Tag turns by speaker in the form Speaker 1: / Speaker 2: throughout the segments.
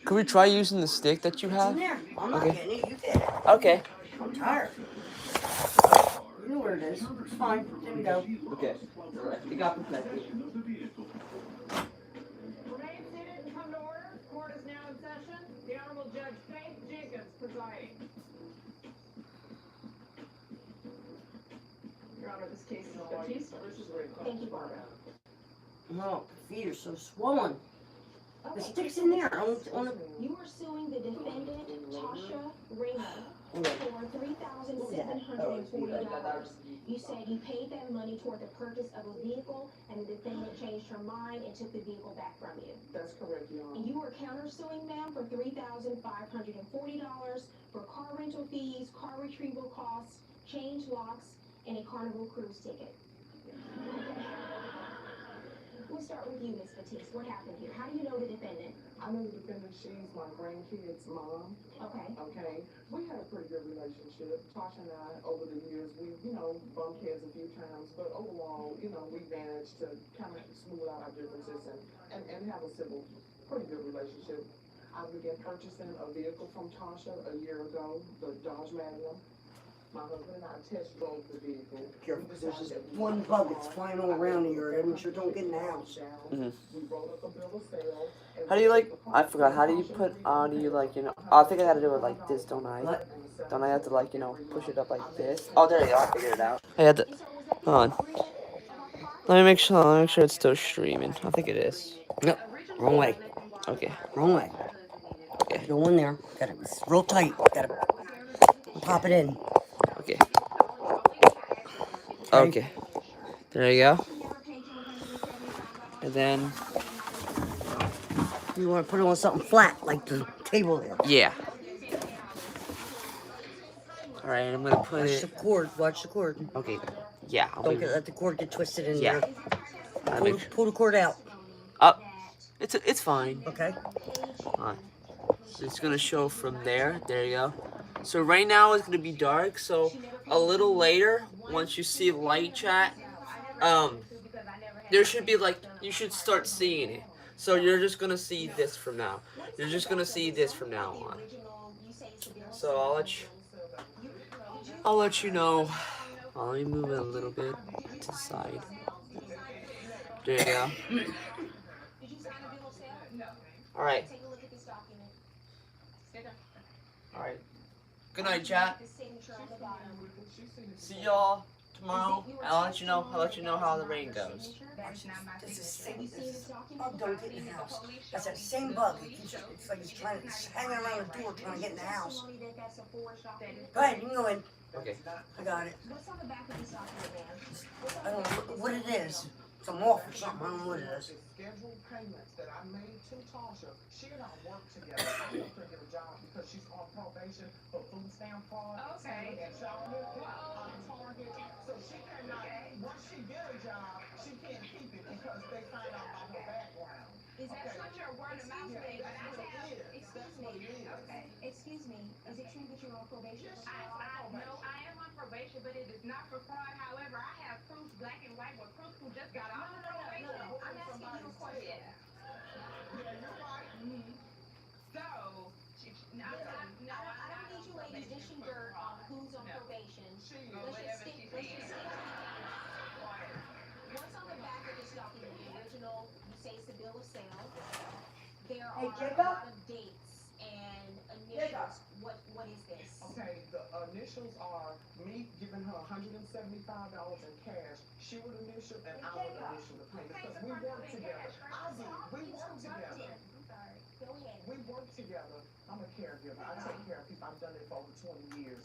Speaker 1: Could we try using the stick that you
Speaker 2: It's in
Speaker 1: have?
Speaker 2: there. I'm not
Speaker 1: Okay.
Speaker 2: getting it. You get it.
Speaker 1: Okay.
Speaker 2: I'm tired. You know where it is. It's fine. There we go.
Speaker 1: Okay. Alright. It got protected.
Speaker 3: Remain seated and come to order. Court is now in session. The Honorable Judge Faith Jenkins presiding. Your Honor, this case is Batista versus Ringo.
Speaker 4: Thank you, Barbara.
Speaker 2: No, the feet are so swollen. The stick's in there. On the...
Speaker 4: You are suing the defendant, Tasha Raymond, for $3,740. You said you paid that money toward the purchase of a vehicle, and the defendant changed her mind and took the vehicle back from you.
Speaker 3: That's correct, Your Honor.
Speaker 4: And you are countersuing them for $3,540 for car rental fees, car retrieval costs, change locks, and a Carnival cruise ticket. We'll start with you, Ms. Batiste. What happened here? How do you know the defendant?
Speaker 3: I know the defendant. She's my grandkid's mom.
Speaker 4: Okay.
Speaker 3: Okay. We had a pretty good relationship. Tasha and I, over the years, we, bumped heads a few times, but overall, we managed to kind of smooth out our differences and have a civil, pretty good relationship. I began purchasing a vehicle from Tasha a year ago, the Dodge Magnum. My husband and I test drove the vehicle.
Speaker 2: Careful, because there's just one bug that's flying all around in your head. Make sure don't get in the house.
Speaker 1: Mhm.
Speaker 3: We wrote up a bill of sale.
Speaker 1: How do you like? I forgot. How do you put? Do you like? I think I gotta do it like this, don't I?
Speaker 2: What?
Speaker 1: Don't I have to like push it up like this? Oh, there you go. I figured it out. I had to. Hold on. Let me make sure. Let me make sure it's still streaming. I think it is.
Speaker 2: Nope. Wrong way.
Speaker 1: Okay.
Speaker 2: Wrong way.
Speaker 1: Okay.
Speaker 2: Go in there. It's real tight. Gotta pop it in.
Speaker 1: Okay. Okay. There you go. And then.
Speaker 2: You want to put it on something flat, like the table there.
Speaker 1: Yeah. All right. I'm gonna put
Speaker 2: Watch the
Speaker 1: it.
Speaker 2: cord. Watch the cord.
Speaker 1: Okay. Yeah.
Speaker 2: Don't let the cord get twisted in
Speaker 1: Yeah.
Speaker 2: there. Pull the cord out.
Speaker 1: Up. It's fine.
Speaker 2: Okay.
Speaker 1: So it's gonna show from there. There you go. So right now it's gonna be dark. So a little later, once you see light chat, there should be like you should start seeing it. So you're just gonna see this from now. You're just gonna see this from now on. So I'll let you know. Let me move it a little bit to the side. There you go. All right. All right. Good night, chat. See y'all tomorrow. I'll let you know. How the rain goes.
Speaker 2: This is bug don't get in the house. That's that same bug. It's like it's hanging around the door trying to get in the house. Go ahead, you can go in.
Speaker 1: Okay.
Speaker 2: I got it.
Speaker 4: What's on the back of this document, man?
Speaker 2: I don't know what it is. It's a moth or something. I don't know what it is.
Speaker 3: Scheduled payments that I made to Tasha. She and I work together. I helped her get a job because she's on probation for food stamp fraud.
Speaker 5: Okay.
Speaker 3: And child Target. So she cannot. Once she get a job, she can't keep it because they find out about her background.
Speaker 5: Is that what your word of mouth thing? But I have, excuse me. Okay.
Speaker 4: Excuse me, is it true that you're on probation?
Speaker 5: No, I am on probation, but it is not for fraud. However, I have proof, black and white, with proof who just got off probation.
Speaker 4: I'm asking you a question.
Speaker 5: So,
Speaker 4: I don't need you ladies dishing dirt on who's on probation. Let's just stick. What's on the back of this document? The original, you say it's a bill of sale. There are a lot of dates and initials. What is this?
Speaker 3: Okay, the initials are me giving her $175 in cash. She would initial and I would initial the payment because we work together. We work together.
Speaker 4: I'm sorry. Go ahead.
Speaker 3: We work together. I'm a caregiver. I take care of people. I've done it for over 20 years.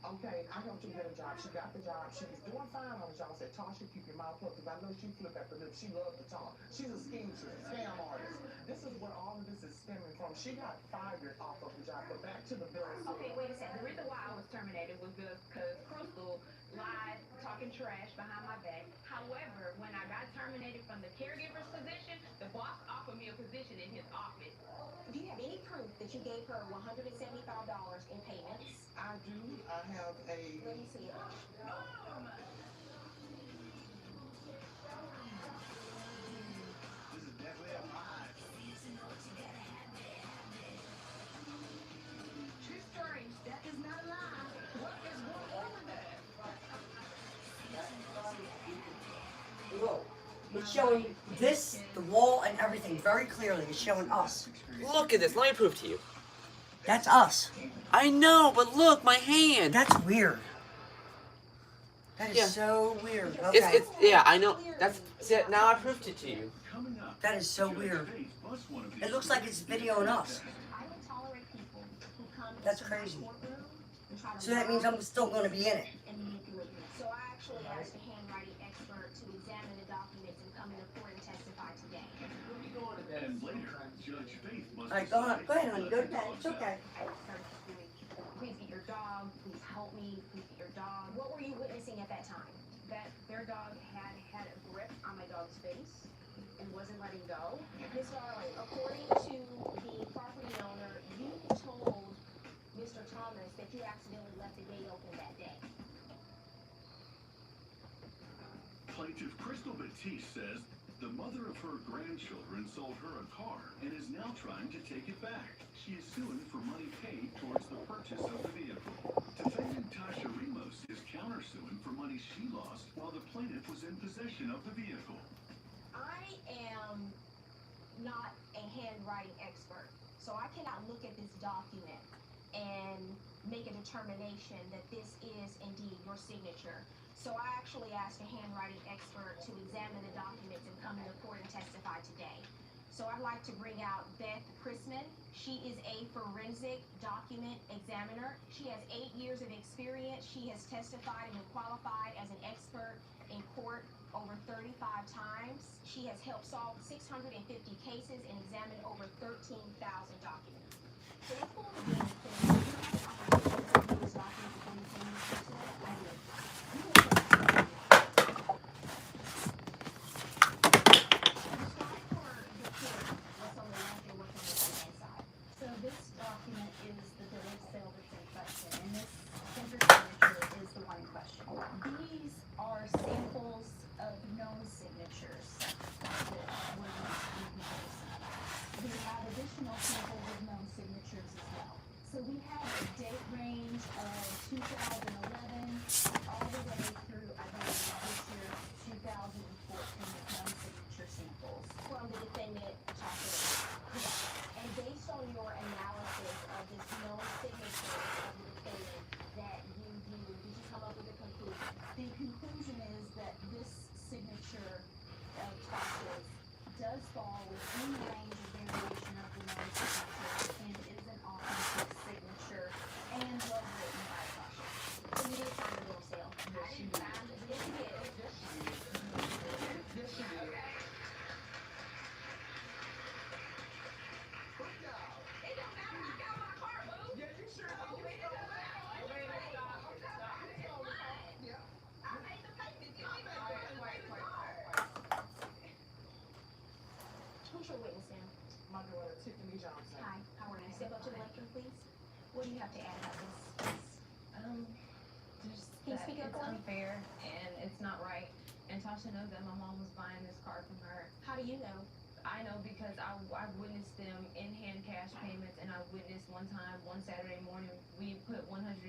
Speaker 3: Okay, I helped her get a job. She got the job. She was doing fine on the job. I said, Tasha, keep your mouth closed. Because I know she flip at the lip. She loves to talk. She's a scheme. She's a scam artist. This is where all of this is stemming from. She got fired off of the job. But back to the bill.
Speaker 5: okay, wait a second. The reason why I was terminated was because Crystal lied, talking trash behind my back. However, when I got terminated from the caregiver's position, the boss offered me a position in his office.
Speaker 4: Do you have any proof that you gave her $175 in payments?
Speaker 3: I do. I have a...
Speaker 4: Let me see it.
Speaker 2: It's showing this, the wall, and everything very clearly. It's showing us.
Speaker 1: Look at this. Let me prove to you.
Speaker 2: That's us.
Speaker 1: I know, but look, my hand.
Speaker 2: That's weird. That is
Speaker 1: Yeah.
Speaker 2: so weird. Okay.
Speaker 1: It's yeah, I know. That's see, now I proved it to you.
Speaker 2: That is so weird. It looks like it's videoing us.
Speaker 4: I don't tolerate people who come
Speaker 2: That's
Speaker 4: into my
Speaker 2: crazy.
Speaker 4: courtroom and try to
Speaker 2: So that means I'm still going to be in it.
Speaker 4: and manipulate me. So I actually asked a handwriting expert to examine the documents and come into court and testify today.
Speaker 6: And later, Judge Faith must
Speaker 2: All right, go on. Go ahead, honey. Go to bed. It's okay.
Speaker 4: Please get your dog. Please help me. Please get your dog. What were you witnessing at that time? That their dog had a grip on my dog's face and wasn't letting go. Ms. Darling, according to the property owner, you told Mr. Thomas that you accidentally left the gate open that day.
Speaker 6: Plaintiff Crystal Batiste says the mother of her grandchildren sold her a car and is now trying to take it back. She is suing for money paid towards the purchase of the vehicle. Defendant Tasha Ramos is countersuing for money she lost while the plaintiff was in possession of the vehicle.
Speaker 4: I am not a handwriting expert, so I cannot look at this document and make a determination that this is indeed your signature. So I actually asked a handwriting expert to examine the documents and come into court and testify today. So I'd like to bring out Beth Chrisman. She is a forensic document examiner. She has 8 years of experience. She has testified and been qualified as an expert in court over 35 times. She has helped solve 650 cases and examined over 13,000 documents. So let's go over the thing. You had an opportunity to review this document before you came here today? I did. You were present.
Speaker 7: So this document is the bill of sale that's in question, and this center signature is the one in question. These are samples of known signatures that were used in comparison. We have additional samples of known signatures as well. So we have a date range of 2011 all the way through, I believe, this year, 2014 with known signature samples.
Speaker 4: From the defendant, Tasha. And based on your analysis of this known signature of the defendant that you viewed, did you come up with a conclusion?
Speaker 7: The conclusion is that this signature of Tasha's does fall within the range of variation of the known signature and is an authentic signature and was written by Tasha.
Speaker 4: So you did find the bill of sale?
Speaker 5: Yes, she did.
Speaker 4: Yes, you did.
Speaker 3: Yes, she did.
Speaker 5: It don't matter. I got my car, boo.
Speaker 3: Yeah, you sure do.
Speaker 5: Okay, it don't matter. Wait, stop. It's fine.
Speaker 3: Yeah.
Speaker 5: I made the payment. You ain't made
Speaker 4: Who's your witness, ma'am?
Speaker 3: My daughter, Tiffany Johnson.
Speaker 4: Hi, how are you? Step up to the lectern, please. What do you have to add about this?
Speaker 8: Just
Speaker 4: Can you
Speaker 8: that
Speaker 4: speak up
Speaker 8: it's
Speaker 4: for me?
Speaker 8: unfair and it's not right. And Tasha knows that my mom was buying this car from her.
Speaker 4: How do you know?
Speaker 8: I know because I witnessed them in hand cash payments, and I witnessed one time, one Saturday morning, we put $175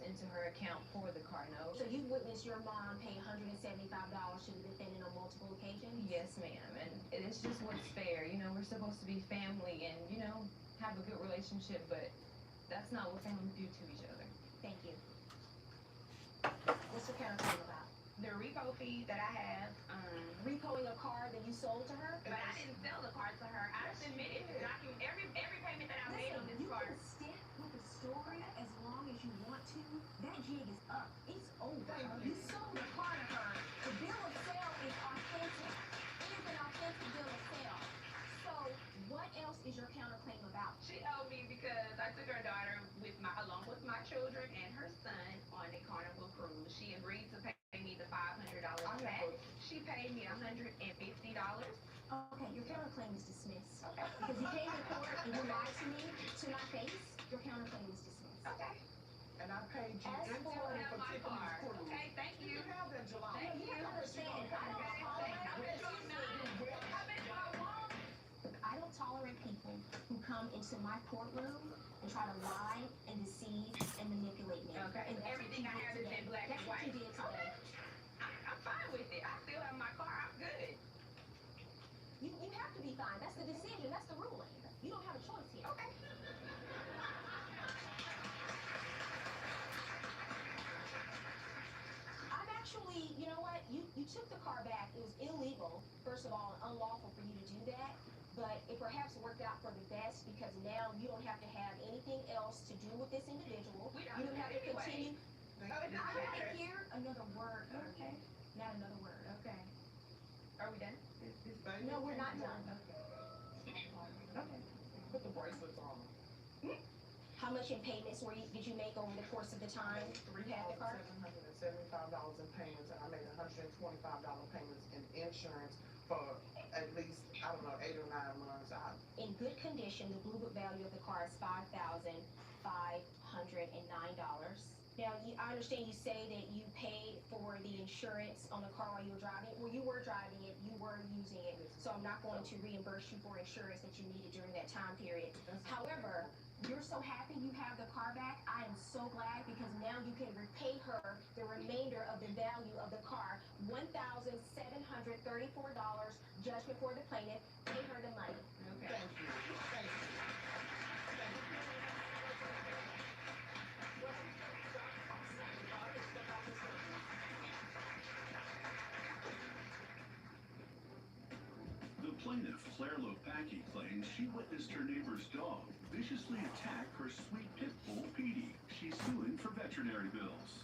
Speaker 8: into her account for the car note.
Speaker 4: So you witnessed your mom pay $175 to the defendant on multiple occasions?
Speaker 8: Yes, ma'am. And it's just what's fair. You know, we're supposed to be family and, you know, have a good relationship, but that's not what families do to each other.
Speaker 4: Thank you. What's your counterclaim about?
Speaker 5: The repo fee that I have,
Speaker 4: Repoing a car that you sold to her?
Speaker 5: but I didn't sell the car to her. I submitted the document, every payment that I made on this
Speaker 4: You
Speaker 5: car.
Speaker 4: can stick with the story as long as you want to. That jig is up. It's over. You sold the car to her. The bill of sale is authentic. It is an authentic bill of sale. So what else is your counterclaim about?
Speaker 5: She owed me because I took her daughter along with my children and her son on a Carnival cruise. She agreed to pay me the $500 back. She paid me $150.
Speaker 4: Okay, your counterclaim is dismissed. Okay. Because you came to court and you lied to me to my face, your counterclaim is dismissed.
Speaker 5: Okay.
Speaker 3: And I paid you
Speaker 4: As
Speaker 3: in
Speaker 4: for
Speaker 3: full
Speaker 5: Have
Speaker 3: for
Speaker 5: my
Speaker 3: Tiffany's
Speaker 5: car.
Speaker 3: cruise.
Speaker 5: Okay, thank you.
Speaker 3: You have that, July.
Speaker 5: Thank
Speaker 4: You have to understand, I don't tolerate people who come into my courtroom and try to lie and deceive and manipulate me.
Speaker 5: Okay,
Speaker 4: And that's
Speaker 5: everything
Speaker 4: what
Speaker 5: I
Speaker 4: you
Speaker 5: have
Speaker 4: did
Speaker 5: is in
Speaker 4: today.
Speaker 5: black and
Speaker 4: That's what
Speaker 5: white.
Speaker 4: you did today.
Speaker 5: I'm fine with it. I still have my car. I'm good. Okay.
Speaker 4: I'm actually, you know what? You took the car back. It was illegal, first of all, and unlawful for you to do that. But it perhaps worked out for the best because now you don't have to have anything else to do with this individual.
Speaker 5: We
Speaker 4: You don't have to
Speaker 5: anyway.
Speaker 4: continue.
Speaker 5: Oh, it's
Speaker 4: I
Speaker 5: not
Speaker 4: didn't hear another word.
Speaker 5: Okay.
Speaker 4: Not another word.
Speaker 5: Okay. Are we done?
Speaker 4: No, we're not done.
Speaker 5: Okay.
Speaker 3: Put the bracelets on.
Speaker 4: How much in payments did you make over the course of the time you had the car?
Speaker 3: $3,775 in payments, and I made $125 payments in insurance for at least, I don't know, 8 or 9 months.
Speaker 4: In good condition, the blue book value of the car is $5,509. Now, I understand you say that you paid for the insurance on the car while you were driving it. Well, you were driving it, you were using it, so I'm not going to reimburse you for insurance that you needed during that time period. However, you're so happy you have the car back. I am so glad because now you can repay her the remainder of the value of the car, $1,734, judgment for the plaintiff. Pay her the money.
Speaker 5: Okay.
Speaker 3: Thank you. Thank you.
Speaker 6: The plaintiff, Claire Lopacki, claims she witnessed her neighbor's dog viciously attack her sweet pit bull, Petey. She's suing for veterinary bills.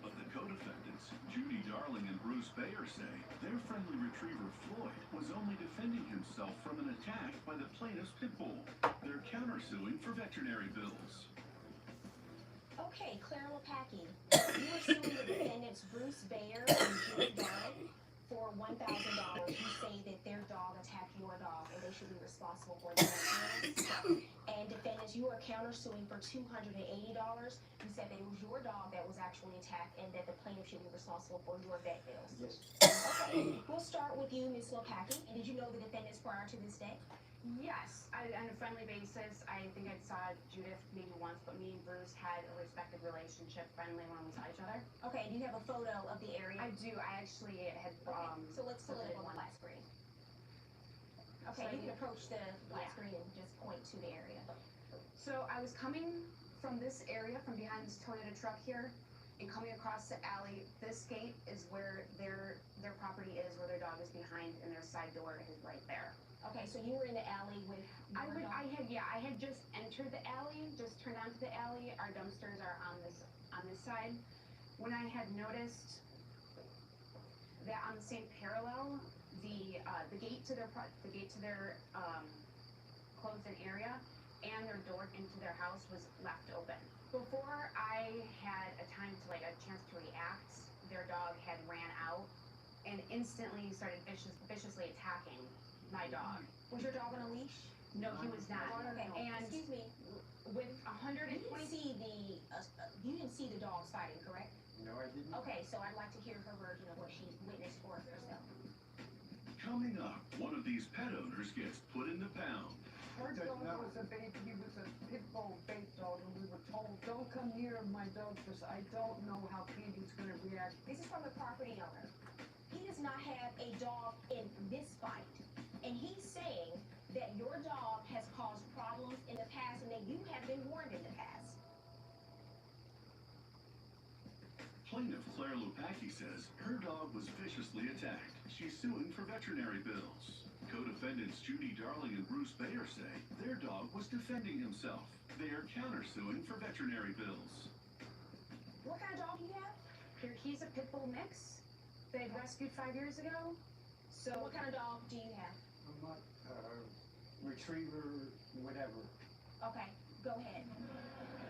Speaker 6: But the co-defendants, Judy Darling and Bruce Bayer, say their friendly retriever, Floyd, was only defending himself from an attack by the plaintiff's pit bull. They're countersuing for veterinary bills.
Speaker 4: Okay, Claire Lopacki, you are suing the defendants Bruce Bayer and Judy Darling for $1,000. You say that their dog attacked your dog and they should be responsible for the insurance. And defendants, you are countersuing for $280. You said that it was your dog that was actually attacked and that the plaintiff should be responsible for your vet bills.
Speaker 9: Yes.
Speaker 4: Okay, we'll start with you, Ms. Lopacki. And did you know the defendants prior to this day?
Speaker 10: Yes, on a friendly basis. I think I saw Judith maybe once, but me and Bruce had a respected relationship, friendly when we saw each other.
Speaker 4: Okay, do you have a photo of the area?
Speaker 10: I do. I actually had.
Speaker 4: So let's pull it up on the flat screen. Okay, you can approach the flat screen and just point to the area.
Speaker 10: So I was coming from this area, from behind this Toyota truck here, and coming across the alley. This gate is where their property is, where their dog is behind, and their side door is right there.
Speaker 4: Okay, so you were in the alley with your dog?
Speaker 10: I had just entered the alley, just turned onto the alley. Our dumpsters are on this side. When I had noticed that on the same parallel, the gate to their closed-in area and their door into their house was left open. Before I had a chance to react, their dog had ran out and instantly started viciously attacking my dog.
Speaker 4: Was your dog on a leash?
Speaker 10: No, he was not.
Speaker 4: Okay,
Speaker 10: And
Speaker 4: excuse me.
Speaker 10: with
Speaker 4: You
Speaker 10: 120,
Speaker 4: you didn't see the dogs fighting, correct?
Speaker 9: No, I didn't.
Speaker 4: Okay, so I'd like to hear her version of what she witnessed for herself.
Speaker 6: Coming up, one of these pet owners gets put in the pound.
Speaker 11: Her dog was a baby, he was a pit bull bait dog, and we were told, don't come near my dog because I don't know how Petey's gonna react.
Speaker 4: This is from the property owner. He does not have a dog in this fight. And he's saying that your dog has caused problems in the past and that you have been warned in the past.
Speaker 6: Plaintiff Claire Lopacki says her dog was viciously attacked. She's suing for veterinary bills. Co-defendants Judy Darling and Bruce Bayer say their dog was defending himself. They are countersuing for veterinary bills.
Speaker 4: What kind of dog do you have?
Speaker 10: he's a pit bull mix that I rescued 5 years ago. So
Speaker 4: What kind of dog do you have?
Speaker 9: I'm not, retriever, whatever.
Speaker 4: Okay, go ahead.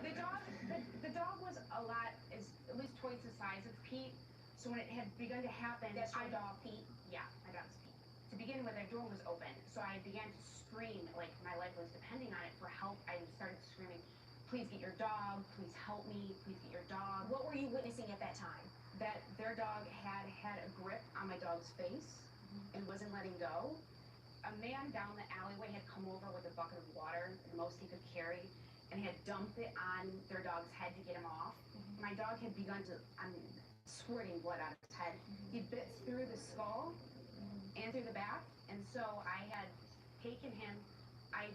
Speaker 10: the dog was at least twice the size of Pete. So when it had begun to happen,
Speaker 4: That's your dog, Pete?
Speaker 10: Yeah, my dog's Pete. To begin with, our door was open, so I began to scream like my life was depending on it for help. I started screaming, "Please get your dog! Please help me! Please get your dog!"
Speaker 4: What were you witnessing at that time?
Speaker 10: That their dog had a grip on my dog's face and wasn't letting go. A man down the alleyway had come over with a bucket of water, the most he could carry, and had dumped it on their dog's head to get him off. My dog had begun to, squirting blood out of his head. He bit through the skull and through the back, and so I had taken him. I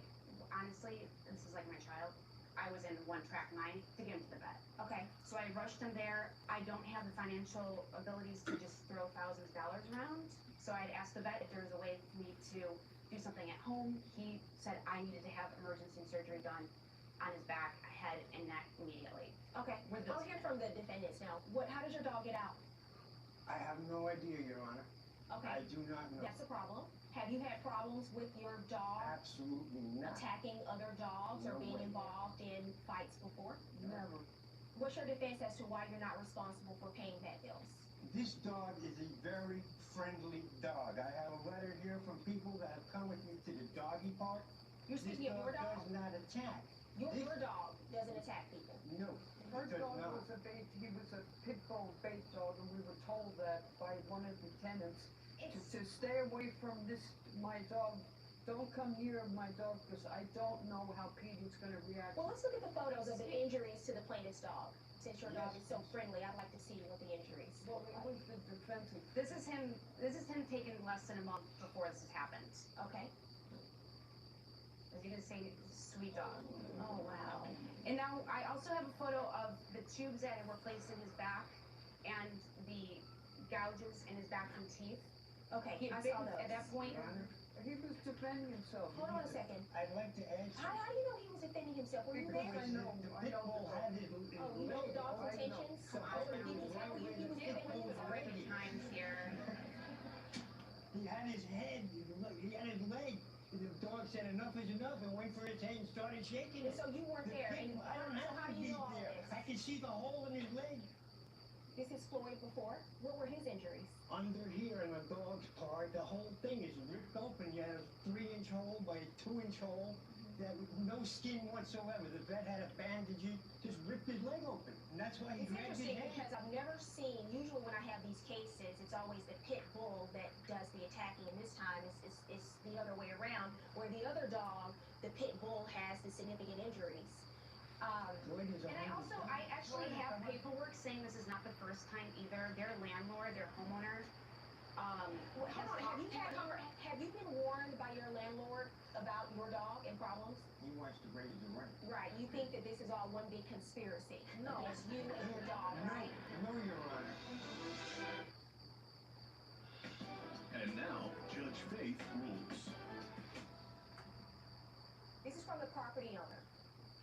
Speaker 10: honestly, this is like my child. I was in one track mind to get him to the vet.
Speaker 4: Okay.
Speaker 10: So I rushed him there. I don't have the financial abilities to just throw thousands of dollars around. So I had asked the vet if there was a way for me to do something at home. He said I needed to have emergency surgery done on his back, head, and neck immediately.
Speaker 4: Okay.
Speaker 10: With the-
Speaker 4: I'll hear from the defendants now. How does your dog get out?
Speaker 9: I have no idea, Your Honor.
Speaker 4: Okay.
Speaker 9: I do not know.
Speaker 4: That's a problem. Have you had problems with your dog
Speaker 9: Absolutely not.
Speaker 4: attacking other dogs or
Speaker 9: No
Speaker 4: being
Speaker 9: way.
Speaker 4: involved in fights before?
Speaker 9: Never.
Speaker 4: What's your defense as to why you're not responsible for paying vet bills?
Speaker 9: This dog is a very friendly dog. I have a letter here from people that have come with me to the doggy park.
Speaker 4: You're
Speaker 9: This
Speaker 4: speaking of your
Speaker 9: dog
Speaker 4: dog?
Speaker 9: does not attack.
Speaker 4: Your dog doesn't attack people.
Speaker 9: No,
Speaker 11: Her
Speaker 9: it does
Speaker 11: dog
Speaker 9: not.
Speaker 11: was he was a pit bull bait dog, and we were told that by one of the tenants to stay away from my dog. Don't come near my dog because I don't know how Petey's going to react.
Speaker 4: Well, let's look at the photos of the injuries to the plaintiff's dog. Since your dog is so friendly, I'd like to see what the injuries.
Speaker 11: Well, it was the defensive.
Speaker 10: This is him taken less than a month before this has happened.
Speaker 4: Okay.
Speaker 10: As you can see, sweet dog.
Speaker 4: Oh, wow.
Speaker 10: And now I also have a photo of the tubes that were placed in his back and the gouges in his back from teeth.
Speaker 4: Okay,
Speaker 10: He
Speaker 4: I
Speaker 10: had been,
Speaker 4: saw those.
Speaker 10: at that point,
Speaker 9: Your Honor,
Speaker 11: He was defending himself.
Speaker 4: Hold on a second.
Speaker 9: I'd like to ask
Speaker 4: How do you know he was defending himself? Were you
Speaker 11: Because
Speaker 4: there?
Speaker 11: I know,
Speaker 9: the
Speaker 11: I
Speaker 9: pit
Speaker 11: know
Speaker 9: bull
Speaker 11: the
Speaker 9: had
Speaker 11: dog.
Speaker 9: his
Speaker 4: Oh, you know the dog's
Speaker 11: I know.
Speaker 4: intentions?
Speaker 9: So
Speaker 4: Oh, did he tell you he was defending himself?
Speaker 10: many times here.
Speaker 9: He had his head, he had his leg. The dog said enough is enough and went for his head and started shaking
Speaker 4: And
Speaker 9: it.
Speaker 4: so you weren't
Speaker 9: The
Speaker 4: there.
Speaker 9: pit-
Speaker 4: And
Speaker 9: I don't
Speaker 4: so
Speaker 9: have
Speaker 4: how
Speaker 9: to
Speaker 4: do you
Speaker 9: be
Speaker 4: know all
Speaker 9: there.
Speaker 4: this?
Speaker 9: I can see the hole in his leg.
Speaker 4: This is Floyd before. What were his injuries?
Speaker 9: Under here in the dog's part, the whole thing is ripped open. You have a 3-inch hole by a 2-inch hole. That with no skin whatsoever. The vet had to bandage it, just ripped his leg open. And that's why he
Speaker 4: It's
Speaker 9: dragged his
Speaker 4: interesting
Speaker 9: head.
Speaker 4: because I've never seen, usually when I have these cases, it's always the pit bull that does the attacking, and this time it's the other way around, where the other dog, the pit bull, has the significant injuries.
Speaker 9: Floyd is
Speaker 10: And I actually have paperwork saying this is not the first time either. Their landlord, their homeowner,
Speaker 4: Hold on, have you been warned by your landlord about your dog and problems?
Speaker 9: He wants to raise the rent.
Speaker 4: Right, you think that this is all one big conspiracy? No, it's you and your dog,
Speaker 9: No,
Speaker 4: right?
Speaker 9: no, Your Honor.
Speaker 6: And now, Judge Faith rules.
Speaker 4: This is from the property owner.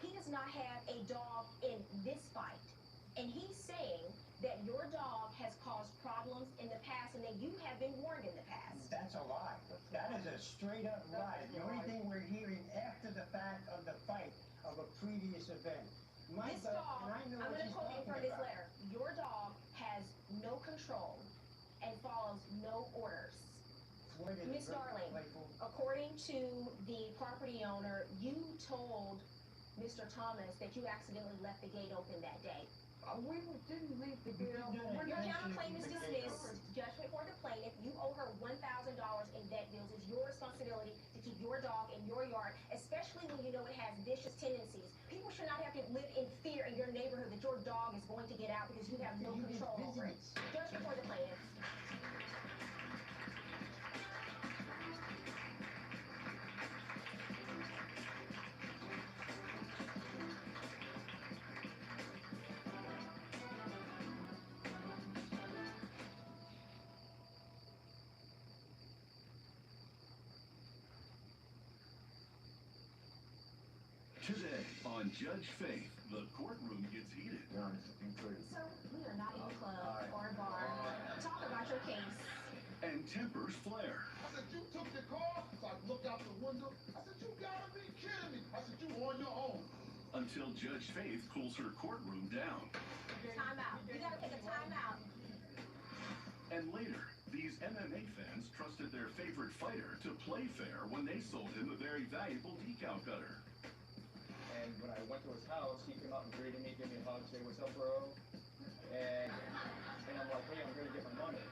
Speaker 4: He does not have a dog in this fight. And he's saying that your dog has caused problems in the past and that you have been warned in the past.
Speaker 9: That's a lie. That is a straight up lie. The only thing we're hearing after the fact of the fight of a previous event. My
Speaker 4: This
Speaker 9: dog,
Speaker 4: dog,
Speaker 9: and I know
Speaker 4: I'm
Speaker 9: what
Speaker 4: going to
Speaker 9: she's
Speaker 4: quote you
Speaker 9: talking
Speaker 4: from this
Speaker 9: about.
Speaker 4: letter. Your dog has no control and follows no orders.
Speaker 9: Floyd is
Speaker 4: Miss
Speaker 9: very
Speaker 4: Darling.
Speaker 9: playful.
Speaker 4: According to the property owner, you told Mr. Thomas that you accidentally left the gate open that day.
Speaker 11: We didn't leave the gate open.
Speaker 4: Your
Speaker 9: Yes,
Speaker 4: counterclaim is
Speaker 9: you-
Speaker 4: dismissed. Judgment for the plaintiff. You owe her $1,000 in vet bills. It's your responsibility to keep your dog in your yard, especially when you know it has vicious tendencies. People should not have to live in fear in your neighborhood that your dog is going to get out because you have no
Speaker 9: You get
Speaker 4: control over it.
Speaker 9: visits.
Speaker 4: Judgment for the plaintiff.
Speaker 6: Today on Judge Faith, the courtroom gets heated.
Speaker 9: Your Honor, included.
Speaker 4: Sir, we are not in a club or a bar. Talk about your case.
Speaker 6: And tempers flare.
Speaker 12: I said, you took the car? So I looked out the window. I said, you gotta be kidding me. I said, you on your own.
Speaker 6: Until Judge Faith cools her courtroom down.
Speaker 4: Time out. You gotta take a time out.
Speaker 6: And later, these MMA fans trusted their favorite fighter to play fair when they sold him a very valuable decal cutter.
Speaker 13: And when I went to his house, he came up and greeted me, gave me a hug, say, what's up, bro? And I'm like, hey, I'm gonna get my money.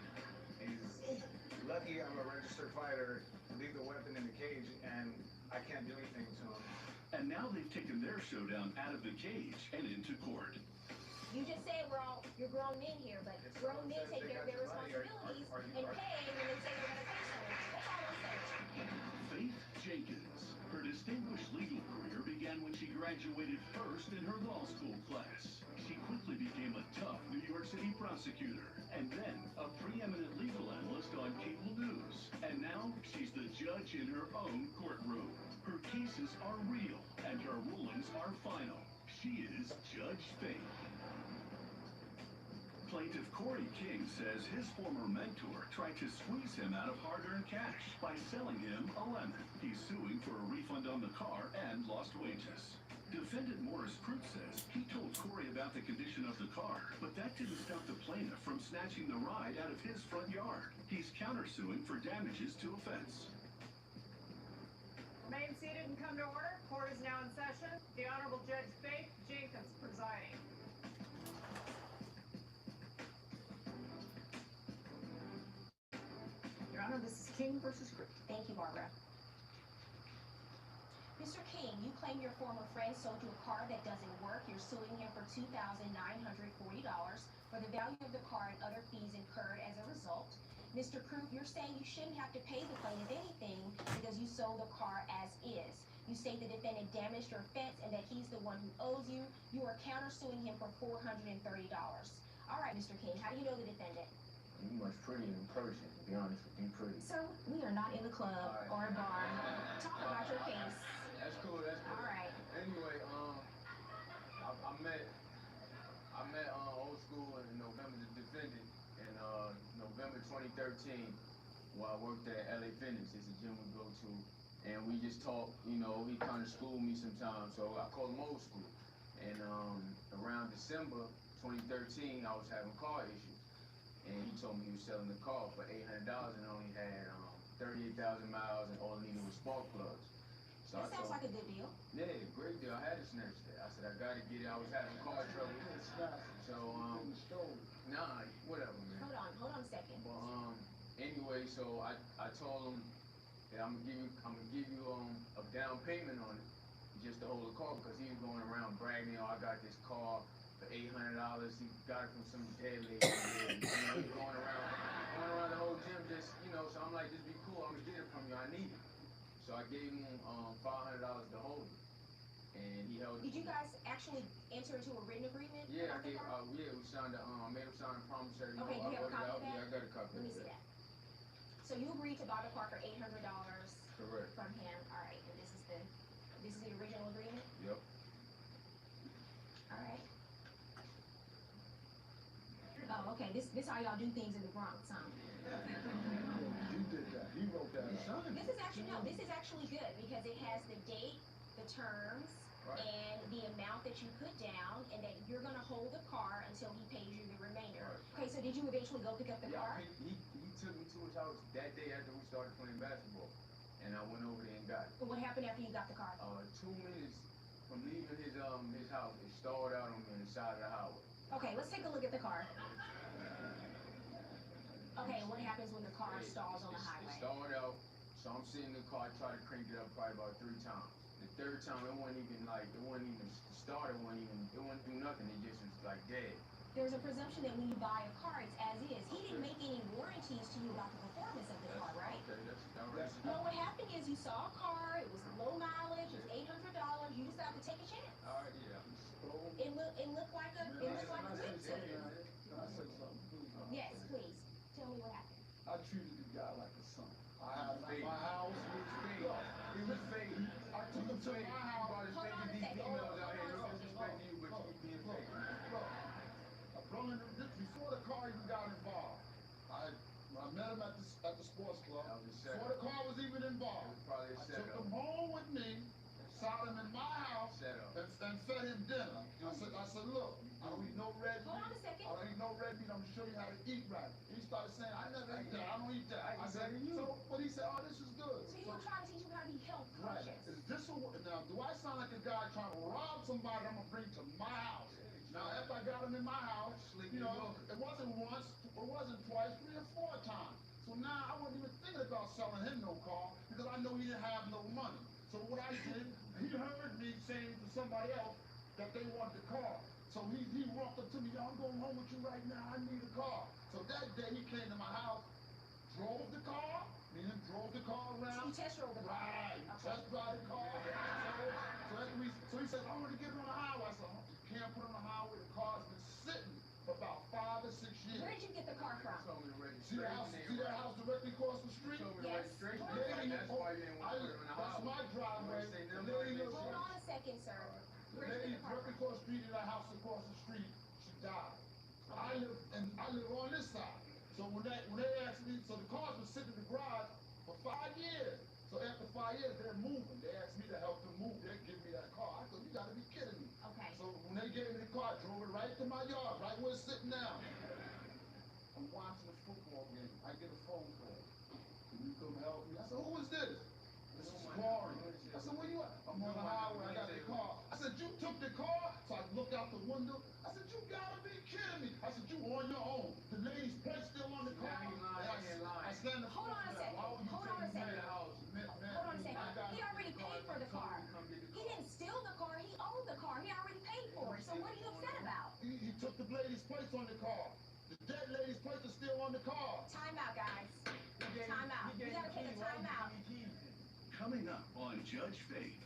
Speaker 14: He's lucky I'm a registered fighter, leave the weapon in the cage, and I can't do anything to him.
Speaker 6: And now they've taken their showdown out of the cage and into court.
Speaker 4: You just said you're grown men here, but grown men take care of their responsibilities and pay when they say they're gonna pay someone. That's all I'm saying.
Speaker 6: Faith Jenkins, her distinguished legal graduated first in her law school class. She quickly became a tough New York City prosecutor, and then a preeminent legal analyst on cable news. And now she's the judge in her own courtroom. Her cases are real, and her rulings are final. She is Judge Faith. Plaintiff Corey King says his former mentor tried to squeeze him out of hard-earned cash by selling him a lemon. He's suing for a refund on the car and lost wages. Defendant Morris Crute says he told Corey about the condition of the car, but that didn't stop the plaintiff from snatching the ride out of his front yard. He's countersuing for damages to a fence.
Speaker 5: Remain seated and come to order. Court is now in session. The Honorable Judge Faith Jenkins presiding. Your Honor, this is King versus Crute.
Speaker 4: Thank you, Barbara. Mr. King, you claim your former friend sold you a car that doesn't work. You're suing him for $2,940 for the value of the car and other fees incurred as a result. Mr. Crute, you're saying you shouldn't have to pay the plaintiff anything because you sold the car as is. You say the defendant damaged your fence and that he's the one who owes you. You are countersuing him for $430. All right, Mr. King, how do you know the defendant?
Speaker 13: You much prettier in person, to be honest with you, pretty.
Speaker 4: Sir, we are not in the club or a bar. Talk about your case.
Speaker 13: That's cool, that's cool.
Speaker 4: All right.
Speaker 13: Anyway, I met old school in November, the defendant, in November 2013 while I worked at LA Fitness. It's a gym we go to. And we just talked, you know, he kind of schooled me sometimes, so I call him old school. And around December 2013, I was having car issues. And he told me he was selling the car for $800 and only had 38,000 miles and all it needed was spark plugs. So
Speaker 4: That sounds like a good deal.
Speaker 13: yeah, great deal. I had to snatch that. I said, I gotta get it. I was having car trouble. So, nah, whatever, man.
Speaker 4: Hold on a second.
Speaker 13: But, anyway, so I told him that I'm gonna give you a down payment on it just to hold the car because he was going around bragging, I got this car for $800. He got it from some dead lady. You know, he's going around the whole gym just, you know, so I'm like, just be cool, I'm gonna get it from you, I need it. So I gave him $500 to hold it. And he held it.
Speaker 4: Did you guys actually enter into a written agreement?
Speaker 13: Yeah,
Speaker 4: about the car?
Speaker 13: we signed I made him sign a promissory note.
Speaker 4: Okay, do you have a copy of that?
Speaker 13: Yeah, I got a copy
Speaker 4: Let me
Speaker 13: of
Speaker 4: see
Speaker 13: that.
Speaker 4: that. So you agreed to buy the car for $800
Speaker 13: Correct.
Speaker 4: from him. All right, and this is the original agreement?
Speaker 13: Yep.
Speaker 4: All right. Oh, okay. This how y'all do things in the Bronx, huh?
Speaker 12: He did that. He wrote that up.
Speaker 4: This is actually good because it has the date, the terms,
Speaker 13: Right.
Speaker 4: and the amount that you put down, and that you're gonna hold the car until he pays you the remainder.
Speaker 13: Right.
Speaker 4: Okay, so did you eventually go pick up the car?
Speaker 13: He took me to his house that day after we started playing basketball. And I went over there and got it.
Speaker 4: And what happened after you got the car?
Speaker 13: 2 minutes from leaving his house, it stalled out on me on the side of the highway.
Speaker 4: Okay, let's take a look at the car. Okay, what happens when the car stalls on the
Speaker 13: It
Speaker 4: highway?
Speaker 13: stalled out, so I'm sitting in the car, I tried to crank it up probably about 3 times. The third time, it wasn't even start, it wouldn't do nothing, it just was like dead.
Speaker 4: There's a presumption that when you buy a car, it's as is. He didn't make any warranties to you about the performance of the car, right?
Speaker 13: Okay, that's outrageous.
Speaker 4: No, what happened is you saw a car, it was low mileage, it was $800, you decided to take a chance.
Speaker 13: Alright, yeah.
Speaker 4: It looked like a risk to you.
Speaker 12: Can I say something, please?
Speaker 4: Yes, please. Tell me what happened.
Speaker 12: I treated the guy like a son. I had him
Speaker 13: Fake.
Speaker 12: at my house. Look,
Speaker 13: He was fake.
Speaker 12: I took him to my house.
Speaker 13: About as
Speaker 4: Hold
Speaker 13: fake
Speaker 4: on
Speaker 13: as
Speaker 4: a
Speaker 13: these
Speaker 4: second.
Speaker 13: females out here, no
Speaker 4: Hold on.
Speaker 13: disrespect to you, but you being fake.
Speaker 12: Look, I brought him before the car even got involved. I met him at the sports club.
Speaker 13: That was a
Speaker 12: Before
Speaker 13: setup.
Speaker 12: the car was even
Speaker 13: It
Speaker 12: involved.
Speaker 13: was probably a
Speaker 12: I took
Speaker 13: setup.
Speaker 12: him home with me, sat him in my house,
Speaker 13: Setup.
Speaker 12: and fed him dinner. I said, look, I don't eat no red meat.
Speaker 4: Hold on a second.
Speaker 12: I don't eat no red meat. I'm gonna show you how to eat right. He started saying, I never eat that. I don't eat that. I said, but he said, oh, this is good.
Speaker 4: So you were trying to teach him how to be health
Speaker 12: Right.
Speaker 4: conscious.
Speaker 12: Is this now? Do I sound like a guy trying to rob somebody? I'm gonna bring to my house. Now, if I got him in my house, you know, it wasn't once, it wasn't twice, 3 or 4 times. So now I wasn't even thinking about selling him no car because I know he didn't have no money. So what I did, he heard me saying to somebody else that they wanted the car. So he walked up to me, yo, I'm going home with you right now. I need a car. So that day he came to my house, drove the car, meaning drove the car
Speaker 4: So
Speaker 12: around.
Speaker 4: you test drove the car.
Speaker 12: Right,
Speaker 4: Okay.
Speaker 12: test drive the car. So he he says, I want to get it on the highway. I said, you can't put it on the highway. The car's been sitting for about 5 or 6 years.
Speaker 4: Where did you get the car from?
Speaker 12: See that house directly across the street?
Speaker 4: Yes.
Speaker 13: That's why you didn't want to put it on the
Speaker 12: That's
Speaker 13: highway.
Speaker 12: my driveway.
Speaker 4: Hold on a second, sir. Where did you
Speaker 12: Lady
Speaker 4: get the car
Speaker 12: directly
Speaker 4: from?
Speaker 12: across the street in that house across the street, she died. I live on this side. So when they asked me, so the car's been sitting in the garage for 5 years. So after 5 years, they're moving. They asked me to help them move. They give me that car. I said, you gotta be kidding me.
Speaker 4: Okay.
Speaker 12: So when they gave me the car, I drove it right to my yard, right where it's sitting now. I'm watching a football game. I get a phone call. Can you come help me? I said, who is this? This is Corey. I said, where you at? I'm on the highway. I got the car. I said, you took the car? So I looked out the window. I said, you gotta be kidding me. I said, you on your own. The lady's plate still on the car. I stand the
Speaker 4: Hold on a second. Hold on a second. Hold on a second. He already paid for the car. He didn't steal the car. He owned the car. He already paid for it. So what are you upset about?
Speaker 12: He took the lady's place on the car. The dead lady's place is still on the car.
Speaker 4: Time out, guys. Time out. You gotta take a time out.
Speaker 6: Coming up on Judge Faith,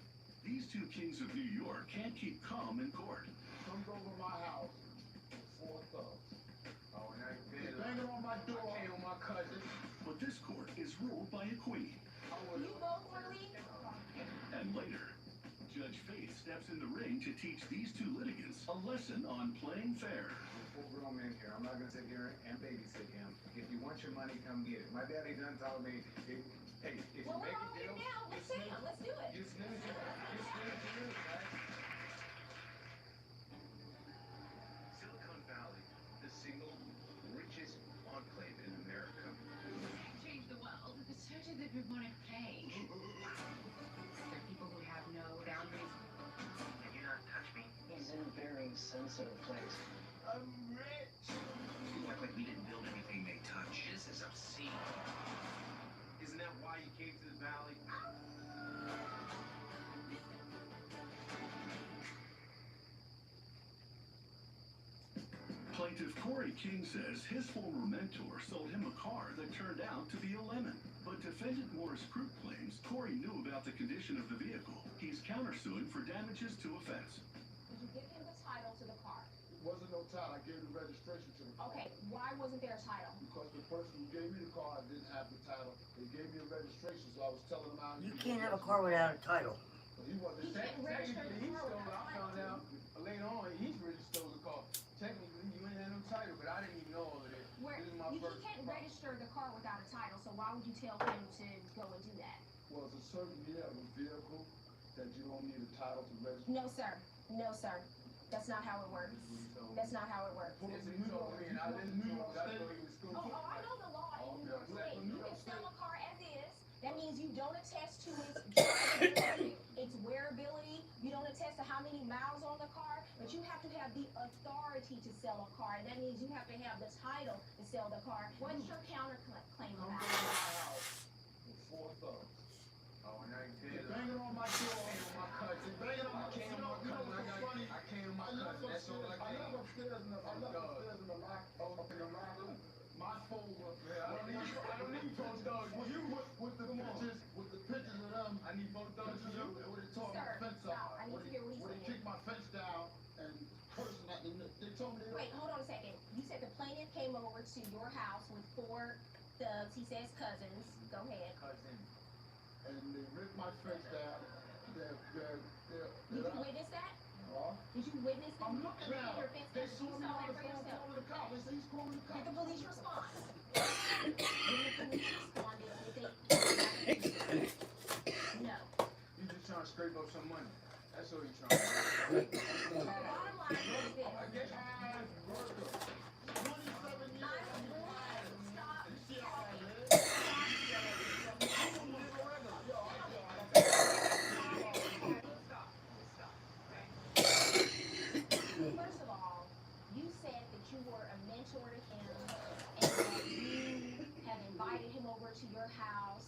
Speaker 6: these two kings of New York can't keep calm in court.
Speaker 12: Comes over my house, 4 thugs.
Speaker 13: Oh, and
Speaker 12: They banging on my door.
Speaker 13: I came with my cousin.
Speaker 6: But this court is ruled by a queen.
Speaker 4: You both want to leave?
Speaker 6: And later, Judge Faith steps in the ring to teach these two litigants a lesson on playing fair.
Speaker 14: Full grown man here. I'm not gonna sit here and babysit him. If you want your money, come get it. My daddy done told me, hey, if
Speaker 4: Well,
Speaker 14: you
Speaker 4: we're
Speaker 14: make
Speaker 4: all
Speaker 14: a
Speaker 4: here
Speaker 14: deal,
Speaker 4: now. Let's see him. Let's do it.
Speaker 14: you snooze it, right?
Speaker 15: Silicon Valley, the single richest enclave in America.
Speaker 5: Change the world, but so did the bubonic plague.
Speaker 10: There are people who have no boundaries.
Speaker 15: Can you not touch me?
Speaker 16: He's in a very sensitive place.
Speaker 15: I'm rich. You act like we didn't build anything they touch. This is obscene. Isn't that why you came to the valley?
Speaker 6: Plaintiff Corey King says his former mentor sold him a car that turned out to be a lemon. But defendant Morris Crook claims Corey knew about the condition of the vehicle. He's countersuing for damages to a fence.
Speaker 4: Did you give him the title to the car?
Speaker 12: Wasn't no title. I gave the registration to the car.
Speaker 4: Okay. Why wasn't there a title?
Speaker 12: Because the person who gave me the car didn't have the title. They gave me a registration, so I was telling them
Speaker 2: You can't have a car without a title.
Speaker 12: But he wasn't.
Speaker 4: He can't register the
Speaker 13: He
Speaker 4: car
Speaker 13: stole it.
Speaker 4: without
Speaker 13: I
Speaker 4: a
Speaker 13: found
Speaker 4: title.
Speaker 13: out later on he's really stole the car. Technically, you ain't had no title, but I didn't even know all of this.
Speaker 4: Where
Speaker 13: This is my
Speaker 4: he
Speaker 13: first
Speaker 4: can't
Speaker 13: car.
Speaker 4: register the car without a title, so why would you tell him to go and do that?
Speaker 12: Was a certain year of a vehicle that you don't need a title to register.
Speaker 4: No, sir. No, sir. That's not how it works. That's not how it works.
Speaker 12: Pull
Speaker 13: This
Speaker 12: up
Speaker 13: is
Speaker 12: New York,
Speaker 13: me, and I listened to
Speaker 12: New
Speaker 13: him,
Speaker 12: York
Speaker 13: but I
Speaker 12: State.
Speaker 13: thought he was
Speaker 4: Oh,
Speaker 13: stupid.
Speaker 4: I know the law in New York State.
Speaker 12: New
Speaker 4: You
Speaker 12: York
Speaker 4: can sell
Speaker 12: State.
Speaker 4: a car as is. That means you don't attest to its drivability, its wearability. You don't attest to how many miles on the car, but you have to have the authority to sell a car, and that means you have to have the title to sell the car. What's your counterclaim
Speaker 12: Come
Speaker 4: about?
Speaker 12: to my house with 4 thugs.
Speaker 13: Oh, and I ain't
Speaker 12: They
Speaker 13: did.
Speaker 12: banging on my door.
Speaker 13: came with my cousin.
Speaker 12: They banging on my
Speaker 13: I came with my
Speaker 12: You know
Speaker 13: cousin.
Speaker 12: what's funny?
Speaker 13: I came with my
Speaker 12: I left
Speaker 13: cousin. That's all I
Speaker 12: upstairs. I
Speaker 13: came.
Speaker 12: left upstairs in the locker. My phone was there. I don't need 4 thugs. Well, you with the pictures of them.
Speaker 13: I need 4 thugs for you.
Speaker 12: Where they tore my
Speaker 4: Sir,
Speaker 12: fence
Speaker 4: stop.
Speaker 12: up.
Speaker 4: I need to hear what he's
Speaker 12: Where they
Speaker 4: saying.
Speaker 12: kicked my fence down and cursing at me. They told me they
Speaker 4: Wait, hold on a second. You said the plaintiff came over to your house with 4 thugs. He says cousins. Go ahead.
Speaker 13: Cousin.
Speaker 12: and they ripped my fence down.
Speaker 4: Did you witness that?
Speaker 12: Huh?
Speaker 4: Did you witness them
Speaker 12: I'm looking
Speaker 4: ripping
Speaker 12: at
Speaker 4: your
Speaker 12: him.
Speaker 4: fence
Speaker 12: They
Speaker 4: down?
Speaker 12: saw
Speaker 4: You
Speaker 12: me
Speaker 4: saw
Speaker 12: on
Speaker 4: that
Speaker 12: the
Speaker 4: for
Speaker 12: phone
Speaker 4: yourself.
Speaker 12: calling the cops. They say he's calling the
Speaker 4: Did
Speaker 12: cops.
Speaker 4: the police respond? Did the police respond? No.
Speaker 13: You just trying to scrape up some money. That's all you trying to do.
Speaker 4: The bottom line is this.
Speaker 13: I guess you
Speaker 4: I want to stop First of all, you said that you were a mentor to him and that you have invited him over to your house,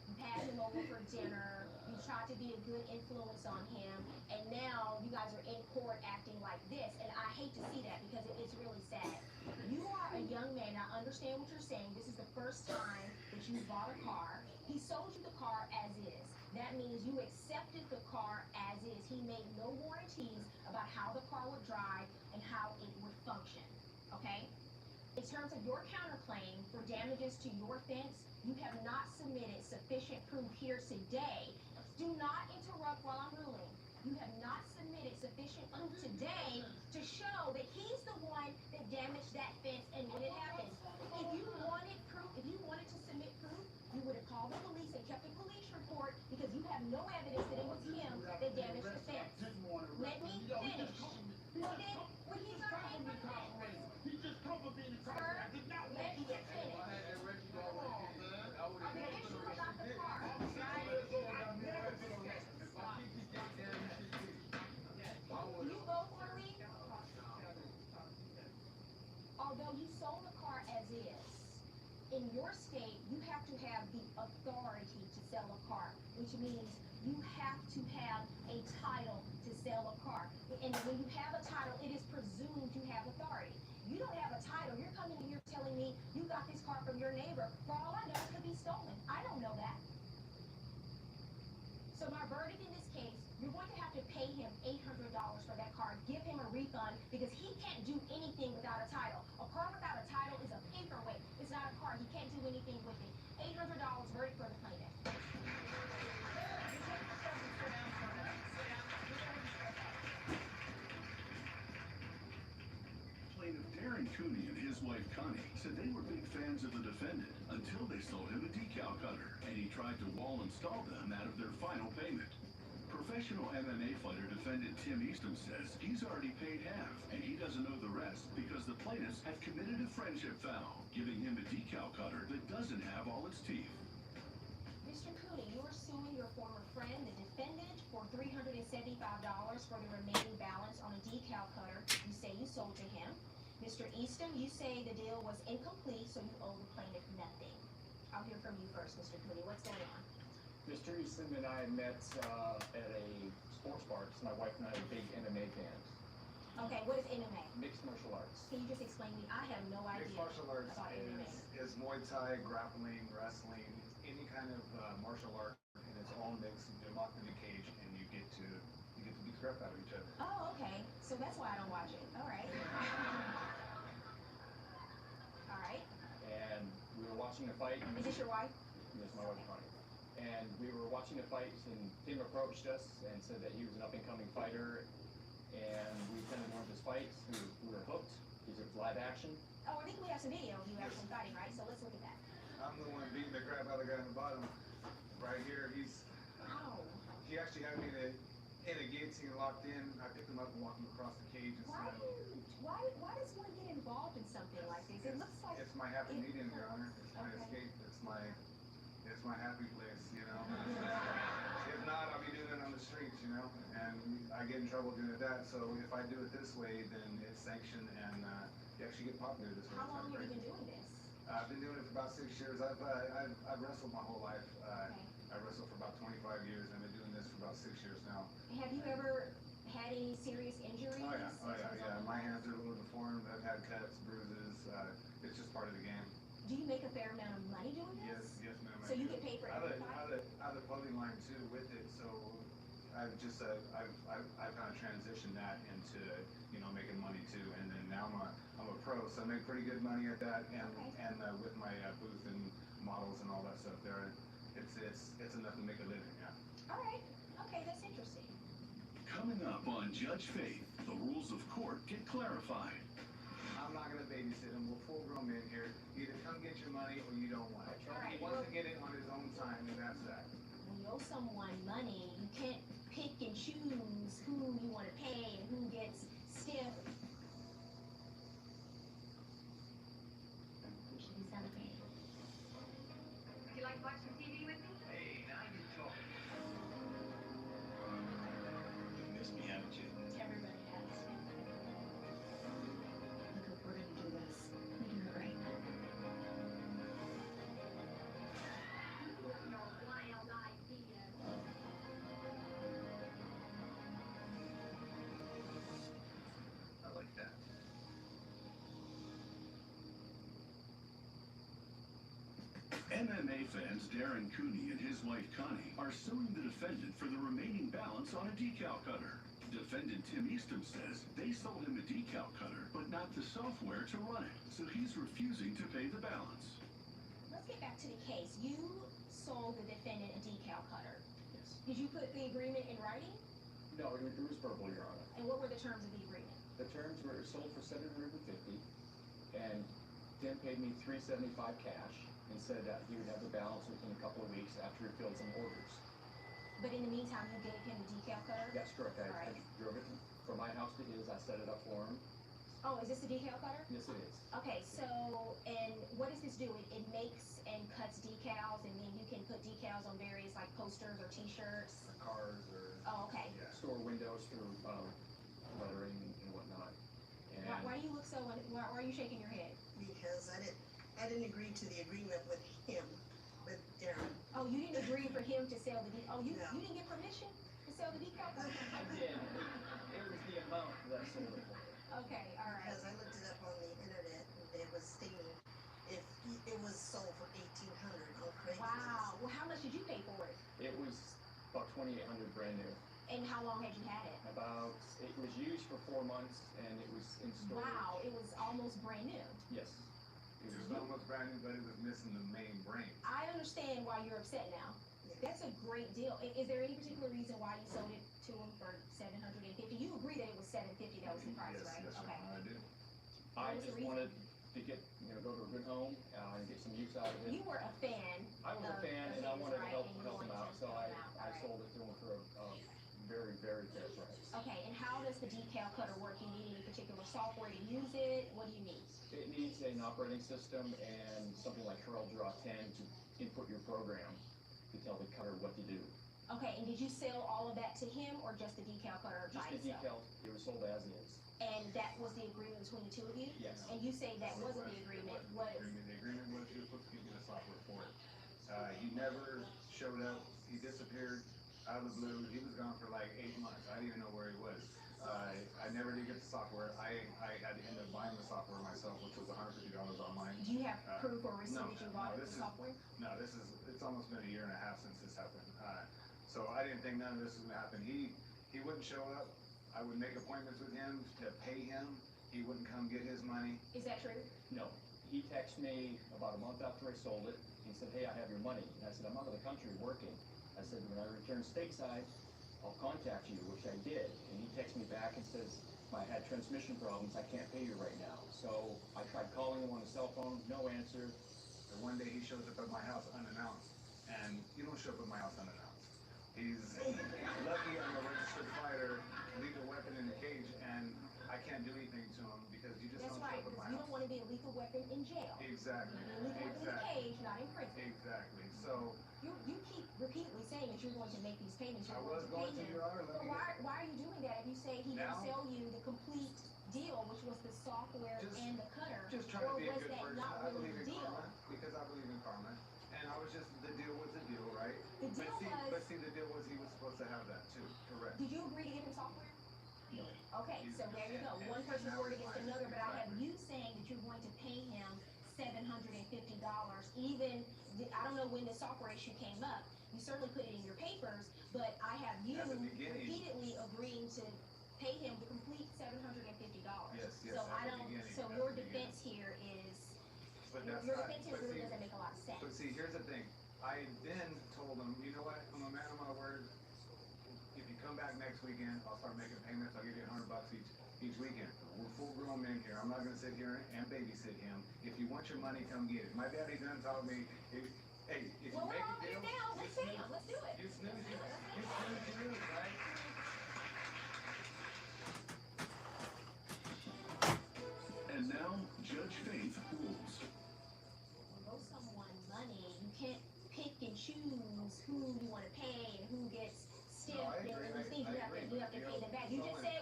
Speaker 4: you had him over for dinner, you tried to be a good influence on him, and now you guys are in court acting like this, and I hate to see that because it's really sad. You are a young man, I understand what you're saying, this is the first time that you bought a car, he sold you the car as is. That that means you accepted the car as is. He made no warranties about how the car would drive and how it would function. Okay? In terms of your counterclaim for damages to your fence, you have not submitted sufficient proof here today. Do not interrupt while I'm ruling. You have not submitted sufficient proof today to show that he's the one that damaged that fence and when it happened. If you wanted proof, if you wanted to submit proof, you would have called the police and kept a police report because you have no evidence that it was him that damaged the fence. Let me finish. Well then, when he's not paying for the fence.
Speaker 12: He just come for being a
Speaker 4: Sir, let me finish. The issue about the car. You vote for me? Although you sold the car as is, in your state, you have to have the authority to sell a car, which means you have to have a title to sell a car. And when you have a title, it is presumed you have authority. You don't have a title. You're coming in here telling me you got this car from your neighbor. For all I know, it could be stolen. I don't know that. So my verdict in this case, you're going to have to pay him $800 for that car. Give him a refund because he can't do anything without a title. A car without a title is a paperweight. It's not a car. He can't do anything with it. $800 verdict for the plaintiff.
Speaker 6: Plaintiff Darren Cooney and his wife Connie said they were big fans of the defendant until they sold him a decal cutter, and he tried to wall install them out of their final payment. Professional MMA fighter defendant Tim Easton says he's already paid half, and he doesn't know the rest because the plaintiffs have committed a friendship foul, giving him a decal cutter that doesn't have all its teeth.
Speaker 4: Mr. Cooney, you are suing your former friend, the defendant, for $375 for the remaining balance on a decal cutter you say you sold to him. Mr. Easton, you say the deal was incomplete, so you owe the plaintiff nothing. I'll hear from you first, Mr. Cooney. What's going on?
Speaker 17: Mr. Easton and I met at a sports bar because my wife and I are big MMA fans.
Speaker 4: Okay, what is MMA?
Speaker 17: Mixed martial arts.
Speaker 4: Can you just explain to me? I have no idea
Speaker 14: Mixed martial arts
Speaker 4: about MMA.
Speaker 14: is Muay Thai, grappling, wrestling, any kind of martial art, and it's all mixed. You're locked in a cage, and you get to beat the crap out of each other.
Speaker 4: Oh, okay. So that's why I don't watch it. All right. All right.
Speaker 17: And we were watching a fight.
Speaker 4: Is this your wife?
Speaker 17: Yes, my wife Connie. And we were watching a fight, and Tim approached us and said that he was an up-and-coming fighter, and we attended one of his fights. We were hooked. He's live action.
Speaker 4: Oh, I think we have some video of you actually fighting, right? So let's look at that.
Speaker 14: I'm the one beating the crap out of the guy in the bottom. Right here,
Speaker 4: Wow.
Speaker 14: he actually had me in a guillotine locked in. I picked him up and walked him across the cage. And
Speaker 4: Why does one get involved in something like this? It looks like
Speaker 14: it's my happy medium, Your Honor. It's my escape. It's my happy place, you know. If not, I'll be doing it on the streets, you know. And I get in trouble doing that. So if I do it this way, then it's sanctioned, and you actually get popular this way.
Speaker 4: How long have you been doing this?
Speaker 14: I've been doing it for about 6 years. I've wrestled my whole life. I wrestled for about 25 years. I've been doing this for about 6 years now.
Speaker 4: Have you ever had any serious injuries?
Speaker 14: Oh yeah. My hands are a little deformed. I've had cuts, bruises. It's just part of the game.
Speaker 4: Do you make a fair amount of money doing this?
Speaker 14: Yes, ma'am.
Speaker 4: So you get paid for every fight?
Speaker 14: I have a clothing line too with it. So I've just I've kind of transitioned that into making money too. And then now I'm a pro, so I make pretty good money at that. And with my booth and models and all that stuff there, it's enough to make a living. Yeah.
Speaker 4: All right. Okay, that's interesting.
Speaker 6: Coming up on Judge Faith, the rules of court get clarified.
Speaker 14: I'm not going to babysit him. We're full-grown men here. Either come get your money or you don't want it.
Speaker 4: Right.
Speaker 14: He wants to get it on his own time, and that's that.
Speaker 4: When you owe someone money, you can't pick and choose who you want to pay and who gets stiff. We should be celebrating.
Speaker 5: Would you like to watch some TV with me?
Speaker 15: Hey, now you're talking. You miss me, haven't you?
Speaker 4: Everybody has.
Speaker 18: Look, we're gonna do this. We do it right.
Speaker 6: MMA fans Darren Cooney and his wife Connie are suing the defendant for the remaining balance on a decal cutter. Defendant Tim Eastham says they sold him a decal cutter, but not the software to run it, so he's refusing to pay the balance.
Speaker 4: Let's get back to the case. You sold the defendant a decal cutter.
Speaker 17: Yes.
Speaker 4: Did you put the agreement in writing?
Speaker 17: No, it was verbal, Your Honor.
Speaker 4: And what were the terms of the agreement?
Speaker 17: The terms were sold for $750, and Tim paid me $375 cash and said that he would have the balance within a couple of weeks after he filled some orders.
Speaker 4: But in the meantime, you gave him the decal cutter?
Speaker 17: That's correct. I
Speaker 4: Alright.
Speaker 17: drove it from my house to his. I set it up for him.
Speaker 4: Oh, is this the decal cutter?
Speaker 17: Yes, it is.
Speaker 4: Okay, so, and what does this do? It makes and cuts decals, and then you can put decals on various, like, posters or t-shirts?
Speaker 17: For cars or
Speaker 4: Oh, okay.
Speaker 17: store windows for lettering and whatnot. And
Speaker 4: Why do you look so, why are you shaking your head?
Speaker 19: Because I didn't agree to the agreement with him, with Darren.
Speaker 4: Oh, you didn't agree for him to sell the
Speaker 19: No.
Speaker 4: you didn't get permission to sell the decal cutter?
Speaker 17: I did. It was the amount that I sold it for.
Speaker 4: Okay, all right.
Speaker 19: Because I looked it up on the internet and it was stating it was sold for $1,800 on Craigslist.
Speaker 4: Wow. Well, how much did you pay for it?
Speaker 17: It was about $2,800 brand new.
Speaker 4: And how long had you had it?
Speaker 17: It was used for 4 months and it was in storage.
Speaker 4: Wow, it was almost brand new.
Speaker 17: Yes.
Speaker 14: It was almost brand new, but it was missing the main brain.
Speaker 4: I understand why you're upset now. That's a great deal. Is there any particular reason why you sold it to him for $750? You agree that it was $750, that was the price,
Speaker 14: Yes,
Speaker 4: right?
Speaker 14: yes,
Speaker 4: Okay.
Speaker 14: I do.
Speaker 17: I
Speaker 4: What was the
Speaker 17: just
Speaker 4: reason?
Speaker 17: wanted to get, go to a good home and get some use out of it.
Speaker 4: You were a fan.
Speaker 17: I was a
Speaker 4: of
Speaker 17: fan and I
Speaker 4: his,
Speaker 17: wanted to
Speaker 4: right?
Speaker 17: help
Speaker 4: And you
Speaker 17: him
Speaker 4: wanted
Speaker 17: out,
Speaker 4: to
Speaker 17: so
Speaker 4: help
Speaker 17: I
Speaker 4: him out,
Speaker 17: I
Speaker 4: right.
Speaker 17: sold it to him for a very, very fair price.
Speaker 4: Okay, and how does the decal cutter work? You need any particular software to use it? What do you need?
Speaker 17: It needs an operating system and something like CorelDRAW 10 to input your program to tell the cutter what to do.
Speaker 4: Okay, and did you sell all of that to him or just the decal cutter
Speaker 17: Just
Speaker 4: by
Speaker 17: the
Speaker 4: itself?
Speaker 17: decal, it was sold as is.
Speaker 4: And that was the agreement between the two of you?
Speaker 17: Yes.
Speaker 4: And you say that wasn't the agreement. What?
Speaker 14: The agreement was he was supposed to give me the software for it. He never showed up. He disappeared out of the blue. He was gone for like 8 months. I didn't even know where he was. I never did get the software. I had to end up buying the software myself, which was $150 online.
Speaker 4: Do you have proof or receipt
Speaker 14: no,
Speaker 4: that you bought
Speaker 14: no,
Speaker 4: the software?
Speaker 14: No, it's almost been a year and a half since this happened. So I didn't think none of this was gonna happen. He wouldn't show up. I would make appointments with him to pay him. He wouldn't come get his money.
Speaker 4: Is that true?
Speaker 17: No. He texted me about a month after I sold it. He said, hey, I have your money. And I said, I'm out of the country working. I said, when I return stateside, I'll contact you, which I did. And he texts me back and says, I had transmission problems. I can't pay you right now. So I tried calling him on the cell phone, no answer.
Speaker 14: And one day he shows up at my house unannounced. And you don't show up at my house unannounced. He's lucky I'm a registered fighter, legal weapon in a cage, and I can't do anything to him because you just
Speaker 4: That's
Speaker 14: don't
Speaker 4: right,
Speaker 14: show up at
Speaker 4: because
Speaker 14: my
Speaker 4: you
Speaker 14: house.
Speaker 4: don't want to be a lethal weapon in jail.
Speaker 14: Exactly.
Speaker 4: You need a lethal weapon in a cage, not in prison.
Speaker 14: Exactly. So
Speaker 4: You keep repeatedly saying that you're going to make these payments.
Speaker 14: I
Speaker 4: You're
Speaker 14: was
Speaker 4: going
Speaker 14: going
Speaker 4: to
Speaker 14: to,
Speaker 4: pay him.
Speaker 14: Your Honor.
Speaker 4: But why are you doing that if you say he didn't
Speaker 14: Now-
Speaker 4: sell you the complete deal, which was the software and the cutter?
Speaker 14: Just trying
Speaker 4: or
Speaker 14: to be a
Speaker 4: was
Speaker 14: good
Speaker 4: that
Speaker 14: person.
Speaker 4: not
Speaker 14: I
Speaker 4: really
Speaker 14: believe
Speaker 4: the
Speaker 14: in
Speaker 4: deal?
Speaker 14: karma because I believe in karma. And I was just, the deal was the deal, right?
Speaker 4: The deal was-
Speaker 14: But see, the deal was he was supposed to have that too. Correct.
Speaker 4: Did you agree to give him software?
Speaker 17: No.
Speaker 4: Okay, so there you go. One person's word against another, but I have you saying that you're going to pay him $750. Even, I don't know when the software issue came up. You certainly put it in your papers, but I have you
Speaker 14: At the beginning.
Speaker 4: repeatedly agreeing to pay him the complete $750.
Speaker 14: Yes, yes,
Speaker 4: So
Speaker 14: at
Speaker 4: I
Speaker 14: the
Speaker 4: don't,
Speaker 14: beginning,
Speaker 4: so
Speaker 14: at
Speaker 4: your
Speaker 14: the beginning.
Speaker 4: defense here is,
Speaker 14: But
Speaker 4: your
Speaker 14: that's
Speaker 4: your
Speaker 14: not,
Speaker 4: defense here
Speaker 14: but
Speaker 4: really
Speaker 14: see,
Speaker 4: doesn't make a lot of sense.
Speaker 14: But see, here's the thing. I then told him, you know what? I'm a man of my word. If you come back next weekend, I'll start making payments. I'll give you $100 each weekend. We're full-grown men here. I'm not gonna sit here and babysit him. If you want your money, come get it. My daddy done taught me, hey, if you
Speaker 4: Well, we're
Speaker 14: make
Speaker 4: all
Speaker 14: a
Speaker 4: here
Speaker 14: deal,
Speaker 4: now. Let's pay him. Let's do it.
Speaker 14: you snooze, you snooze, right?
Speaker 6: And now, Judge Faith rules.
Speaker 4: When you owe someone money, you can't pick and choose who you want to pay and who gets stiff
Speaker 14: No, I
Speaker 4: and
Speaker 14: agree.
Speaker 4: these things.
Speaker 14: I
Speaker 4: You have
Speaker 14: agree,
Speaker 4: to
Speaker 14: but
Speaker 4: pay
Speaker 14: you
Speaker 4: them
Speaker 14: know,
Speaker 4: back. You just
Speaker 14: someone-
Speaker 4: said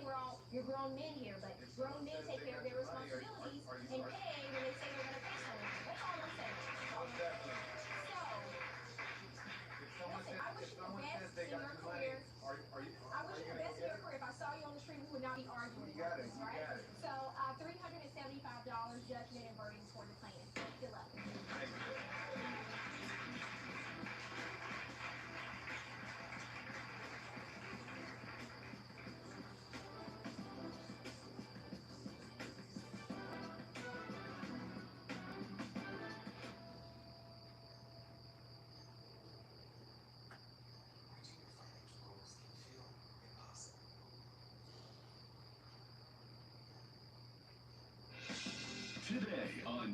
Speaker 4: you're grown men here, but
Speaker 14: If
Speaker 4: grown
Speaker 14: someone
Speaker 4: men
Speaker 14: says
Speaker 4: take
Speaker 14: they
Speaker 4: care of
Speaker 14: got
Speaker 4: their
Speaker 14: the money,
Speaker 4: responsibilities
Speaker 14: are you-
Speaker 4: and pay when they say they're going to pay someone. That's all I'm saying.
Speaker 14: Most definitely.
Speaker 4: So,
Speaker 14: If someone
Speaker 4: listen,
Speaker 14: says,
Speaker 4: I wish
Speaker 14: if
Speaker 4: you the
Speaker 14: someone
Speaker 4: best
Speaker 14: says they
Speaker 4: in
Speaker 14: got
Speaker 4: your
Speaker 14: the money,
Speaker 4: career.
Speaker 14: are you
Speaker 4: I wish you the
Speaker 14: gonna
Speaker 4: best
Speaker 14: go
Speaker 4: in your
Speaker 14: get it?
Speaker 4: career. If I saw you on the street, we would not be arguing.
Speaker 14: You got
Speaker 4: about
Speaker 14: it,
Speaker 4: this,
Speaker 14: you
Speaker 4: right?
Speaker 14: got it.
Speaker 4: So, $375 judgment and verdicts for the plaintiff. Good luck.
Speaker 14: Thank you.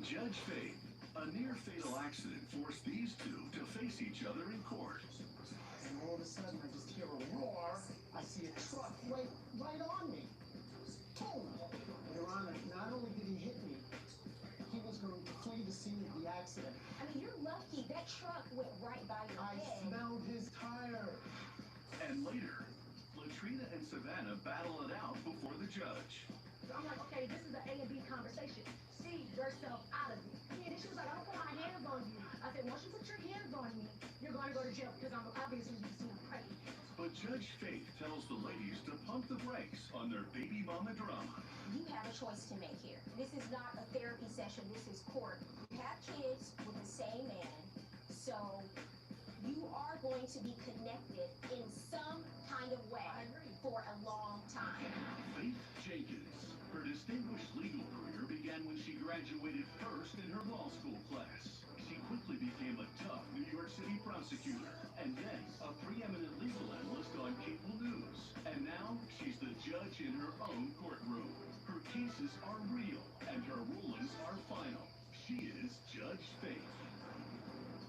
Speaker 6: Judge Faith, a near-fatal accident forced these two to face each other in court.
Speaker 9: And all of a sudden, I just hear a roar. I see a truck right on me. Boom! Your Honor, not only did he hit me, he was going to flee the scene of the accident.
Speaker 4: I mean, you're lucky that truck went right by your
Speaker 9: I
Speaker 4: head.
Speaker 9: smelled his tire.
Speaker 6: And later, Latrina and Savannah battle it out before the judge.
Speaker 20: I'm like, okay, this is the A and B conversation. See yourself out of it. And then she was like, I don't put my hands on you. I said, once you put your hands on me, you're going to go to jail because I'm obviously you see I'm pregnant.
Speaker 6: But Judge Faith tells the ladies to pump the brakes on their baby mama drama.
Speaker 4: You have a choice to make here. This is not a therapy session. This is court. You have kids with the same man, so you are going to be connected in some kind of way for a long time.
Speaker 6: Faith Jenkins. Her distinguished legal career began when she graduated first in her law school class. She quickly became a tough New York City prosecutor, and then a preeminent legal analyst on cable news. And now she's the judge in her own courtroom. Her cases are real, and her rulings are final. She is Judge Faith.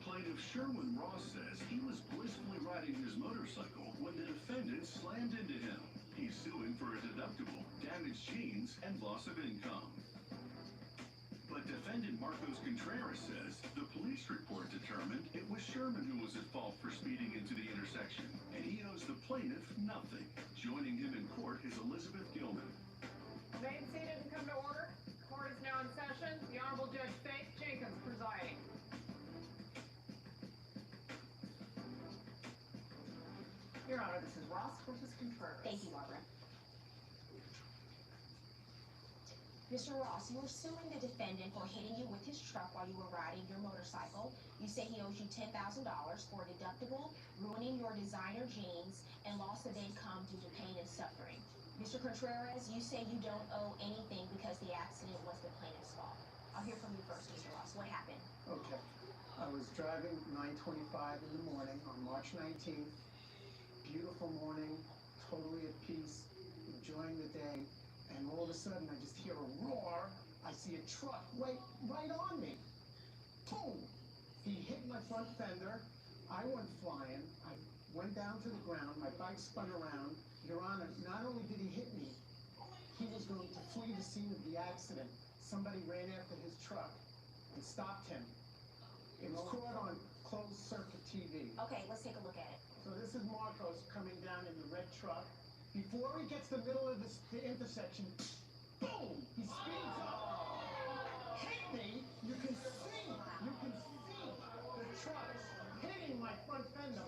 Speaker 6: Plaintiff Sherwin Ross says he was blissfully riding his motorcycle when the defendant slammed into him. He's suing for a deductible, damaged jeans, and loss of income. But defendant Marcos Contreras says the police report determined it was Sherman who was at fault for speeding into the intersection, and he owes the plaintiff nothing. Joining him in court is Elizabeth Gilman.
Speaker 5: Main seat didn't come to order. Court is now in session. The Honorable Judge Faith Jenkins presiding.
Speaker 20: Your Honor, this is Ross versus Contreras.
Speaker 4: Thank you, Barbara. Mr. Ross, you were suing the defendant for hitting you with his truck while you were riding your motorcycle. You say he owes you $10,000 for a deductible, ruining your designer jeans, and loss of income due to pain and suffering. Mr. Contreras, you say you don't owe anything because the accident was the plaintiff's fault. I'll hear from you first, Mr. Ross. What happened?
Speaker 9: Okay. I was driving 9:25 in the morning on March 19th. Beautiful morning, totally at peace, enjoying the day, and all of a sudden I just hear a roar. I see a truck right on me. Boom! He hit my front fender. I went flying. I went down to the ground. My bike spun around. Your Honor, not only did he hit me, he was going to flee the scene of the accident. Somebody ran after his truck and stopped him. It was caught on closed circuit TV.
Speaker 4: Okay, let's take a look at it.
Speaker 9: So this is Marcos coming down in the red truck. Before he gets to the middle of the intersection, boom! He speeds up, hit me. You can see the truck hitting my front fender.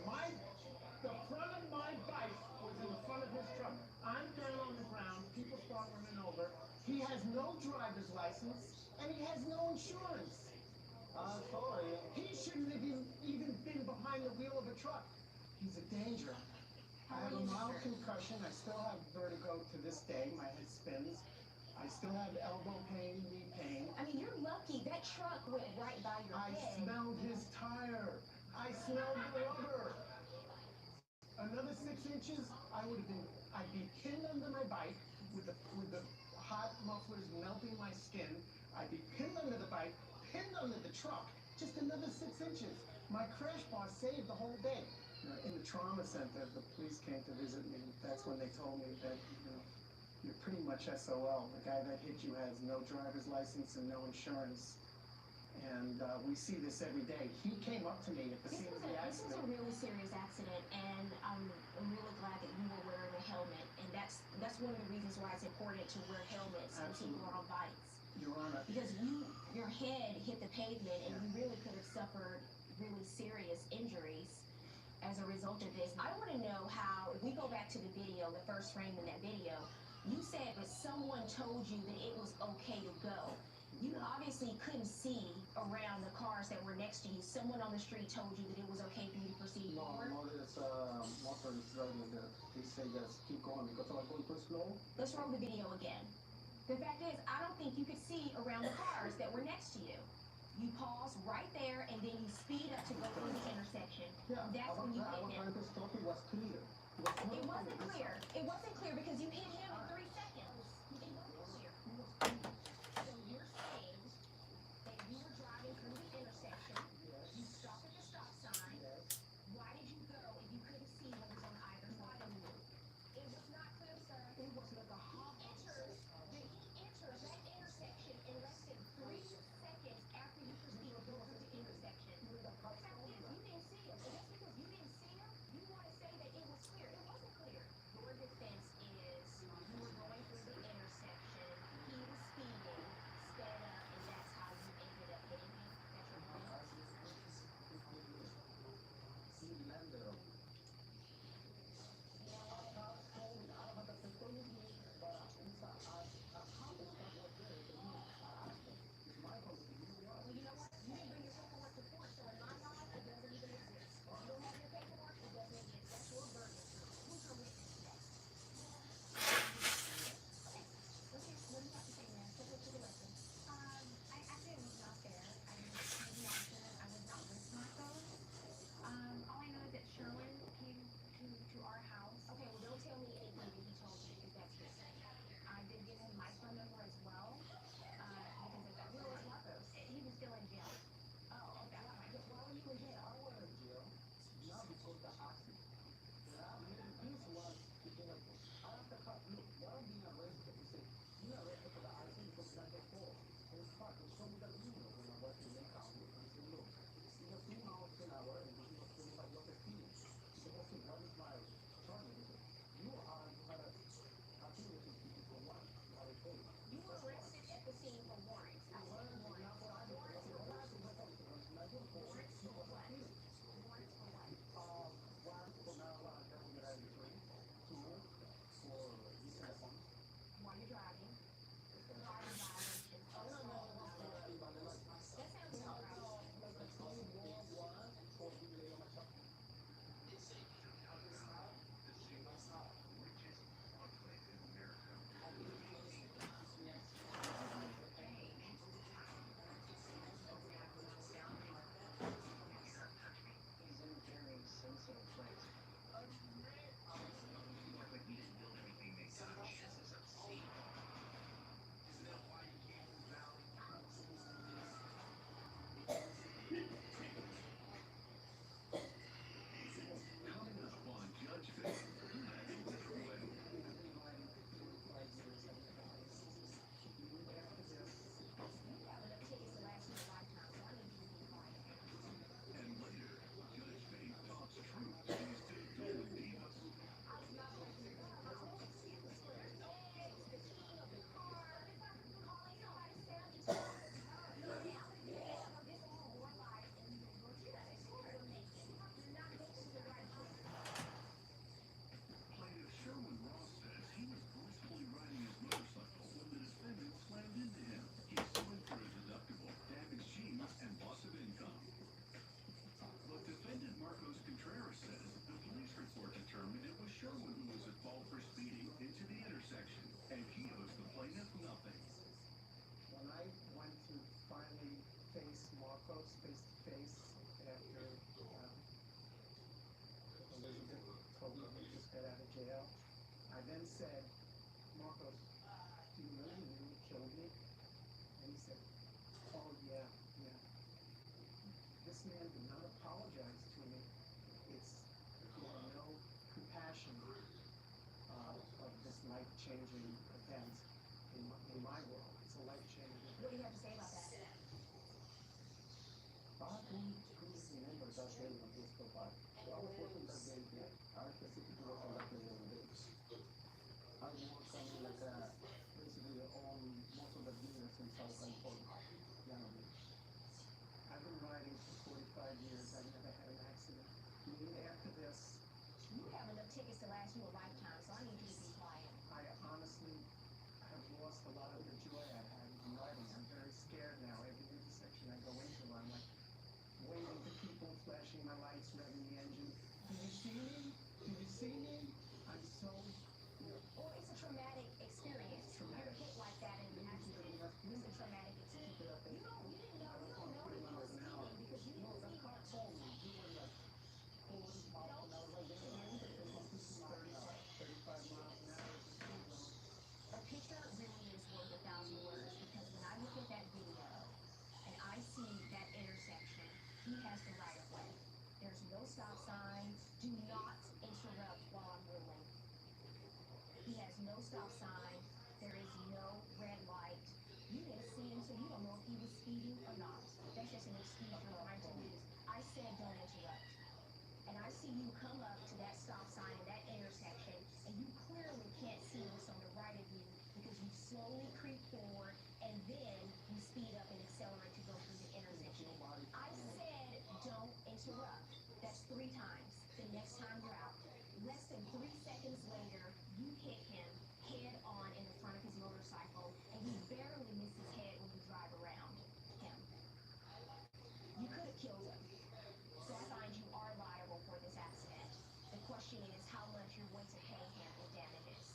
Speaker 9: The front of my bike was in the front of his truck. I'm down on the ground. People start running over. He has no driver's license and he has no insurance. Sorry. He shouldn't have even been behind the wheel of a truck. He's a danger. I have a mild concussion. I still have vertigo to this day. My head spins. I still have elbow pain, knee pain.
Speaker 4: I mean, you're lucky. That truck went right by your
Speaker 9: I
Speaker 4: head.
Speaker 9: smelled his tire. I smelled rubber. Another 6 inches, I'd be pinned under my bike with the hot mufflers melting my skin. I'd be pinned under the bike, pinned under the truck. Just another 6 inches. My crash bar saved the whole day. In the trauma center, the police came to visit me. That's when they told me that, you're pretty much SOL. The guy that hit you has no driver's license and no insurance. And we see this every day. He came up to me at the scene of the
Speaker 4: This was
Speaker 9: accident.
Speaker 4: a really serious accident, and I'm really glad that you were wearing a helmet. And that's one of the reasons why it's important to wear helmets when people are on bikes.
Speaker 9: Your Honor.
Speaker 4: Because your head hit the pavement, and you really could have suffered really serious injuries as a result of this. I want to know how, if we go back to the video, the first frame in that video, you said that someone told you that it was okay to go. You obviously couldn't see around the cars that were next to you. Someone on the street told you that it was okay for you to proceed forward.
Speaker 9: No, it's motor is driving there. He said just keep going because I'm going too slow.
Speaker 4: Let's roll the video again. The fact is, I don't think you could see around the cars that were next to you. You pause right there, and then you speed up to go through the intersection.
Speaker 9: Yeah,
Speaker 4: That's when you hit him.
Speaker 9: to stop. It was clear.
Speaker 4: It wasn't clear. It wasn't clear because you hit him in 3 seconds. It wasn't clear. So you're saying that
Speaker 9: I then said, Marcos, do you know you killed me? And he said, oh yeah. This man did not apologize to me. It's, he had no compassion of this life-changing event in my world. It's a life-changing event.
Speaker 4: What do you have to say about that?
Speaker 17: Who's remember that day on his profile? So I was working that day here. I specifically was on that day on the day. I worked on like basically on most of the business in South California. I've been riding for 45 years. I've never had an accident. After this,
Speaker 4: You have enough tickets to last you a lifetime, so I need you to be quiet.
Speaker 9: I honestly have lost a lot of the joy I had in riding. I'm very scared now. Every intersection I go into, I'm like waving to people, flashing my lights, revving the engine. Do you see me? Do you see me? I'm so,
Speaker 4: Well, it's a traumatic experience. You're hit like that in an accident. It's a traumatic experience. You didn't know that he was speeding because you didn't see him. A picture really is worth 1,000 words because when I look at that video and I see that intersection, he has the right of way. There's no stop sign. Do not interrupt while I'm ruling. He has no stop sign. There is no red light. You didn't see him, so you don't know if he was speeding or not. That's just an excuse you're trying to use. I said don't interrupt. And I see you come up to that stop sign in that intersection, and you clearly can't see what's on the right of you because you slowly creep forward, and then you speed up and accelerate to go through the intersection. I said don't interrupt. That's 3 times. The next time you're out. Less than 3 seconds later, you hit him head on in the front of his motorcycle, and you barely miss his head when you drive around him. You could have killed him. So I find you are liable for this accident. The question is how much you're going to pay him in damages.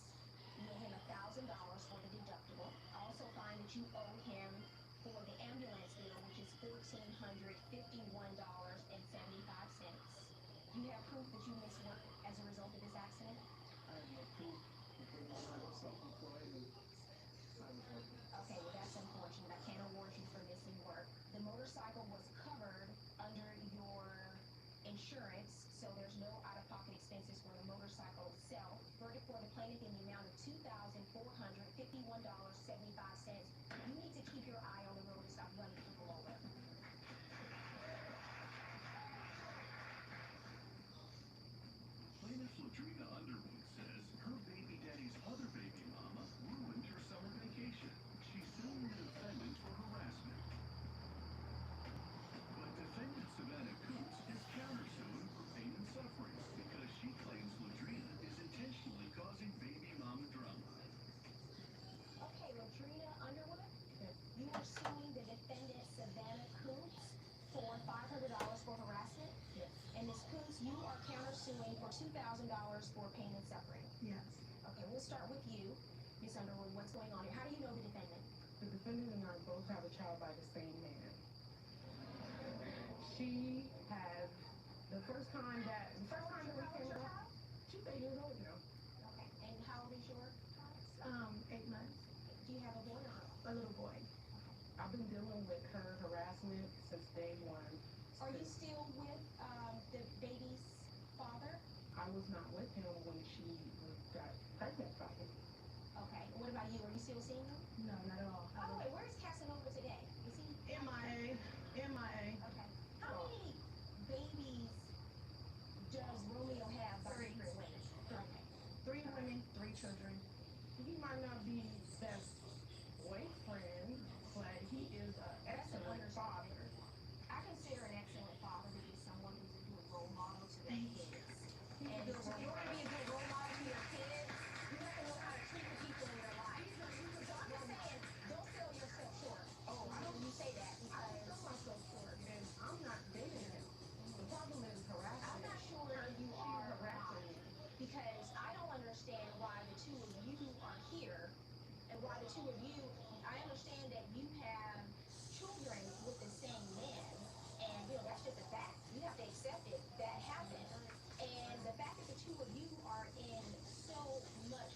Speaker 4: You owe him $1,000 for the deductible. I also find that you owe him for the ambulance bill, which is $1,451.75. Do you have proof that you missed work as a result of this accident?
Speaker 9: I have no proof because I was self-employed and I was working.
Speaker 4: Okay, well that's unfortunate. I can't award you for missing work. The motorcycle was covered under your insurance, so there's no out-of-pocket expenses for the motorcycle itself. Verdict for the plaintiff in the amount of $2,451.75. You need to keep your eye on the road and stop running people over.
Speaker 6: Plaintiff Ladrina Underwood says her baby daddy's other baby mama ruined her summer vacation. She's suing the defendant for harassment. But defendant Savannah Coots is countersuing for pain and suffering because she claims Ladrina is intentionally causing baby mama drama.
Speaker 4: Okay, Ladrina Underwood, you are suing the defendant Savannah Coots for $500 for harassment?
Speaker 11: Yes.
Speaker 4: And Ms. Coots, you are countersuing for $2,000 for pain and suffering?
Speaker 11: Yes.
Speaker 4: Okay, we'll start with you, Ms. Underwood. What's going on here? How do you know the defendant?
Speaker 3: The defendant and I both have a child by the same man. She had the first time that we came up, she's 8 years old now.
Speaker 4: Okay, and how old is your child?
Speaker 11: 8 months.
Speaker 4: Do you have a boy or girl?
Speaker 11: A little boy.
Speaker 3: I've been dealing with her harassment since day one.
Speaker 4: Are you still with the baby's father?
Speaker 3: I was not with him when she got pregnant by him.
Speaker 4: Okay, and what about you? Are you still seeing him?
Speaker 11: No, not at all.
Speaker 4: By the way, where is Casanova today? Is he?
Speaker 11: MIA. MIA.
Speaker 4: Okay. How many babies does Romeo have by his way? Okay.
Speaker 11: 3 women, 3 children.
Speaker 3: He might not be best boyfriend, but he is an excellent father.
Speaker 4: I consider an excellent father to be someone who's a good role model to their kids. And in order to be a good role model to your kids, you have to know how to treat the people in your life. So I'm just saying, don't sell yourself short. Oh, I don't. You say that
Speaker 3: I don't
Speaker 4: because
Speaker 3: sell myself short, and I'm not dating him. The problem is harassment.
Speaker 4: I'm not sure you
Speaker 3: She's
Speaker 4: are
Speaker 3: harassing me.
Speaker 4: because I don't understand why the two of you are here and why the two of you, I understand that you have children with the same man, and that's just a fact. You have to accept it. That happened. And the fact that the two of you are in so much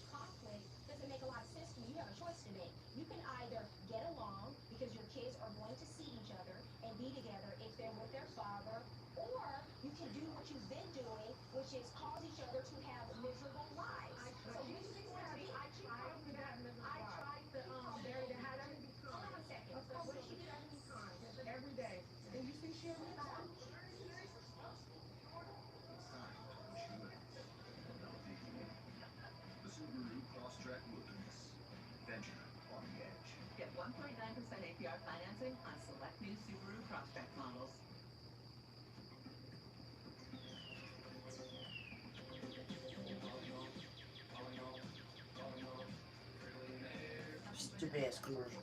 Speaker 21: APR financing on select new Subaru Crosstrek models.
Speaker 1: Stupid ass commercial.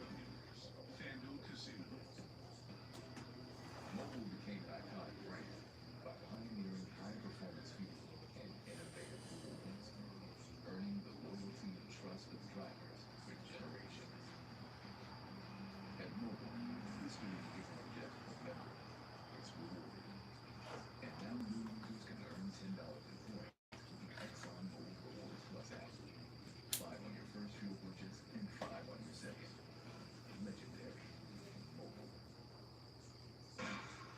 Speaker 6: FanDuel Casino. Mobile became an iconic brand by pioneering high-performance fuel and innovative rewards, earning the loyalty and trust of drivers for generations. At Mobile, history isn't just remembered, it's rewarded. And now new users can earn $10 in points with the Exxon Mobil Rewards Plus app. 5 on your first fuel purchase and 5 on your second. Legendary. Mobile.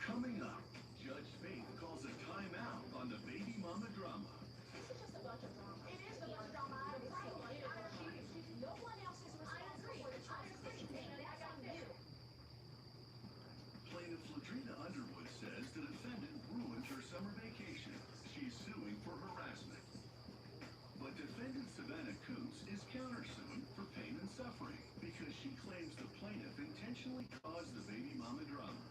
Speaker 6: Coming up, Judge Faith calls a timeout on the baby mama drama.
Speaker 4: This is just a bunch of drama. It is a bunch of drama. I agree. No one else is responsible for the choices that you make. That's on you.
Speaker 6: Plaintiff Ladrina Underwood says the defendant ruined her summer vacation. She's suing for harassment. But defendant Savannah Coots is countersuing for pain and suffering because she claims the plaintiff intentionally caused the baby mama drama.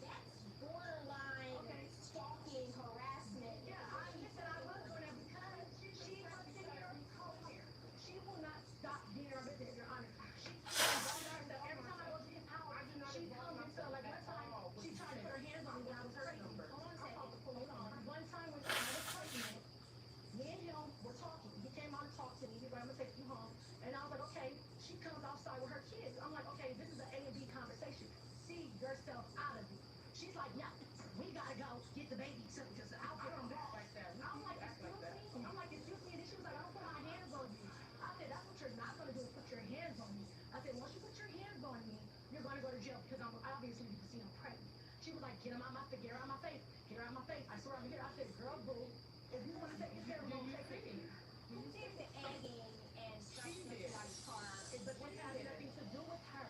Speaker 4: That's borderline stalking, harassment.
Speaker 20: Yeah, you said I was going to because she was in your co-here. She will not stop being our business, Your Honor. Every time I go to his house, she comes and so like one time she tried to put her hands on me when I was hurting. Hold on. One time when I was pregnant, me and him were talking. He came out and talked to me. He said, I'm gonna take you home. And I was like, okay. She comes outside with her kids. I'm like, okay, this is an A and B conversation. See yourself out of it. She's like, no, we gotta go get the baby soon because I'll get them back like that. I'm like, excuse me. I'm like, excuse me. And then she was like, I don't put my hands on you. I said, that's what you're not gonna do is put your hands on me. I said, once you put your hands on me, you're gonna go to jail because I'm obviously you can see I'm pregnant. She was like, get her out my face, get her out my face, get her out my face. I saw her over here. I said, girl, boo, if you want to take your care, we're gonna take it.
Speaker 4: Who did the egging and stuff in somebody's car?
Speaker 20: But this has nothing to do with her.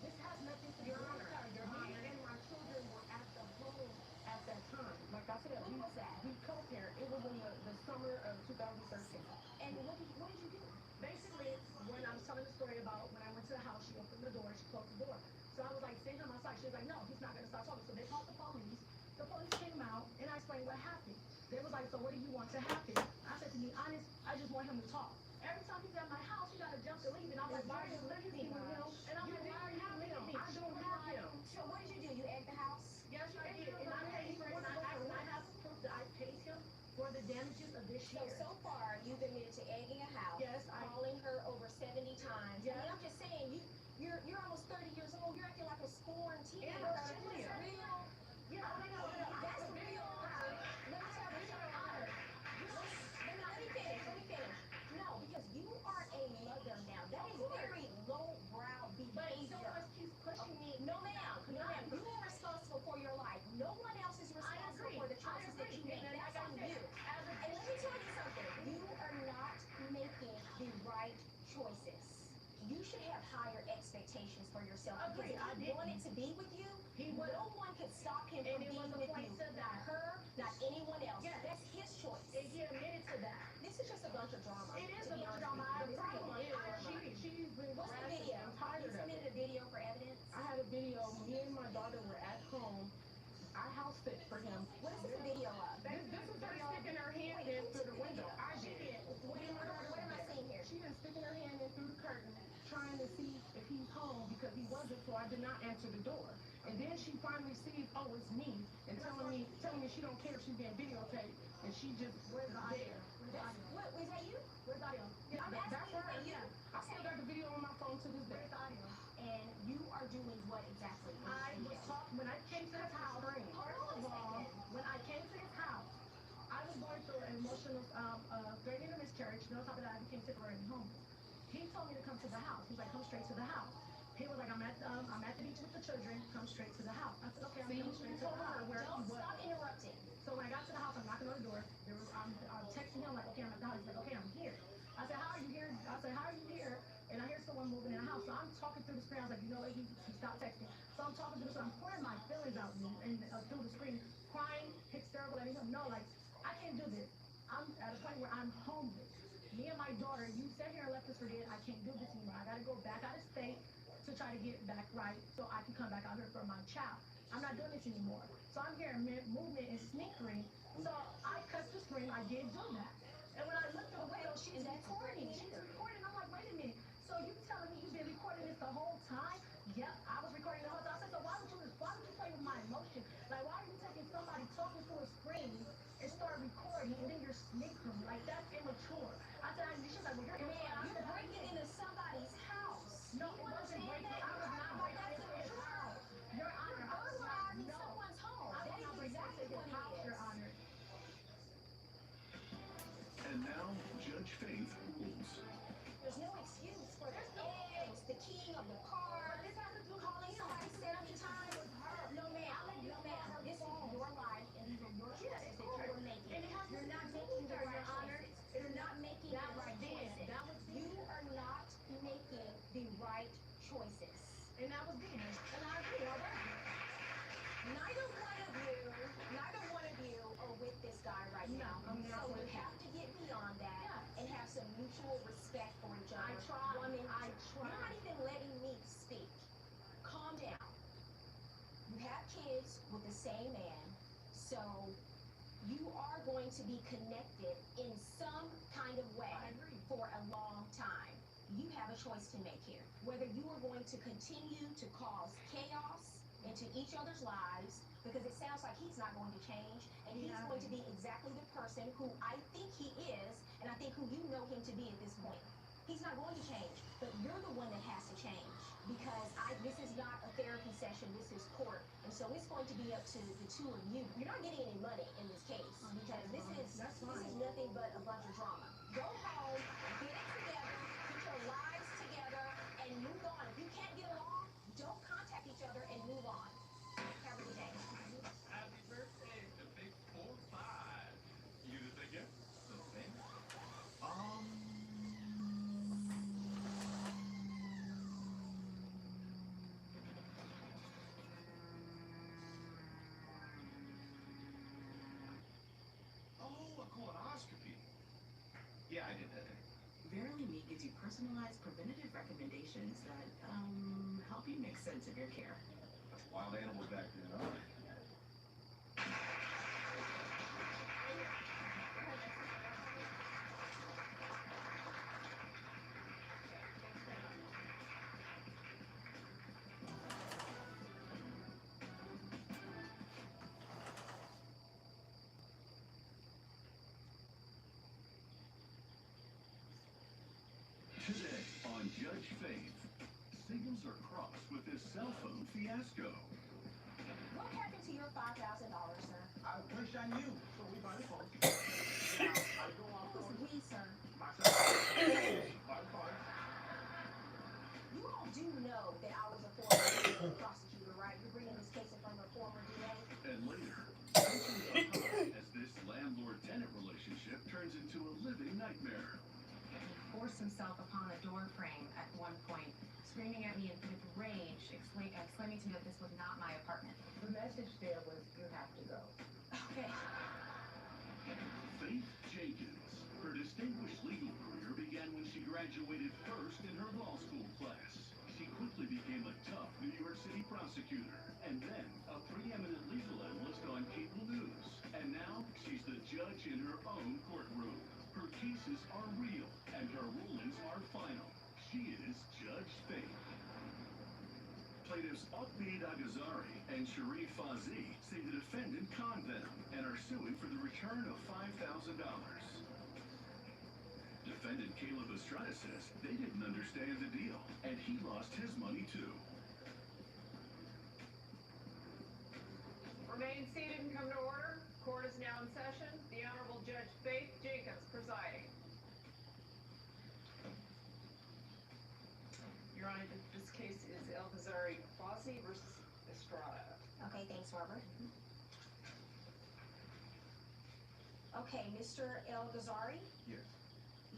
Speaker 20: This has nothing to do with her. Me and my children were at the home at that time. Like I said,
Speaker 4: When was that?
Speaker 20: we co-parent. It was in the summer of 2013.
Speaker 4: And what did you do?
Speaker 20: Basically, when I was telling the story about when I went to the house, she opened the door, she closed the door. So I was like, send him outside. She was like, no, he's not gonna start talking. So they called the police. The police came out and I explained what happened. They was like, so what do you want to happen? I said, to be honest, I just want him to talk. Every time he's at my house, he gotta jump to leave. And I'm like, why are you leaving with him? And I'm like, why are you leaving me? I don't have him.
Speaker 4: So what did you do? You egged the house?
Speaker 20: Yes, I did. And I paid for it. And I have proof that I paid him for the damages of this year.
Speaker 4: So far, you've admitted to egging a house,
Speaker 20: Yes,
Speaker 4: calling her over 70 times.
Speaker 20: Yes.
Speaker 4: I mean, I'm just saying, you're almost 30 years old. You're acting like a scorned teenager.
Speaker 20: And her
Speaker 4: That's
Speaker 20: children.
Speaker 4: real.
Speaker 20: Yeah, I know.
Speaker 4: That's real. Let me tell you something. Let me finish. No, because you are a mother now. That is very low-brow
Speaker 20: But
Speaker 4: behavior.
Speaker 20: someone keeps pushing me.
Speaker 4: No, ma'am. You are responsible for your life. No one else is responsible for the choices that you make. That's on you. And let me tell you something. You are not making the right choices. You should have higher expectations for yourself.
Speaker 20: Agreed.
Speaker 4: Because if he wanted to be with you, no one could stop him from
Speaker 20: And it
Speaker 4: being
Speaker 20: was a
Speaker 4: with
Speaker 20: point
Speaker 4: you.
Speaker 20: to
Speaker 4: Not
Speaker 20: that.
Speaker 4: her, not anyone else.
Speaker 20: Yes.
Speaker 4: That's his choice.
Speaker 20: And he admitted to that.
Speaker 4: This is just a bunch of drama.
Speaker 20: It is
Speaker 4: to
Speaker 20: a
Speaker 4: be
Speaker 20: bunch of
Speaker 4: honest
Speaker 20: drama.
Speaker 4: with you.
Speaker 20: The problem is she's been
Speaker 4: What's the
Speaker 20: harassing me.
Speaker 4: video?
Speaker 20: I'm tired
Speaker 4: You
Speaker 20: of it.
Speaker 4: submitted a video for evidence.
Speaker 20: I had a video. Me and my daughter were at home. I house fit for him.
Speaker 4: What is this a video of?
Speaker 20: This is her sticking her hand in through the window. I did.
Speaker 4: What am I seeing here?
Speaker 20: She been sticking her hand in through the curtain, trying to see if he's home because he wasn't, so I did not answer the door. And then she finally sees, oh, it's me, and telling me she don't care if she's being videotaped, and she just
Speaker 4: Where's the audio?
Speaker 20: there.
Speaker 4: What, was that you?
Speaker 20: Where's the audio? Yeah,
Speaker 4: I'm
Speaker 20: that's
Speaker 4: asking
Speaker 20: her.
Speaker 4: you.
Speaker 20: Yeah. I still got the video on my phone to this day.
Speaker 4: Where's the audio? And you are doing what exactly?
Speaker 20: I was talking when I came to his house. First of all, when I came to his house, I was going through an emotional, threatening a miscarriage. And on top of that, I became temporarily homeless. He told me to come to the house. He's like, come straight to the house. He was like, I'm at the beach with the children. Come straight to the house. I said, okay, I'm coming straight to the house.
Speaker 4: Don't stop interrupting.
Speaker 20: So when I got to the house, I'm knocking on the door. I'm texting him like, okay, I'm at the house. He's like, okay, I'm here. I said, how are you here? And I hear someone moving in talking through the screen. I was like, you know what, he stopped texting. So I'm talking through the screen, I'm pouring my feelings out and through the screen, crying, hysterical, letting him know, like, I can't do this. I'm at a point where I'm homeless. Me and my daughter, you sat here and left us for dead. I can't do this anymore. I gotta go back out of state to try to get back right so I can come back out here for my child. I'm not doing this anymore. So I'm hearing movement and sneakering. So I cut the screen. I did do that. And when I looked at the window, she's recording. She's recording. I'm like, wait a minute. So you telling me you've been recording this the whole time? Yep, I was recording the whole time. I said, so why would you play with my emotion? Like, why are you taking somebody talking through a screen and start recording and then you're sneakering? Like, that's immature. I said, she's like, well, you're immature.
Speaker 4: You're breaking into somebody's house.
Speaker 20: No, it wasn't breaking. I was not breaking into his house. Your Honor, I was not.
Speaker 4: Burglarizing
Speaker 20: No.
Speaker 4: someone's home.
Speaker 20: I
Speaker 4: That
Speaker 20: was not
Speaker 4: is
Speaker 20: breaking
Speaker 4: exactly
Speaker 20: into
Speaker 4: what
Speaker 20: his house,
Speaker 4: it
Speaker 20: Your
Speaker 4: is.
Speaker 20: Honor.
Speaker 6: And now, Judge Faith rules.
Speaker 4: There's no excuse for the eggs, the keying of the car, this has to do calling somebody 70 times with her. No, ma'am. No, ma'am. This is your life and these are your choices that you are making. You're not making the right choices. You're not making the right choices. You are not making the right choices.
Speaker 20: And that was then. And I agree. I was.
Speaker 4: Neither one of you are with this guy right
Speaker 20: No,
Speaker 4: now.
Speaker 20: I'm not
Speaker 4: So
Speaker 20: with
Speaker 4: you
Speaker 20: him.
Speaker 4: have to get beyond that and have some mutual respect for each other.
Speaker 20: I tried.
Speaker 4: Woman,
Speaker 20: I
Speaker 4: you're not
Speaker 20: tried.
Speaker 4: even letting me speak. Calm down. You have kids with the same man, so you are going to be connected in some kind of way for a long time. You have a choice to make here. Whether you are going to continue to cause chaos into each other's lives, because it sounds like he's not going to change, and he's going to be exactly the person who I think he is, and I think who you know him to be at this point. He's not going to change, but you're the one that has to change, because this is not a therapy session, this is court, and so it's going to be up to the two of you. You're not getting any money in this case, because this is nothing but a bunch of drama. Go home, get it together, put your lives together, and move on. If you can't get along, don't contact each other and move on. Have a good day.
Speaker 6: Happy birthday to Big 4-5. You the figure? The thing? Oh, a colonoscopy. Yeah, I did that thing.
Speaker 21: Verily Me gives you personalized preventative recommendations that help you make sense of your care.
Speaker 6: Wild animals back then, huh? Today on Judge Faith, signals are crossed with this cell phone fiasco.
Speaker 4: What happened to your $5,000, sir?
Speaker 12: I wish I knew. So we buy the phone. I go off
Speaker 4: Who's we, sir?
Speaker 12: myself. Buy the phone.
Speaker 4: You all do know that I was a former prosecutor, right? You're bringing this case in front of a former DA.
Speaker 6: And later, tensions are high as this landlord-tenant relationship turns into a living nightmare.
Speaker 8: He forced himself upon a door frame at one point, screaming at me with rage, exclaiming to me that this was not my apartment.
Speaker 11: The message there was, you have to go.
Speaker 4: Okay.
Speaker 6: Faith Jenkins. Her distinguished legal career began when she graduated first in her law school class. She quickly became a tough New York City prosecutor, and then a preeminent legal analyst on cable news. And now she's the judge in her own courtroom. Her cases are real, and her rulings are final. She is Judge Faith. Plaintiffs Akbid Agazari and Sharif Fazi say the defendant conned them and are suing for the return of $5,000. Defendant Caleb Estrada says they didn't understand the deal, and he lost his money too.
Speaker 5: Remain seated and come to order. Court is now in session. The Honorable Judge Faith Jenkins presiding. Your Honor, this case is El Ghazari Fawzi versus Estrada.
Speaker 4: Okay, thanks, Robert. Okay, Mr. El Ghazari,
Speaker 6: Yes.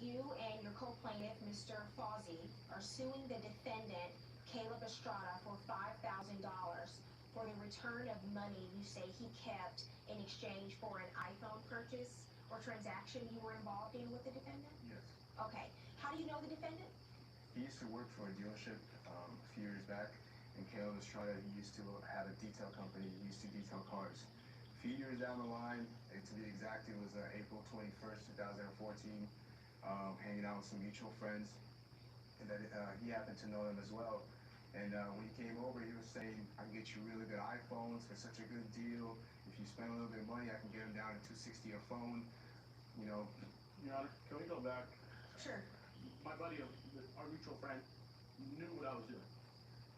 Speaker 4: you and your co-plaintiff, Mr. Fawzi, are suing the defendant Caleb Estrada for $5,000 for the return of money you say he kept in exchange for an iPhone purchase or transaction you were involved in with the defendant?
Speaker 13: Yes.
Speaker 4: Okay. How do you know the defendant?
Speaker 13: He used to work for a dealership a few years back, and Caleb Estrada, he used to have a detail company. He used to detail cars. A few years down the line, and to be exact, it was April 21st, 2014, hanging out with some mutual friends, and that he happened to know them as well. And when he came over, he was saying, I can get you really good iPhones for such a good deal. If you spend a little bit of money, I can get them down to $260 a phone. You know.
Speaker 7: Your Honor, can we go back?
Speaker 4: Sure.
Speaker 7: My buddy, our mutual friend, knew what I was doing.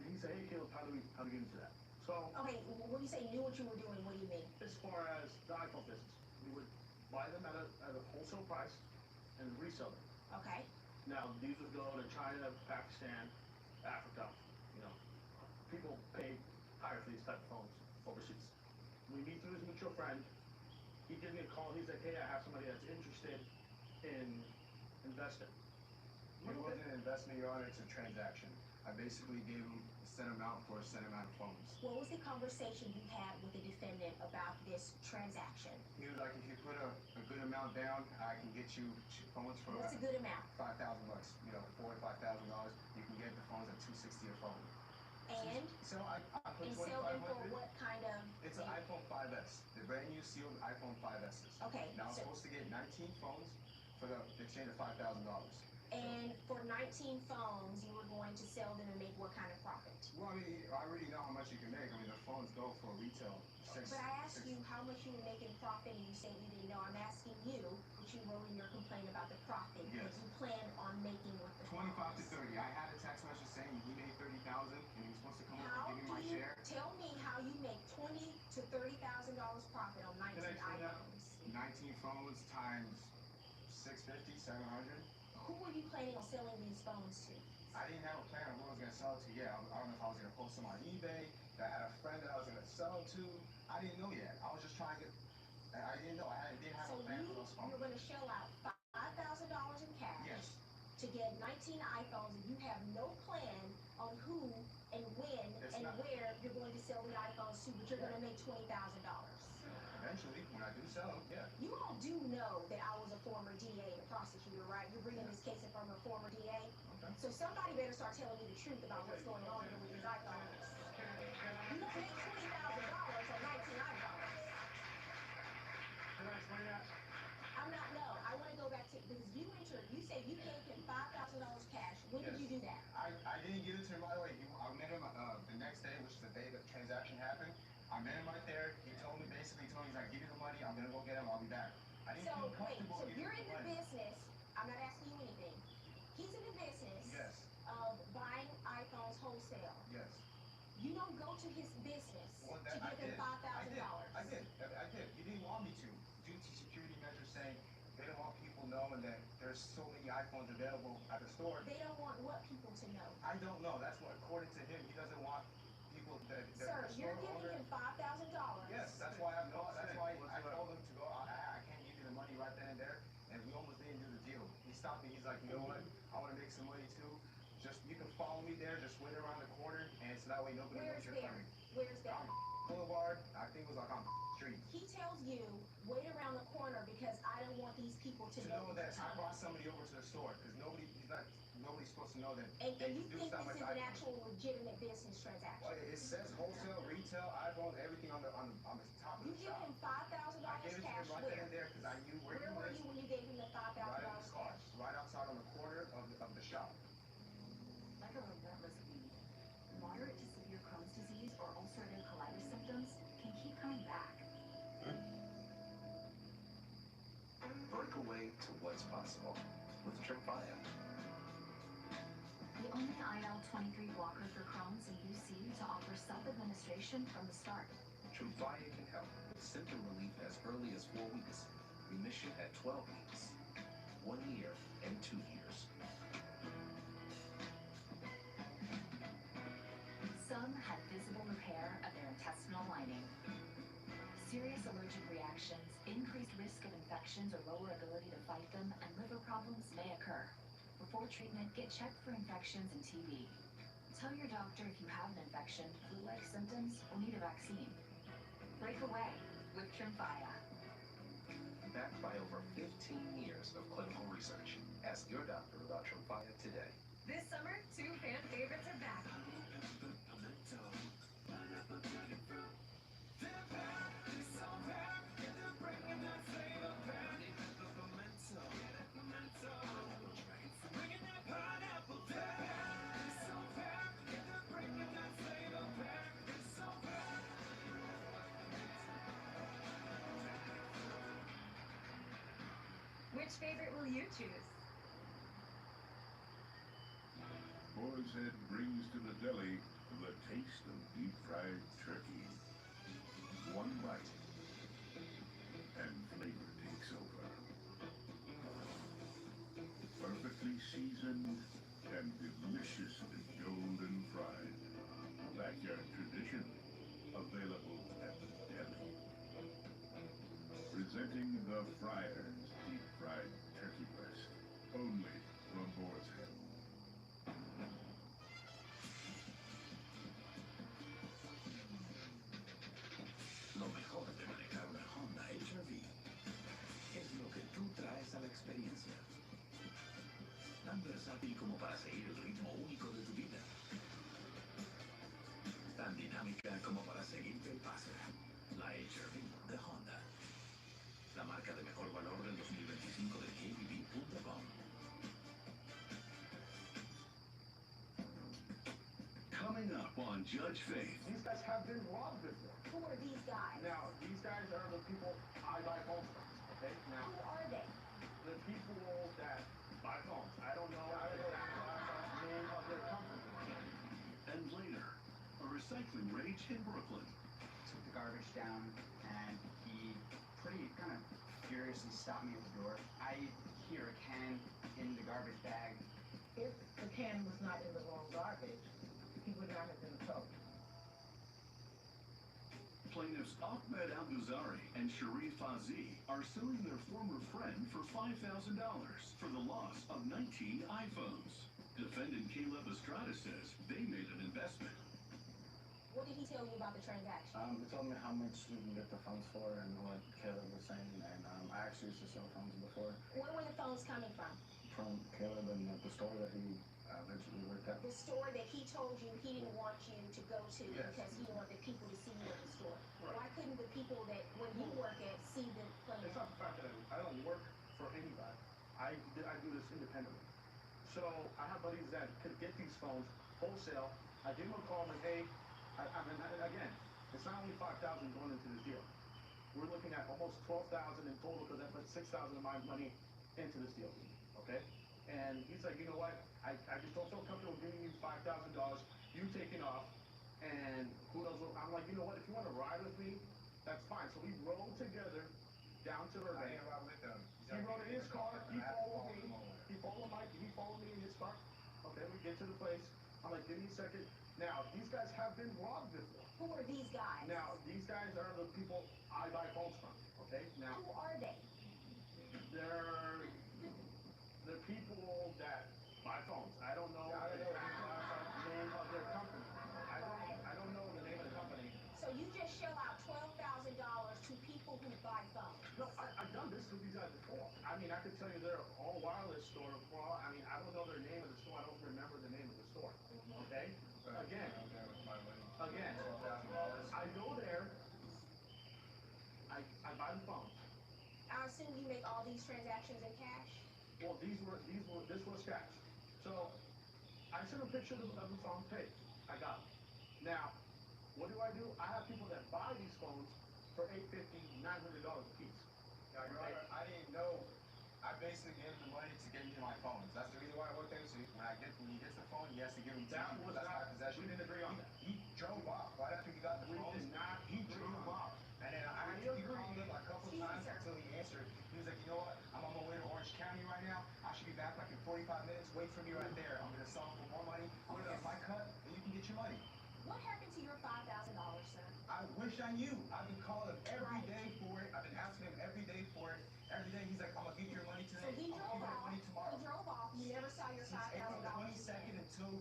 Speaker 7: And he said, hey, Caleb, how do we get into that? So.
Speaker 4: Okay, when you say knew what you were doing, what do you mean?
Speaker 7: As far as the iPhone business, we would buy them at a wholesale price and resell them.
Speaker 4: Okay.
Speaker 7: Now, these would go to China, Pakistan, Africa. You know, people pay higher for these type of phones overseas. We meet through his mutual friend. He gives me a call. He's like, hey, I have somebody that's interested in investing.
Speaker 13: It wasn't an investment, Your Honor, it's a transaction. I basically gave him a set amount for a set amount of phones.
Speaker 4: What was the conversation you had with the defendant about this transaction?
Speaker 13: He was like, if you put a good amount down, I can get you phones for
Speaker 4: What's a good amount?
Speaker 13: $5,000. You know, $4,000 to $5,000. You can get the phones at $260 a phone.
Speaker 4: And?
Speaker 13: So I put
Speaker 4: And sell them for
Speaker 13: $2,500.
Speaker 4: what kind of?
Speaker 13: It's an iPhone 5S, the brand new sealed iPhone 5Ss.
Speaker 4: Okay.
Speaker 13: Now I'm supposed to get 19 phones for the exchange of $5,000.
Speaker 4: And for 19 phones, you were going to sell them and make what kind of profit?
Speaker 13: Well, I mean, I already know how much you can make. I mean, the phones go for retail.
Speaker 4: But I asked you how much you were making profit, and you said you didn't know. I'm asking you, which you wrote in your complaint about the profit.
Speaker 13: Yes.
Speaker 4: What you plan on making with the
Speaker 13: 25
Speaker 4: phones.
Speaker 13: to 30. I had a text message saying he made 30,000 and he was supposed to come over
Speaker 4: How
Speaker 13: and give me
Speaker 4: do
Speaker 13: my
Speaker 4: you
Speaker 13: share.
Speaker 4: tell me how you make $20,000 to $30,000 profit on 19
Speaker 13: Can I explain that?
Speaker 4: items?
Speaker 13: 19 phones times 650, 700.
Speaker 4: Who were you planning on selling these phones to?
Speaker 13: I didn't have a plan on who I was going to sell it to yet. I don't know if I was going to post them on eBay. That I had a friend that I was going to sell to. I didn't know yet. I was just trying to get. I didn't know. Didn't have
Speaker 4: So
Speaker 13: a plan for those phones.
Speaker 4: you're going to shell out $5,000 in cash
Speaker 13: Yes.
Speaker 4: to get 19 iPhones, and you have no plan on who and when
Speaker 13: It's
Speaker 4: and
Speaker 13: not-
Speaker 4: where you're going to sell the iPhones to, but you're going to make $20,000.
Speaker 13: Eventually, when I do sell them, yeah.
Speaker 4: You all do know that I was a former DA and a prosecutor, right? You're bringing this case in from a former DA.
Speaker 13: Okay.
Speaker 4: So somebody better start telling me the truth about what's going on here with these iPhones. You don't make $20,000 on 19 iPhones.
Speaker 7: Can I explain that?
Speaker 4: I'm not, no, I want to go back to, because you said you gave him $5,000 cash. When did
Speaker 13: Yes.
Speaker 4: you do that?
Speaker 13: I didn't give it to him right away. I met him the next day, which is the day the transaction happened. I met him right there. He told me, he's like, give me the money. I'm going to go get him. I'll be back. I didn't feel comfortable
Speaker 4: So
Speaker 13: giving
Speaker 4: you're
Speaker 13: him
Speaker 4: in
Speaker 13: the
Speaker 4: the
Speaker 13: money.
Speaker 4: business, I'm not asking you anything. He's in the business
Speaker 13: Yes.
Speaker 4: of buying iPhones wholesale.
Speaker 13: Yes.
Speaker 4: You don't go to his business
Speaker 13: Well,
Speaker 4: to
Speaker 13: I
Speaker 4: give him
Speaker 13: did.
Speaker 4: $5,000.
Speaker 13: I did. He didn't want me to. Due to security measures saying they don't want people knowing that there's so many iPhones available at the store.
Speaker 4: They don't want what people to know?
Speaker 13: I don't know. That's what, according to him, he doesn't want people that
Speaker 4: Sir,
Speaker 13: the
Speaker 4: you're
Speaker 13: store
Speaker 4: giving
Speaker 13: owner.
Speaker 4: him $5,000.
Speaker 13: Yes, that's why I called. That's why I told him to go. I can't give you the money right then and there. And we almost didn't do the deal. He stopped me. He's like, you know what? I want to make some money too. Just you can follow me there. Just wait around the corner, and so that way nobody knows you're coming.
Speaker 4: Where's that?
Speaker 13: Boulevard. I think it was like on Street.
Speaker 4: He tells you, wait around the corner because I don't want these people to
Speaker 13: To
Speaker 4: know
Speaker 13: know that I brought somebody over to the store because nobody's supposed to know that.
Speaker 4: And
Speaker 13: they
Speaker 4: you
Speaker 13: do
Speaker 4: think
Speaker 13: stuff
Speaker 4: this
Speaker 13: like
Speaker 4: is an
Speaker 13: iPhones.
Speaker 4: actual legitimate business transaction?
Speaker 13: Well, it says wholesale, retail, iPhone, everything on the top of
Speaker 4: You
Speaker 13: the
Speaker 4: give
Speaker 13: shop.
Speaker 4: him $5,000
Speaker 13: I gave it to
Speaker 4: cash
Speaker 13: him right then
Speaker 4: where?
Speaker 13: and there because I knew where he
Speaker 4: Where were
Speaker 13: was.
Speaker 4: you when you gave him the $5,000
Speaker 13: Right in the car,
Speaker 4: cash?
Speaker 13: right outside on the corner of the shop.
Speaker 18: Like a relentless weed, moderate to severe Crohn's disease or ulcerative colitis symptoms can keep coming back.
Speaker 15: Break away to what's possible with Tremfya.
Speaker 18: The only IL-23 blocker for Crohn's and UC to offer self-administration from the start.
Speaker 15: Tremfya can help with symptom relief as early as 4 weeks, remission at 12 weeks, 1 year, and 2 years.
Speaker 18: Some had visible repair of their intestinal lining. Serious allergic reactions, increased risk of infections or lower ability to fight them, and liver problems may occur. Before treatment, get checked for infections and TB. Tell your doctor if you have an infection, flu-like symptoms, or need a vaccine. Break away with Tremfya.
Speaker 15: Backed by over 15 years of clinical research. Ask your doctor about Tremfya today.
Speaker 5: This summer, 2 fan favorites are back. Which favorite will you choose?
Speaker 6: Boar's Head brings to the deli the taste of deep-fried turkey. One bite, and flavor takes over. Perfectly seasoned and deliciously golden fried. Backyard tradition, available at the deli. Presenting the Friars deep-fried turkey breast, only from Boar's Head.
Speaker 15: Lo mejor de manejar una Honda HR-V es lo que tú traes a la experiencia. Tan versátil como para seguir el ritmo único de tu vida. Tan dinámica como para seguirte el paso. La HR-V de Honda. La marca de mejor valor del 2025 de KBB.com.
Speaker 6: Coming up on Judge Faith.
Speaker 7: These guys have been robbed before.
Speaker 4: Who are these guys?
Speaker 7: Now, these guys are the people I buy phones from. Okay? Now,
Speaker 4: Who are they?
Speaker 7: the people that buy phones. I don't know the exact name of their company.
Speaker 6: And later, a recycling rage in Brooklyn.
Speaker 10: Took the garbage down, and he pretty kind of furiously stopped me at the door. I hear a can in the garbage bag.
Speaker 11: If the can was not in the wrong garbage, he would not have been towed.
Speaker 6: Plaintiffs Ahmed Al-Ghazari and Sharif Fazi are suing their former friend for $5,000 for the loss of 19 iPhones. Defendant Caleb Estrada says they made an investment.
Speaker 4: What did he tell you about the transaction?
Speaker 22: He told me how much we can get the phones for and what Caleb was saying, and I actually used to sell phones before
Speaker 4: Where were the phones coming from?
Speaker 22: Caleb and the store that he eventually worked at.
Speaker 4: The store that he told you he didn't want you to go to
Speaker 22: Yes.
Speaker 4: because he wanted people to see you at the store.
Speaker 7: Right.
Speaker 4: Why couldn't the people that when you work at see the plan?
Speaker 7: It's not the fact that I don't work for anybody. I do this independently. So I have buddies that could get these phones wholesale. I give them a call and hey, I mean, again, it's not only 5,000 going into this deal. We're looking at almost 12,000 in total because I put 6,000 of my money into this deal. Okay? And he's like, you know what? I just don't feel comfortable giving you $5,000. You taking off, and who knows what? I'm like, you know what? If you want to ride with me, that's fine. So we rode together down to Burbank.
Speaker 14: I ain't ride with them.
Speaker 7: He rode in his car. He followed me. He followed me in his car. Okay, we get to the place. I'm like, give me a second. Now, these guys have been robbed before.
Speaker 4: Who are these guys?
Speaker 7: Now, these guys are the people I buy phones from. Okay? Now,
Speaker 4: Who are they?
Speaker 7: they're the people that buy phones. I don't know the exact name of their company. I don't know the name of the company.
Speaker 4: So you just shell out $12,000 to people who buy phones.
Speaker 7: No, I've done this with these guys before. I mean, I could tell you they're all wireless store. Well, I mean, I don't know their name of the store. I don't remember the name of the store. Okay? Again, I go there. I buy the phone.
Speaker 4: I assume you make all these transactions in cash?
Speaker 7: Well, this was cash. So I sent a picture of the phone paid. I got it. Now, what do? I have people that buy these phones for $850, $900 a piece.
Speaker 14: Yeah, you're right. I didn't know. I basically gave him the money to get me my phones. That's the reason why I worked there. So when he gets the phone, he has to give him
Speaker 7: That was
Speaker 14: that's
Speaker 7: not,
Speaker 14: my possession.
Speaker 7: we didn't agree on that.
Speaker 14: He drove off right after he got the
Speaker 7: We
Speaker 14: phone.
Speaker 7: did not
Speaker 14: He
Speaker 7: agree
Speaker 14: drove
Speaker 7: on
Speaker 14: off. And then I
Speaker 7: We
Speaker 14: called
Speaker 7: agreed.
Speaker 14: him a couple times until he answered. He was like, you know what? I'm on my way to Orange County right now. I should be back like in 45 minutes. Wait for me right there. I'm gonna sell him for more money. I'm gonna get my cut, and you can get your money.
Speaker 4: What happened to your $5,000, sir?
Speaker 14: I wish I knew. I've been calling him every day for it. I've been asking him every day for it. Every day he's like, I'm gonna give you your money
Speaker 4: So
Speaker 14: today.
Speaker 4: he
Speaker 14: I'm gonna
Speaker 4: drove
Speaker 14: give you your
Speaker 4: off.
Speaker 14: money tomorrow.
Speaker 4: He drove off. You never saw your
Speaker 14: Since April
Speaker 4: $5,000.
Speaker 14: 22nd until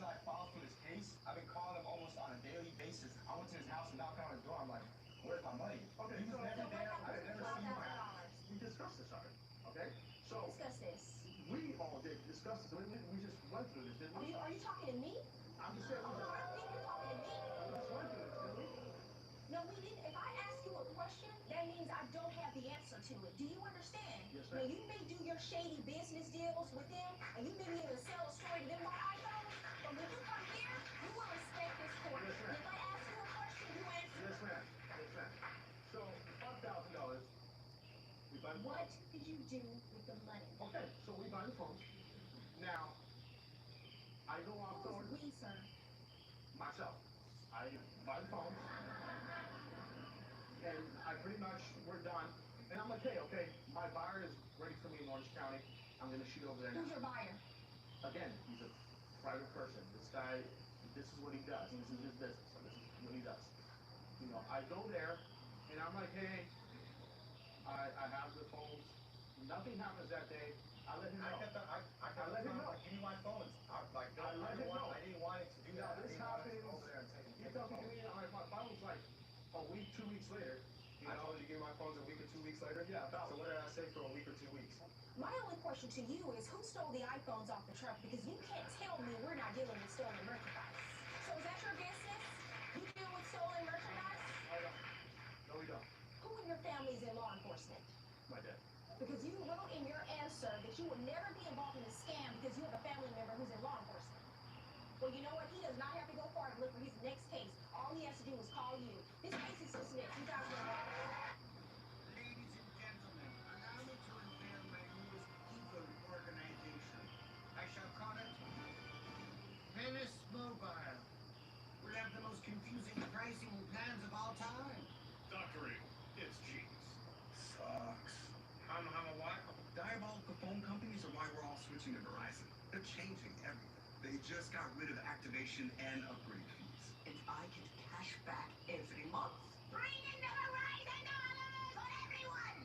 Speaker 10: until I filed for this case. I've been calling him almost on a daily basis. I went to his house and knocked on his door. I'm like, where's my money?
Speaker 7: Okay,
Speaker 10: He was never there. I had never seen him.
Speaker 7: We discussed this already, okay? So,
Speaker 4: Discuss this.
Speaker 7: we all did discuss this. We just went through this, didn't we?
Speaker 4: Are you talking to me?
Speaker 7: I'm just saying,
Speaker 4: Oh, no, I don't think you're talking to me.
Speaker 7: we just went through this, didn't we?
Speaker 4: No, we didn't. If I ask you a question, that means I don't have the answer to it. Do you understand?
Speaker 7: Yes,
Speaker 4: Now,
Speaker 7: ma'am.
Speaker 4: you may do your shady business deals with them, and you may be able to sell a story to them about iPhones, but when you come here, you will respect this court.
Speaker 7: Yes, ma'am.
Speaker 4: If I ask you a question, you answer.
Speaker 7: Yes, ma'am. Yes, ma'am. So, $5,000, we buy the
Speaker 4: What
Speaker 7: phones.
Speaker 4: did you do with the money?
Speaker 7: Okay, so we buy the phones. Now, I go on phone
Speaker 4: Who's we, sir?
Speaker 7: myself. I buy the phones. And I pretty much, we're done. And I'm like, hey, okay, my buyer is ready for me in Orange County. I'm gonna shoot over there
Speaker 4: Who's
Speaker 7: now.
Speaker 4: your buyer?
Speaker 7: Again, he's a private person. This guy, this is what he does. This is his business. So this is what he does. You know, I go there and I'm like, hey, I have the phones. Nothing happens that day. I let him know.
Speaker 10: I kept
Speaker 7: let him
Speaker 10: telling him,
Speaker 7: know.
Speaker 10: like, give me my phones. I
Speaker 7: let him know.
Speaker 10: didn't want it to do
Speaker 7: Now
Speaker 10: that. I
Speaker 7: this
Speaker 10: didn't want it
Speaker 7: happens.
Speaker 10: to go over there and take
Speaker 7: He talking to me, my phone was like a week, 2 weeks later. You
Speaker 10: I
Speaker 7: know,
Speaker 10: told you to give me my phones a week or 2 weeks later?
Speaker 7: Yeah, about.
Speaker 10: So what did I say for a week or 2 weeks?
Speaker 4: My only question to you is who stole the iPhones off the truck? Because you can't tell me we're not dealing with stolen merchandise. So is that your business? You deal with stolen merchandise?
Speaker 7: I don't. No, we don't.
Speaker 4: Who in your family is in law enforcement?
Speaker 7: My dad.
Speaker 4: Because you wrote in your answer that you would never be involved in a scam because you have a family member who's in law enforcement. Well, you know what? He does not have to go far to look for his next case. All he has to do is call you. This case is dismissed. You guys are
Speaker 2: Ladies and gentlemen, allow me to unveil my newest evil organization. I shall call it Menace Mobile. We'll have the most confusing pricing plans of all time.
Speaker 6: Doctor, it's genius.
Speaker 2: Sucks. I'm a what?
Speaker 16: Diabolical phone companies are why we're all switching to Verizon. They're changing everything. They just got rid of activation and upgrade fees.
Speaker 21: And I get cash back every month.
Speaker 4: Bring in the Verizon dollars for everyone!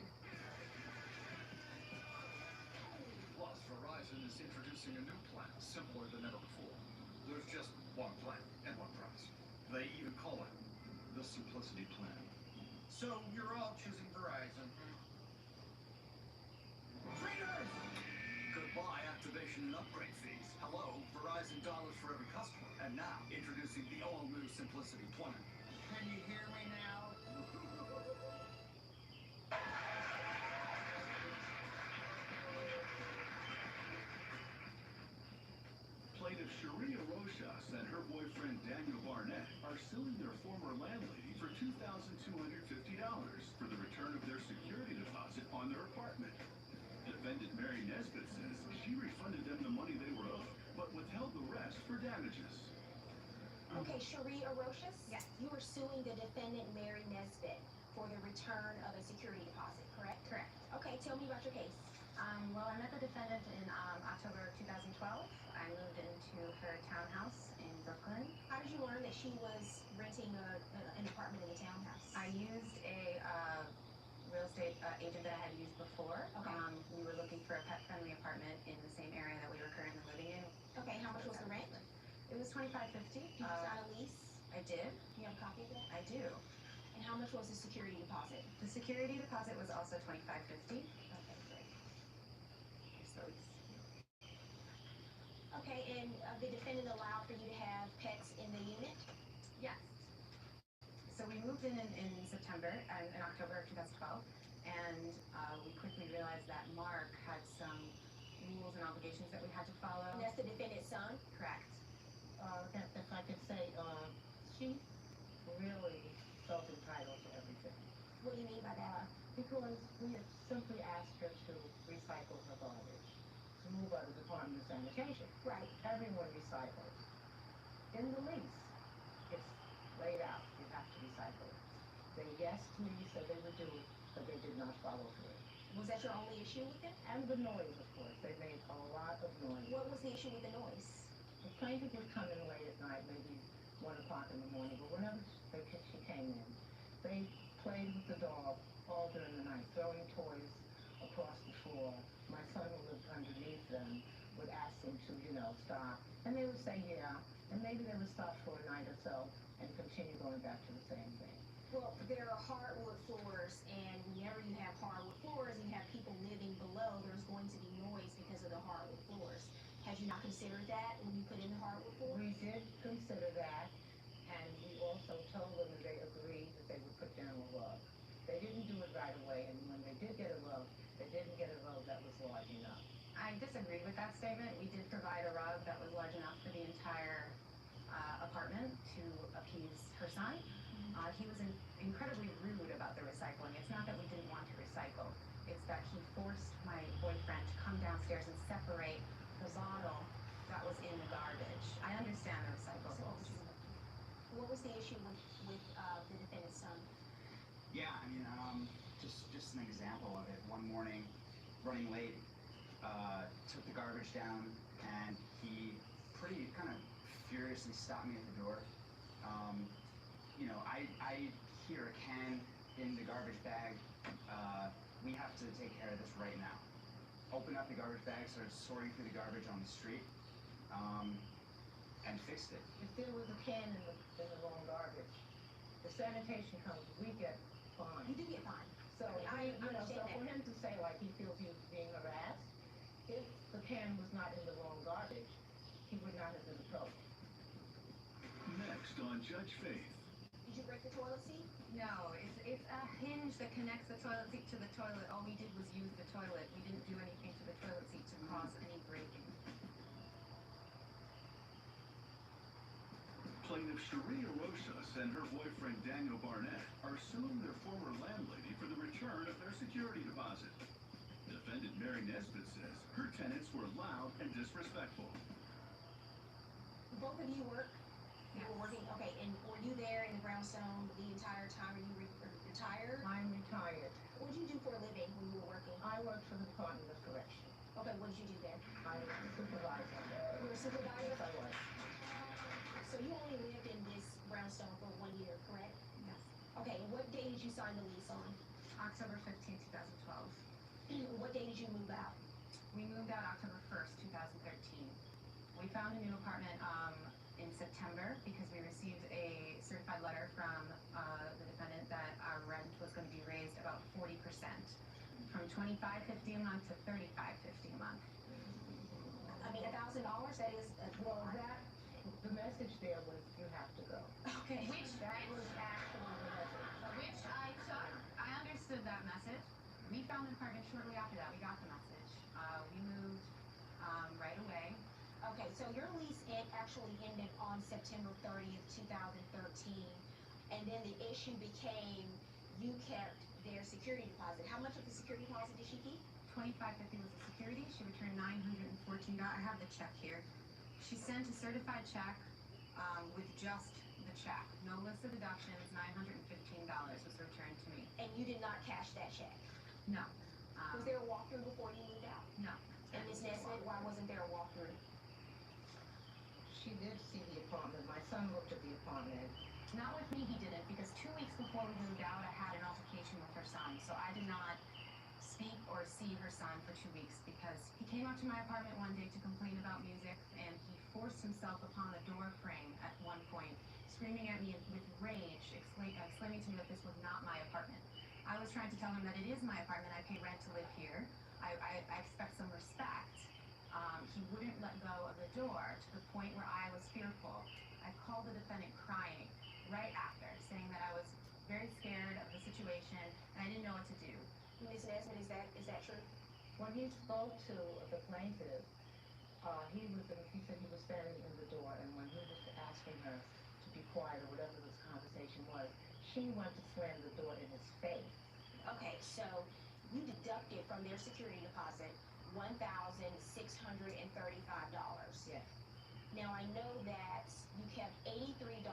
Speaker 6: Plus, Verizon is introducing a new plan, simpler than ever before. There's just one plan and one price. They even call it the Simplicity Plan.
Speaker 2: So you're all choosing Verizon.
Speaker 16: Trainers! Goodbye activation and upgrade fees. Hello, Verizon dollars for every customer. And now, introducing the all-new Simplicity Plan.
Speaker 2: Can you hear me now?
Speaker 6: Plaintiff Sharia Rojas and her boyfriend Daniel Barnett are suing their former landlady for $2,250 for the return of their security deposit on their apartment. Defendant Mary Nesbitt says she refunded them the money they were owed, but withheld the rest for damages.
Speaker 4: Okay, Cherie Arocious? Yes. You are suing the defendant, Mary Nesbitt, for the return of a security deposit, correct?
Speaker 23: Correct.
Speaker 4: Okay, tell me about your case.
Speaker 23: Well, I met the defendant in October of 2012. I moved into her townhouse in Brooklyn.
Speaker 4: How did you learn that she was renting an apartment in the townhouse?
Speaker 23: I used a real estate agent that I had used before.
Speaker 4: Okay.
Speaker 23: We were looking for a pet-friendly apartment in the same area that we were currently living in.
Speaker 4: Okay, how much was the rent?
Speaker 23: It was $25.50.
Speaker 4: Did you sign a lease?
Speaker 23: I did.
Speaker 4: You have a copy of that?
Speaker 23: I do.
Speaker 4: And how much was the security deposit?
Speaker 23: The security deposit was also $25.50.
Speaker 4: Okay, great.
Speaker 23: Here's the lease.
Speaker 4: Okay, and the defendant allowed for you to have pets in the unit?
Speaker 23: Yes. So we moved in September, in October of 2012, and we quickly realized that Mark had some rules and obligations that we had to follow.
Speaker 4: And that's the defendant's son?
Speaker 23: Correct.
Speaker 11: If I could say, she really felt entitled to everything.
Speaker 4: What do you mean by that?
Speaker 11: Because we had simply asked her to recycle her garbage, to move out of the Department of Sanitation.
Speaker 4: Right.
Speaker 11: Everyone recycles. In the lease, it's laid out, you have to recycle. They, yes, to me, said they would do it, but they did not follow through.
Speaker 4: Was that your only issue with it?
Speaker 11: And the noise, of course. They made a lot of noise.
Speaker 4: What was the issue with the noise?
Speaker 11: The plaintiff would come in late at night, maybe 1 o'clock in the morning, but whenever she came in, they played with the dog all during the night, throwing toys across the floor. My son, who lived underneath them, would ask them to, stop. And they would say, yeah, and maybe they would stop for a night or so and continue going back to the same thing.
Speaker 4: Well, there are hardwood floors, and whenever you have hardwood floors and you have people living below, there's going to be noise because of the hardwood floors. Had you not considered that when you put in the hardwood floors?
Speaker 11: We did consider that, and we also told them that they agreed that they would put down a rug. They didn't do it right away, and when they did get a rug, they didn't get a rug that was large enough.
Speaker 8: I disagree with that statement. We did provide a rug that was large enough for the entire apartment to appease her son. He was incredibly rude about the recycling. It's not that we didn't want to recycle. It's that he forced my boyfriend to come downstairs and separate the bottle that was in the garbage. I understand the recyclables.
Speaker 4: What was the issue with the defendant's son?
Speaker 10: Yeah, I mean, just an example of it. One morning, running late, took the garbage down, and he pretty kind of furiously stopped me at the door. You know, I hear a can in the garbage bag. We have to take care of this right now. Opened up the garbage bag, started sorting through the garbage on the street, and fixed it.
Speaker 11: If there was a can in the wrong garbage, the sanitation comes, we get fined.
Speaker 4: You do get fined.
Speaker 11: So,
Speaker 4: I
Speaker 11: so
Speaker 4: understand
Speaker 11: for
Speaker 4: that.
Speaker 11: him to say like he feels he was being harassed, if the can was not in the wrong garbage, he would not have been approached.
Speaker 6: Next on Judge Faith.
Speaker 4: Did you break the toilet seat?
Speaker 8: No, it's a hinge that connects the toilet seat to the toilet. All we did was use the toilet. We didn't do anything to the toilet seat to cause any breaking.
Speaker 6: Plaintiff Sharia Rosas and her boyfriend Daniel Barnett are suing their former landlady for the return of their security deposit. Defendant Mary Nesbitt says her tenants were loud and disrespectful.
Speaker 4: Both of you work? You were working, okay, and were you there in the brownstone the entire time? Are you retired?
Speaker 11: I'm retired.
Speaker 4: What did you do for a living when you were working?
Speaker 11: I worked for the Department of Correction.
Speaker 4: Okay, what did you do there?
Speaker 11: I was a supervisor.
Speaker 4: You were a supervisor?
Speaker 11: Yes, I was.
Speaker 4: So you only lived in this brownstone for 1 year, correct?
Speaker 8: Yes.
Speaker 4: Okay, and what day did you sign the lease on?
Speaker 8: October 15, 2012.
Speaker 4: What day did you move out?
Speaker 8: We moved out October 1st, 2013. We found a new apartment in September because we received a certified letter from the defendant that our rent was going to be raised about 40%, from $25.50 a month to $35.50 a month.
Speaker 4: I mean, $1,000, that is,
Speaker 11: Well, that, the message there was you have to go.
Speaker 4: okay.
Speaker 8: Which
Speaker 11: That was actually the message.
Speaker 8: Which I took. I understood that message. We found an apartment shortly after that. We got the message. We moved right away.
Speaker 4: Okay, so your lease actually ended on September 30th, 2013, and then the issue became you kept their security deposit. How much of the security deposit did she keep?
Speaker 8: $25.50 was the security. She returned $914. I have the check here. She sent a certified check with just the check. No list of deductions. $915 was returned to me.
Speaker 4: And you did not cash that check?
Speaker 8: No.
Speaker 4: Was there a walkthrough before you moved out?
Speaker 8: No.
Speaker 4: And Ms. Nesbitt, why wasn't there a walkthrough?
Speaker 11: She did see the apartment. My son looked at the apartment.
Speaker 8: Not with me, he didn't, because 2 weeks before we moved out, I had an altercation with her son. So I did not speak or see her son for 2 weeks because he came up to my apartment one day to complain about music, and he forced himself upon a door frame at one point, screaming at me with rage, exclaiming to me that this was not my apartment. I was trying to tell him that it is my apartment. I pay rent to live here. I expect some respect. He wouldn't let go of the door to the point where I was fearful. I called the defendant crying right after, saying that I was very scared of the situation and I didn't know what to do.
Speaker 4: Ms. Nesbitt, is that true?
Speaker 11: When he spoke to the plaintiff, he said he was standing in the door, and when he was asking her to be quiet or whatever this conversation was, she went to slam the door in his face.
Speaker 4: Okay, so you deducted from their security deposit $1,635.
Speaker 11: Yes.
Speaker 4: Now I know that you kept $83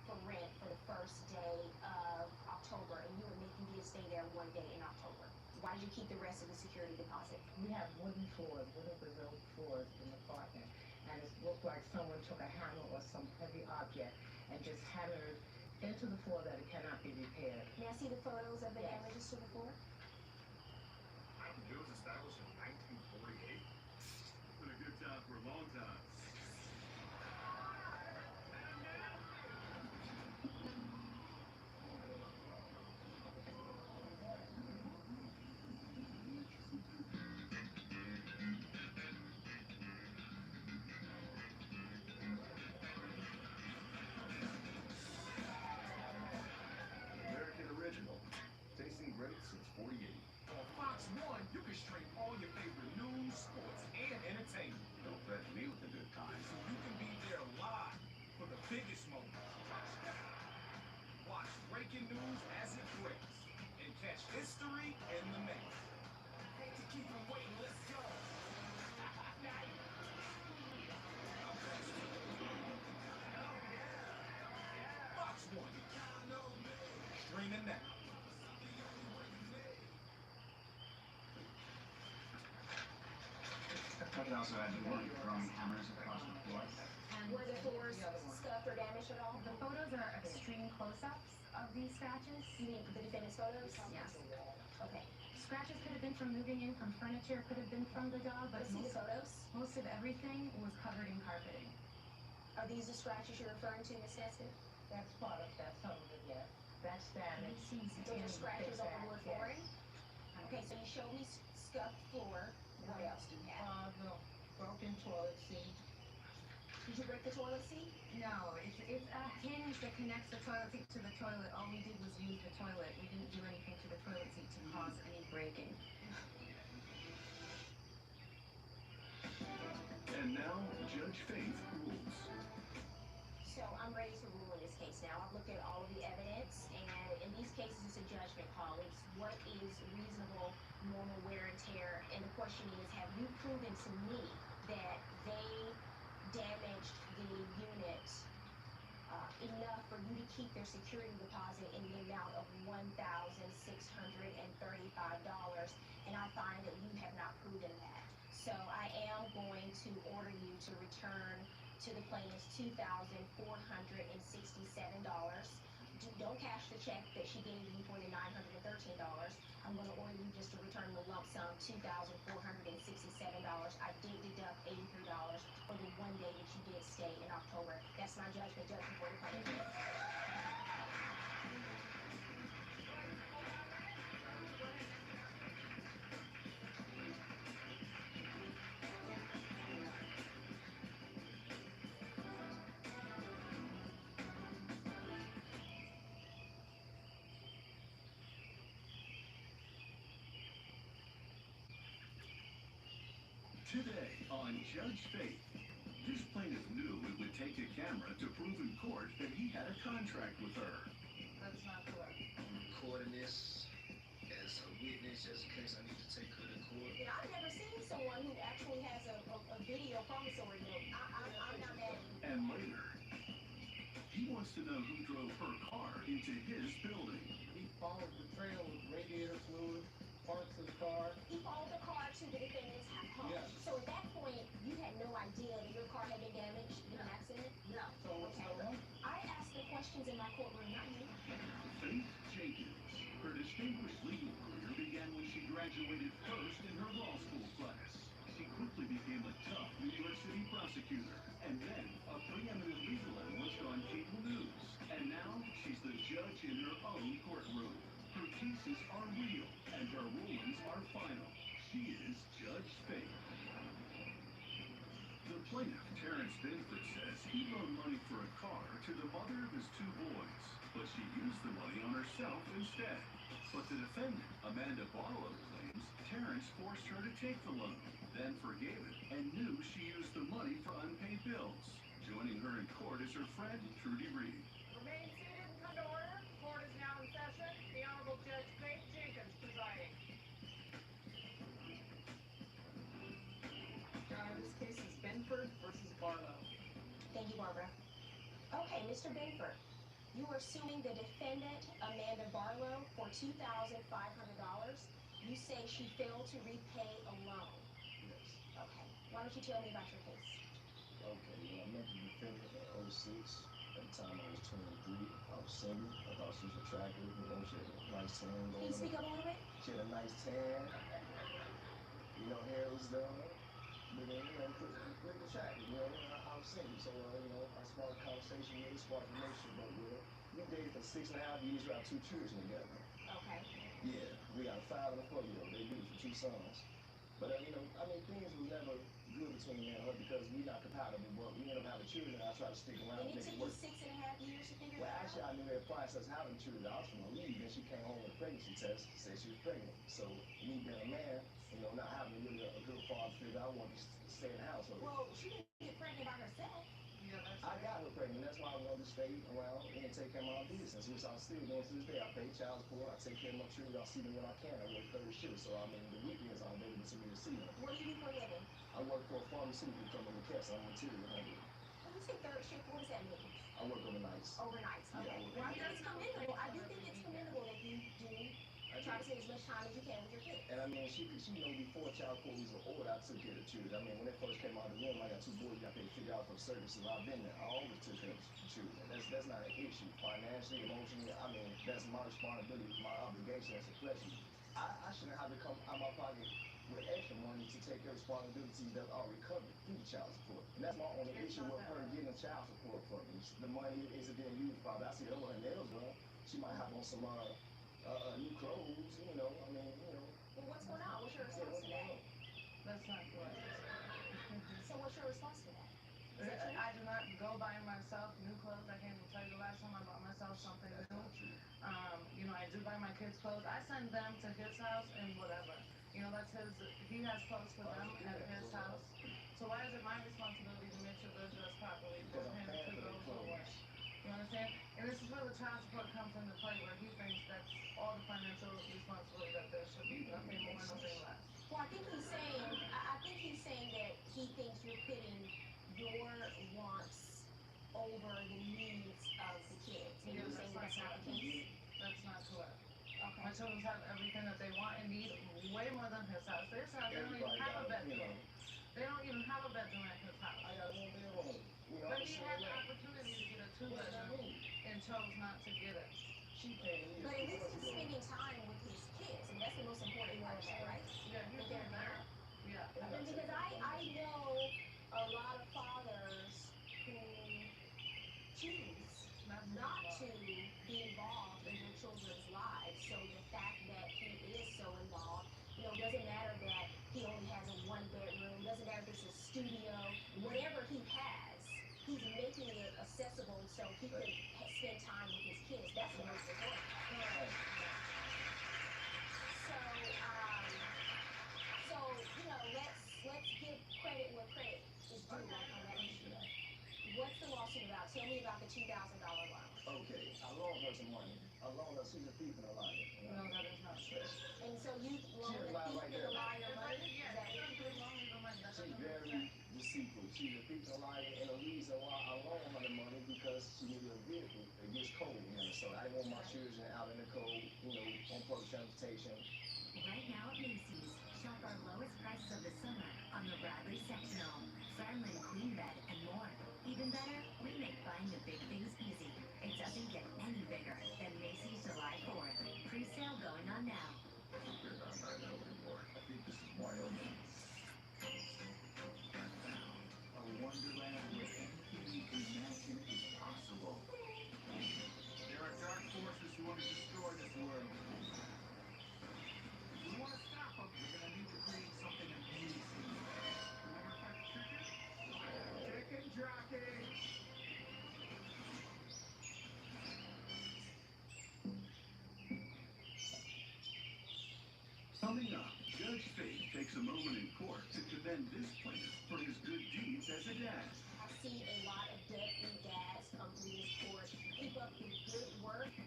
Speaker 4: for rent for the first day of October, and you were making me stay there 1 day in October. Why did you keep the rest of the security deposit?
Speaker 11: We have wooden floors, wooden Brazil floors in the apartment, and it looked like someone took a hammer or some heavy object and just hammered into the floor that it cannot be repaired.
Speaker 4: May I see the photos of the
Speaker 11: Yes.
Speaker 4: damages to the floor?
Speaker 6: It was established in 1948. Been a good time for a long time.
Speaker 16: can stream all your favorite news, sports, and entertainment.
Speaker 15: Don't threaten me with a good time.
Speaker 16: So you can be there live for the biggest moments. Watch breaking news as it breaks and catch history in the making. Hate to keep them waiting, let's go. Fox One. Streaming now.
Speaker 10: But it also had you throwing hammers across the floor.
Speaker 8: And
Speaker 4: Were the floors scuffed or damaged at all?
Speaker 8: the photos are extreme close-ups of these scratches.
Speaker 4: You mean the defendant's photos?
Speaker 8: Yes.
Speaker 4: Okay.
Speaker 8: Scratches could have been from moving in from furniture, could have been from the dog, but
Speaker 4: Let's see the photos.
Speaker 8: most of everything was covered in carpeting.
Speaker 4: Are these the scratches you're referring to, Ms. Nesbitt?
Speaker 11: That's part of that, some of it, yes. That's damage.
Speaker 4: Those are scratches on the wood flooring?
Speaker 11: Yes.
Speaker 4: Okay, so you showed me scuffed floor. What else do you have?
Speaker 11: The broken toilet seat.
Speaker 4: Did you break the toilet seat?
Speaker 8: No, it's a hinge that connects the toilet seat to the toilet. All we did was use the toilet. We didn't do anything to the toilet seat to cause any breaking.
Speaker 6: And now, Judge Faith rules.
Speaker 4: So I'm ready to rule in this case now. I've looked at all of the evidence, and in these cases, it's a judgment call. It's what is reasonable, normal wear and tear, and the question is, have you proven to me that they damaged the unit enough for you to keep their security deposit in the amount of $1,635, and I find that you have not proven that. So I am going to order you to return to the plaintiff's $2,467. Don't cash the check that she gave you for the $913. I'm going to order you just to return the lump sum, $2,467. I did deduct $83 for the one day that you did stay in October. That's my judgment for the plaintiff.
Speaker 6: Today on Judge Faith, this plaintiff knew it would take a camera to prove in court that he had a contract with her.
Speaker 11: That's not correct.
Speaker 9: I'm recording this as a witness, just in case I need to take her to court.
Speaker 4: You know, I've never seen someone who actually has a video promissory note. I'm not mad.
Speaker 6: And later, he wants to know who drove her car into his building.
Speaker 12: He followed the trail with radiator fluid, parts of the car.
Speaker 4: He followed the car to the defendant's home.
Speaker 12: Yes.
Speaker 4: So at that point, you had no idea that your car had been damaged in an accident? No.
Speaker 12: So what's going on?
Speaker 4: I asked the questions in my courtroom, not you.
Speaker 6: Faith Jenkins. Her distinguished legal career began when she graduated first in her law school class. She quickly became a tough New York City prosecutor, and then a preeminent legal analyst on cable news. And now she's the judge in her own courtroom. Her cases are real, and her rulings are final. She is Judge Faith. The plaintiff, Terrence Binford, says he loaned money for a car to the mother of his two boys, but she used the money on herself instead. But the defendant, Amanda Barlow, claims Terrence forced her to take the loan, then forgave it, and knew she used the money for unpaid bills. Joining her in court is her friend, Trudy Reed.
Speaker 5: Remain seated and come to order. Court is now in session. The Honorable Judge Faith Jenkins presiding.
Speaker 11: This case is Benford versus Barlow.
Speaker 4: Thank you, Barbara. Okay, Mr. Benford, you are suing the defendant, Amanda Barlow, for $2,500. You say she failed to repay a loan.
Speaker 9: Yes.
Speaker 4: Okay. Why don't you tell me about your case?
Speaker 9: Okay, well, I met the defendant in 06. At the time I was 23. I was single. I thought she was attractive. You know, she had a nice tan going on.
Speaker 4: Can you speak up a little bit?
Speaker 9: She had a nice tan. You know, hair was done. But then, you know, pretty attractive, you know, I was single, so, you know, I sparked a conversation with her, sparked a relationship up with her. We dated for 6.5 years, we got 2 children together.
Speaker 4: Okay.
Speaker 9: Yeah, we got a 5 and a 4-year-old, they beautiful, 2 sons. But, you know, I mean, things was never good between me and her because we not compatible, but we ended up having children, and I tried to stick around
Speaker 4: And
Speaker 9: and
Speaker 4: it
Speaker 9: make
Speaker 4: took
Speaker 9: it
Speaker 4: you
Speaker 9: work.
Speaker 4: 6.5 years to figure
Speaker 9: Well,
Speaker 4: that
Speaker 9: actually,
Speaker 4: out?
Speaker 9: I knew that process having children. I was from a leave, and she came home with a pregnancy test, said she was pregnant. So, me being a man, you know, not having really a good father figure, I wanted to stay in the household.
Speaker 4: Well, she didn't get pregnant by herself.
Speaker 9: I got her pregnant. That's why I wanted to stay around and take care of my business, which I'm still doing to this day. I pay child support. I take care of my children. I see them when I can. I work third shift, so I mean the weekends I'm available to me to see them.
Speaker 4: What do you do for a living?
Speaker 9: I work for a pharmaceutical company in McKesson. I'm a material handler.
Speaker 4: When you say third shift, what does that mean?
Speaker 9: I work overnights.
Speaker 4: Overnights.
Speaker 9: Yeah,
Speaker 4: Okay.
Speaker 9: I work
Speaker 4: Well, I think
Speaker 9: overnights.
Speaker 4: it's commendable. I do think it's commendable that you do try to spend as much time as you can with your kids.
Speaker 9: And I mean, she know before child court was ordered, I took care of the children. I mean, when they first came out of the room, I got 2 boys, I paid $50 for services. I've been there. I always took care of the children. That's not an issue. Financially, emotionally, I mean, that's my responsibility, my obligation as a flesh. I shouldn't have to come out my pocket with extra money to take care of responsibilities that are recovered through child support. And that's my only issue with her getting child support for me. The money isn't being used for her. I see her with her nails done. She might have on some new clothes, you know. I mean, you know.
Speaker 4: Well, what's going on? What's your response to that?
Speaker 11: That's not correct.
Speaker 4: So what's your response to that? Is that true?
Speaker 11: I do not go buy myself new clothes. I can't even tell you the last time I bought myself something new. You know, I do buy my kids clothes. I send them to his house and whatever. You know, that's his, he has clothes for them at his house. So why is it my responsibility to make sure they're dressed properly for him to go to work? You understand? And this is where the child support comes into play, where he thinks that's all the financial responsibility that there should be, nothing more, nothing less.
Speaker 4: Well, I think he's saying that he thinks you're putting your wants over the needs of the kids. And you're saying that's not the case?
Speaker 11: That's not correct.
Speaker 4: Okay.
Speaker 11: My children have everything that they want and need, way more than his house. Their house, they don't even have a bedroom. They don't even have a bedroom at his house.
Speaker 9: I got one bedroom. You know,
Speaker 11: But he had the opportunity to get a 2-bedroom and chose not to get it.
Speaker 9: She paid me.
Speaker 4: But at least he's spending time with his kids, and that's the most important part of that, right?
Speaker 11: Yeah,
Speaker 4: That they're there.
Speaker 11: Yeah.
Speaker 4: Because I know a lot of fathers who choose not to be involved in their children's lives. So the fact that he is so involved, you know, doesn't matter that he only has a 1-bedroom, doesn't matter if it's a studio, whatever he has, he's making it accessible so he can spend time with his kids. That's the most important. So you know, let's give credit where credit is due on that issue. What's the lawsuit about? Tell me about the $2,000 loan.
Speaker 9: Okay, I loaned her some money. I loaned her, she's a thief and a liar. You know?
Speaker 11: No, that is not true.
Speaker 4: And so you loaned the thief and the liar money? Is that it?
Speaker 9: She's very deceitful. She's a thief and a liar, and the reason why I loaned her the money because she needed a vehicle. It gets cold in Minnesota. I didn't want my children out in the cold, you know, on public transportation.
Speaker 18: Right now at Macy's, shop our lowest prices of the summer on the Bradley sectional. Farmland queen bed and more. Even better, we make buying the big things easy. It doesn't get any bigger than Macy's July 4th. Pre-sale going on now.
Speaker 15: I think this is Wyoming. A wonderland where anything you can imagine is possible.
Speaker 6: There are dark forces who want to destroy this world. If we want to stop them, we're going to need to create something amazing. Remember Fight the Chicken? Chicken jockey! Coming up, Judge Fate takes a moment in court to commend this plaintiff for his good deeds as a dad.
Speaker 4: I've seen a lot of deadbeat dads come through this court. Keep up the good work, and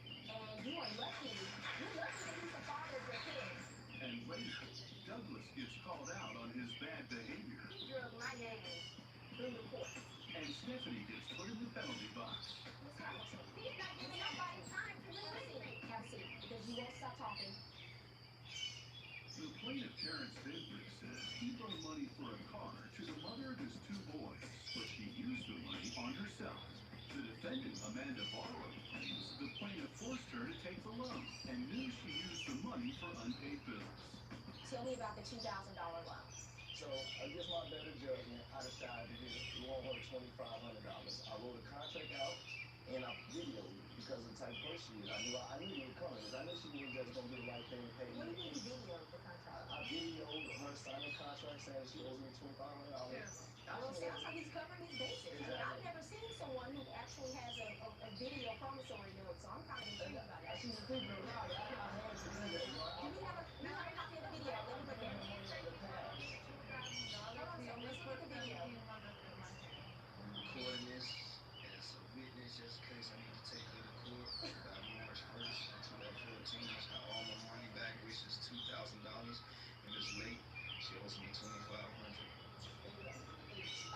Speaker 4: you are lucky. You're lucky that he's the father of your kids.
Speaker 6: And later, Douglas gets called out on his bad behavior.
Speaker 4: He drug my name through the court.
Speaker 6: And Stephanie gets put in the penalty box.
Speaker 4: Miss Hamilton, he's not giving nobody time to listen. Have a seat, because you won't stop talking.
Speaker 6: The plaintiff, Terrence Benford, says he borrowed money for a car to the mother of his 2 boys, but she used the money on herself. The defendant, Amanda Barlow, claims the plaintiff forced her to take the loan and knew she used the money for unpaid bills.
Speaker 4: Tell me about the $2,000 loan.
Speaker 9: So, against my better judgment, I decided to loan her $2,500. I wrote a contract out, and I videoed it because of the type of person she is. I knew it would come, because I knew she wasn't just going to do the right thing and pay me.
Speaker 4: What do you mean you videoed the contract?
Speaker 9: I videoed her signing a contract saying she owes me $2,500.
Speaker 11: Yes.
Speaker 4: Well, it sounds like he's covering his bases. I mean, I've never seen someone who actually has a video promissory note, so I'm kind of intrigued by that.
Speaker 9: She's a thief and a liar. I had to do that.
Speaker 4: Do we have a copy of the video? Let me look at it.
Speaker 9: supposed to be 2,500.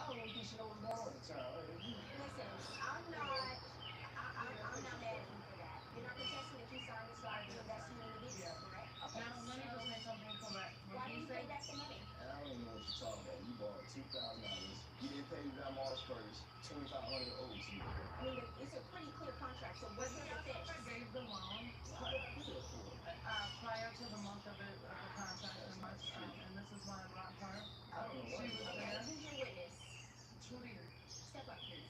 Speaker 4: Oh,
Speaker 9: You should know what's going on in town.
Speaker 4: listen, I'm not mad at you for that. You're not contesting that you signed this document that's you in the video, correct? Okay.
Speaker 11: Now, let me just make something correct.
Speaker 4: Why didn't you pay back the money?
Speaker 9: And I don't even know what you're talking about. You borrowed $2,000. You didn't pay me by March 1st. $2,500 owed to you.
Speaker 4: I mean, it's a pretty clear contract, so what's the fix?
Speaker 11: I gave the loan prior to the month of the contract, and this is when I brought her.
Speaker 9: I don't know what
Speaker 4: She was
Speaker 9: you're
Speaker 4: there.
Speaker 9: talking
Speaker 4: Who's your witness?
Speaker 11: Trudy.
Speaker 4: Step up, please.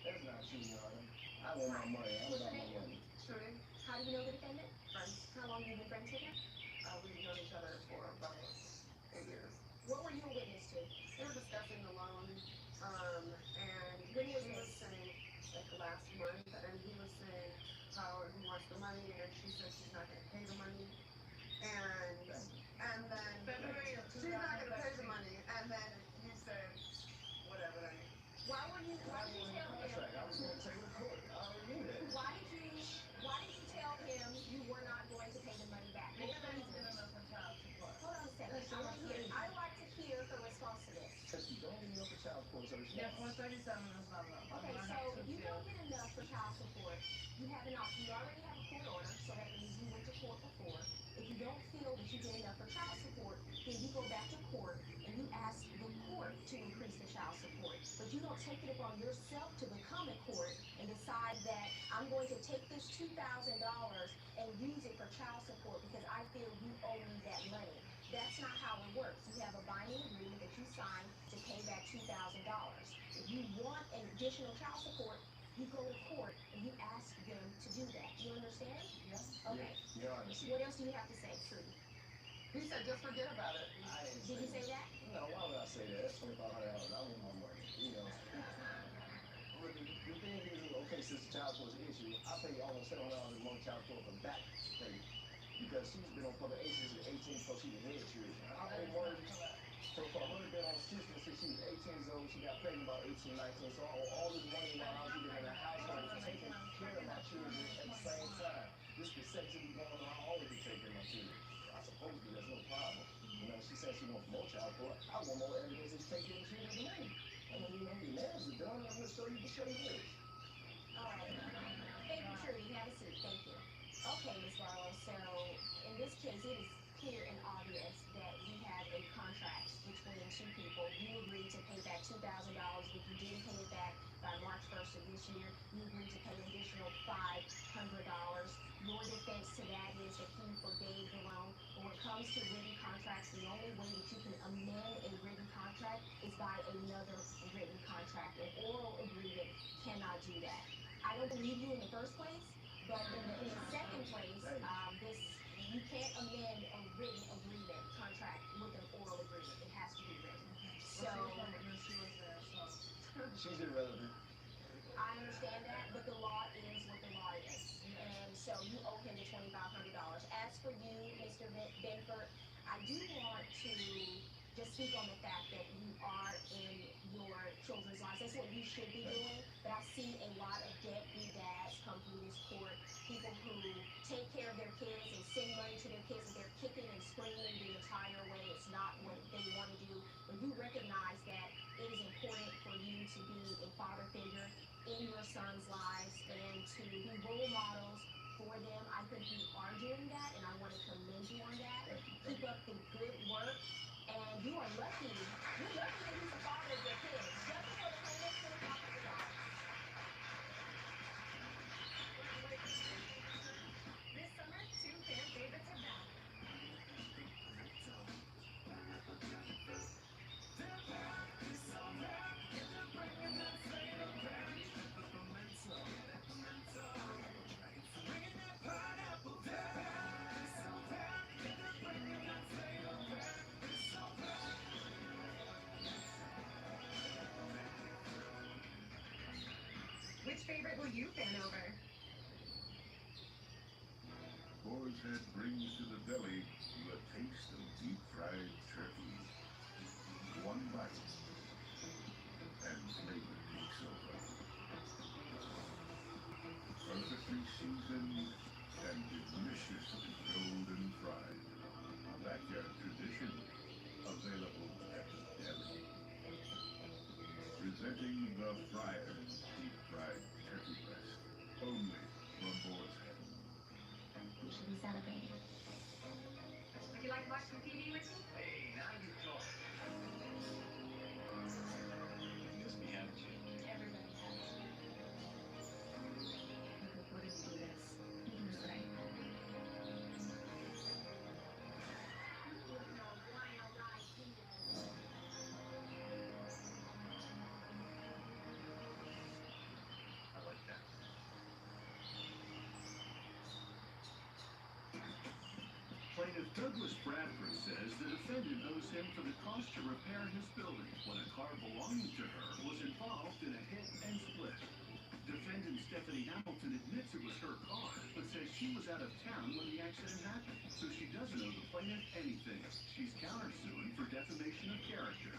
Speaker 9: That's not true, Your Honor. I want my money. I'm
Speaker 4: What's
Speaker 9: about
Speaker 4: her
Speaker 9: my
Speaker 4: name?
Speaker 9: money.
Speaker 11: Trudy.
Speaker 4: How do you know the defendant? Friends. How long have you been friends with her?
Speaker 11: We've known each other for about 8 years.
Speaker 4: What were you a witness to?
Speaker 11: We were discussing the loan, and
Speaker 4: When was
Speaker 11: she was
Speaker 4: this?
Speaker 11: saying, like last month, and he was saying how he wants the money, and she said she's not gonna pay the money. And then
Speaker 5: February of
Speaker 11: she's not gonna pay the money, and then he said, whatever that is.
Speaker 4: Why did you tell him?
Speaker 9: Contract. I was going to take it to court. I already knew that.
Speaker 4: Why did you tell him you were not going to pay the money back? What was the reason? Hold on a second. I like to hear her response to this.
Speaker 9: Because you don't get enough for child support, so it's
Speaker 11: Yeah,
Speaker 9: not.
Speaker 11: 437 is not enough.
Speaker 4: Okay, so if you don't get enough for child support, you have an option. You already have a court order, so that means you went to court before. If you don't feel that you get enough for child support, then you go back to court and you ask the court to increase the child support. But you don't take it upon yourself to become a court and decide that I'm going to take this $2,000 and use it for child support because I feel you owe me that money. That's not how it works. You have a binding agreement that you sign to pay back $2,000. If you want an additional child support, you go to court and you ask them to do that. You understand?
Speaker 11: Yes.
Speaker 4: Okay.
Speaker 9: Your Honor.
Speaker 4: What else do you have to say, Trudy?
Speaker 11: He said, just forget about it.
Speaker 9: I didn't
Speaker 4: Did you say that?
Speaker 9: No, why would I say that? That's $2,500. I want my money. You know. But the thing is, okay, since child support is an issue, I pay almost $700 a month child support for back pay because she's been on public aid since she was 18, so she's a head children. I pay more for her been on the system since she was 18 years old. She got pregnant about 18, 19. So I owe all this money in my house, even in the household, for taking care of my children at the same time. This perception be going on, I always be taking care of my children. I suppose to, that's no problem. You know, she said she wants more child support. I want more evidence that she's taking care of children than me. I mean, you know, the nails are done. I'm gonna show you this.
Speaker 4: All right. Thank you, Trudy. Have a seat. Thank you. Okay, Ms. Barlow. So in this case, it is clear and obvious that we have a contract between two people. You agreed to pay back $2,000. If you didn't pay it back by March 1st of this year, you agreed to pay an additional $500. Your defense to that is that he forgave the loan. But when it comes to written contracts, the only way that you can amend a written contract is by another written contract. An oral agreement cannot do that. I don't believe you in the first place, but in the second place, you can't amend a written agreement contract with an oral agreement. It has to be written. So
Speaker 9: She's irrelevant.
Speaker 4: I understand that, but the law is what the law is. And so you owe him the $2,500. As for you, Mr. Benford, I do want to just speak on the fact that you are in your children's lives. That's what you should be doing. But I see a lot of deadbeat dads come through this court, people who take care of their kids and send money to their kids, and they're kicking and screaming the entire way. It's not what they want to do. But you recognize that it is important for you to be a father figure in your son's lives and to be role models for them. I think you are doing that, and I want to commend you on that. Keep up the good work. And you are lucky. You're lucky that he's the father of your kids. Nothing for the payment, $2,500.
Speaker 18: This summer, 2 fan favorites are back. Which favorite will you fan over?
Speaker 6: Boar's Head brings to the belly the taste of deep-fried turkey. One bite, and flavor takes over. Perfectly seasoned and deliciously golden fried. Back a fryer, deep fried turkey breast, only from Boar's Head.
Speaker 18: We should be celebrating.
Speaker 5: Would you like to watch some TV with me?
Speaker 15: Hey, now you talk. You missed me, haven't you?
Speaker 8: Everybody has. Look, we're gonna do this. You can do it right.
Speaker 15: I like that.
Speaker 6: Plaintiff Douglas Bradford says the defendant owes him for the cost to repair his building when a car belonging to her was involved in a hit and split. Defendant Stephanie Hamilton admits it was her car, but says she was out of town when the accident happened, so she doesn't owe the plaintiff anything. She's countersuing for defamation of character.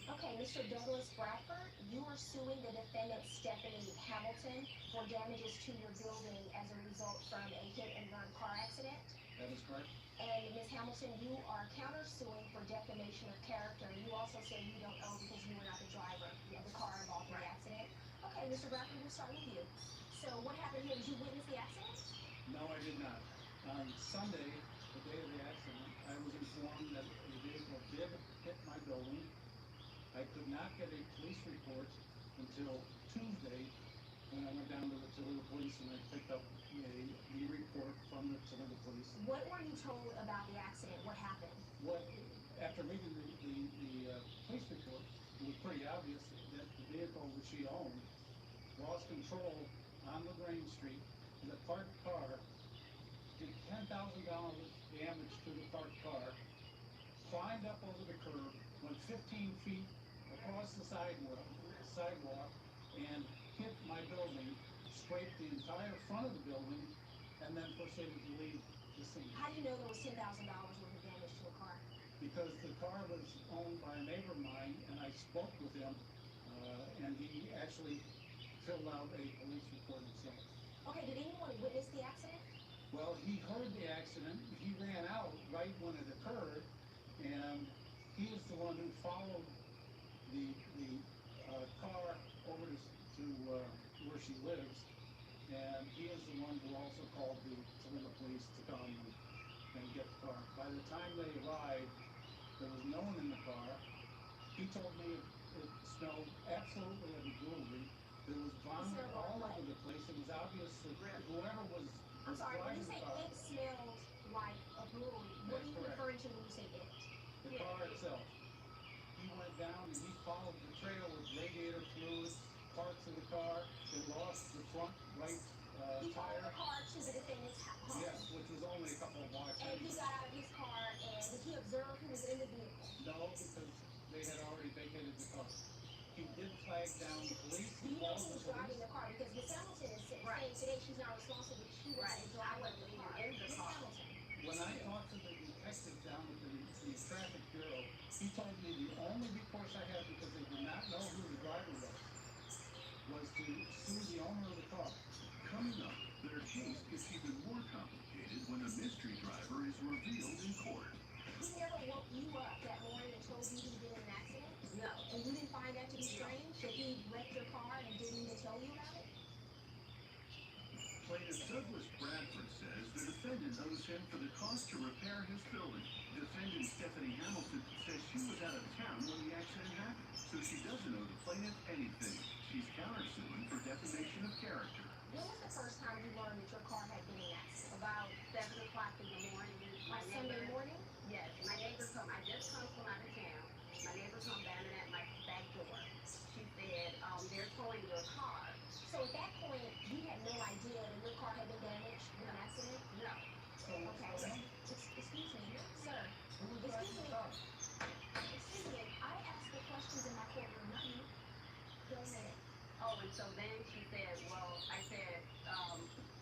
Speaker 4: Okay, Mr. Douglas Bradford, you are suing the defendant Stephanie Hamilton for damages to your building as a result from a hit and run car accident.
Speaker 22: That is correct.
Speaker 4: And Ms. Hamilton, you are countersuing for defamation of character. You also say you don't owe because you were not the driver of the car involved in the accident. Okay, Mr. Bradford, we'll start with you. So what happened here? Did you witness the accident?
Speaker 3: No, I did not. On Sunday, the day of the accident, I was informed that the vehicle did hit my building. I could not get a police report until Tuesday when I went down to the Toledo Police and I picked up the report from the Toledo Police.
Speaker 4: What were you told about the accident? What happened?
Speaker 3: After reading the police report, it was pretty obvious that the vehicle which she owned lost control on LaGrange Street. The parked car did $10,000 damage to the parked car, climbed up over the curb, went 15 feet across the sidewalk, and hit my building, scraped the entire front of the building, and then proceeded to leave the scene.
Speaker 4: How do you know there was $10,000 worth of damage to a car?
Speaker 3: Because the car was owned by a neighbor of mine, and I spoke with him, and he actually filled out a police report himself.
Speaker 4: Okay, did anyone witness the accident?
Speaker 3: Well, he heard the accident, he ran out right when it occurred, and he is the one who followed the car over to where she lives, and he is the one who also called the Toledo Police to come and get the car. By the time they arrived, there was no one in the car. He told me it smelled absolutely of a brewery. There was vomit all over the place. It was obvious that whoever was
Speaker 4: I'm sorry, when you
Speaker 3: driving
Speaker 4: say
Speaker 3: the car,
Speaker 4: it smelled like a brewery, what are you
Speaker 3: correct.
Speaker 4: referring to when you say it?
Speaker 3: the car itself. He went down and he followed the trail with radiator fluid, parts of the car. It lost the front right
Speaker 4: He followed
Speaker 3: tire.
Speaker 4: the car to the defendant's home.
Speaker 3: Yes, which was only a couple of blocks.
Speaker 4: And he got out of his car and did he observe who was in the vehicle?
Speaker 3: No, because they had already vacated the car. He did flag down the police.
Speaker 4: Do you know who was driving the car? Because Ms. Hamilton is saying today she's not responsible, but she was the driver of the car. Ms. Hamilton.
Speaker 3: When I talked to the detective down at the traffic bureau, he told me the only recourse I had, because they did not know who the driver was to sue the owner of the car.
Speaker 6: Coming up, their case gets even more complicated when a mystery driver is revealed in court.
Speaker 4: He never woke you up that morning and told you he was in an accident? No. And you didn't find that to be strange, that he wrecked your car and didn't even tell you about it?
Speaker 6: Plaintiff Douglas Bradford says the defendant owes him for the cost to repair his building. Defendant Stephanie Hamilton says she was out of town when the accident happened, so she doesn't owe the plaintiff anything. She's countersuing for defamation of character.
Speaker 4: When was the first time you learned that your car had been in an accident?
Speaker 5: About 7 o'clock in the morning.
Speaker 4: Like Sunday morning?
Speaker 5: Yes, my neighbor come. I just come from out of town. My neighbor come banging at my back door. She said, they're towing your car.
Speaker 4: So at that point, you had no idea that your car had been damaged in an accident?
Speaker 5: No.
Speaker 4: Okay. Excuse me, sir. Excuse me. I asked the questions in my courtroom, not you. Go ahead.
Speaker 5: Oh, and so then she said, well, I said,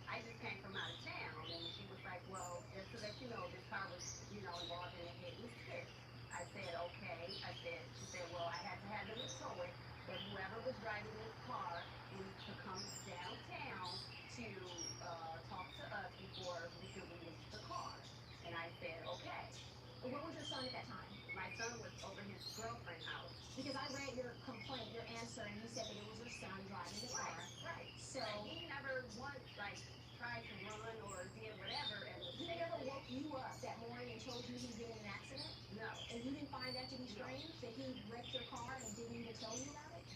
Speaker 5: I just came from out of town. And she was like, well, just to let you know, this car was, involved in a hit and skid. I said, okay. She said,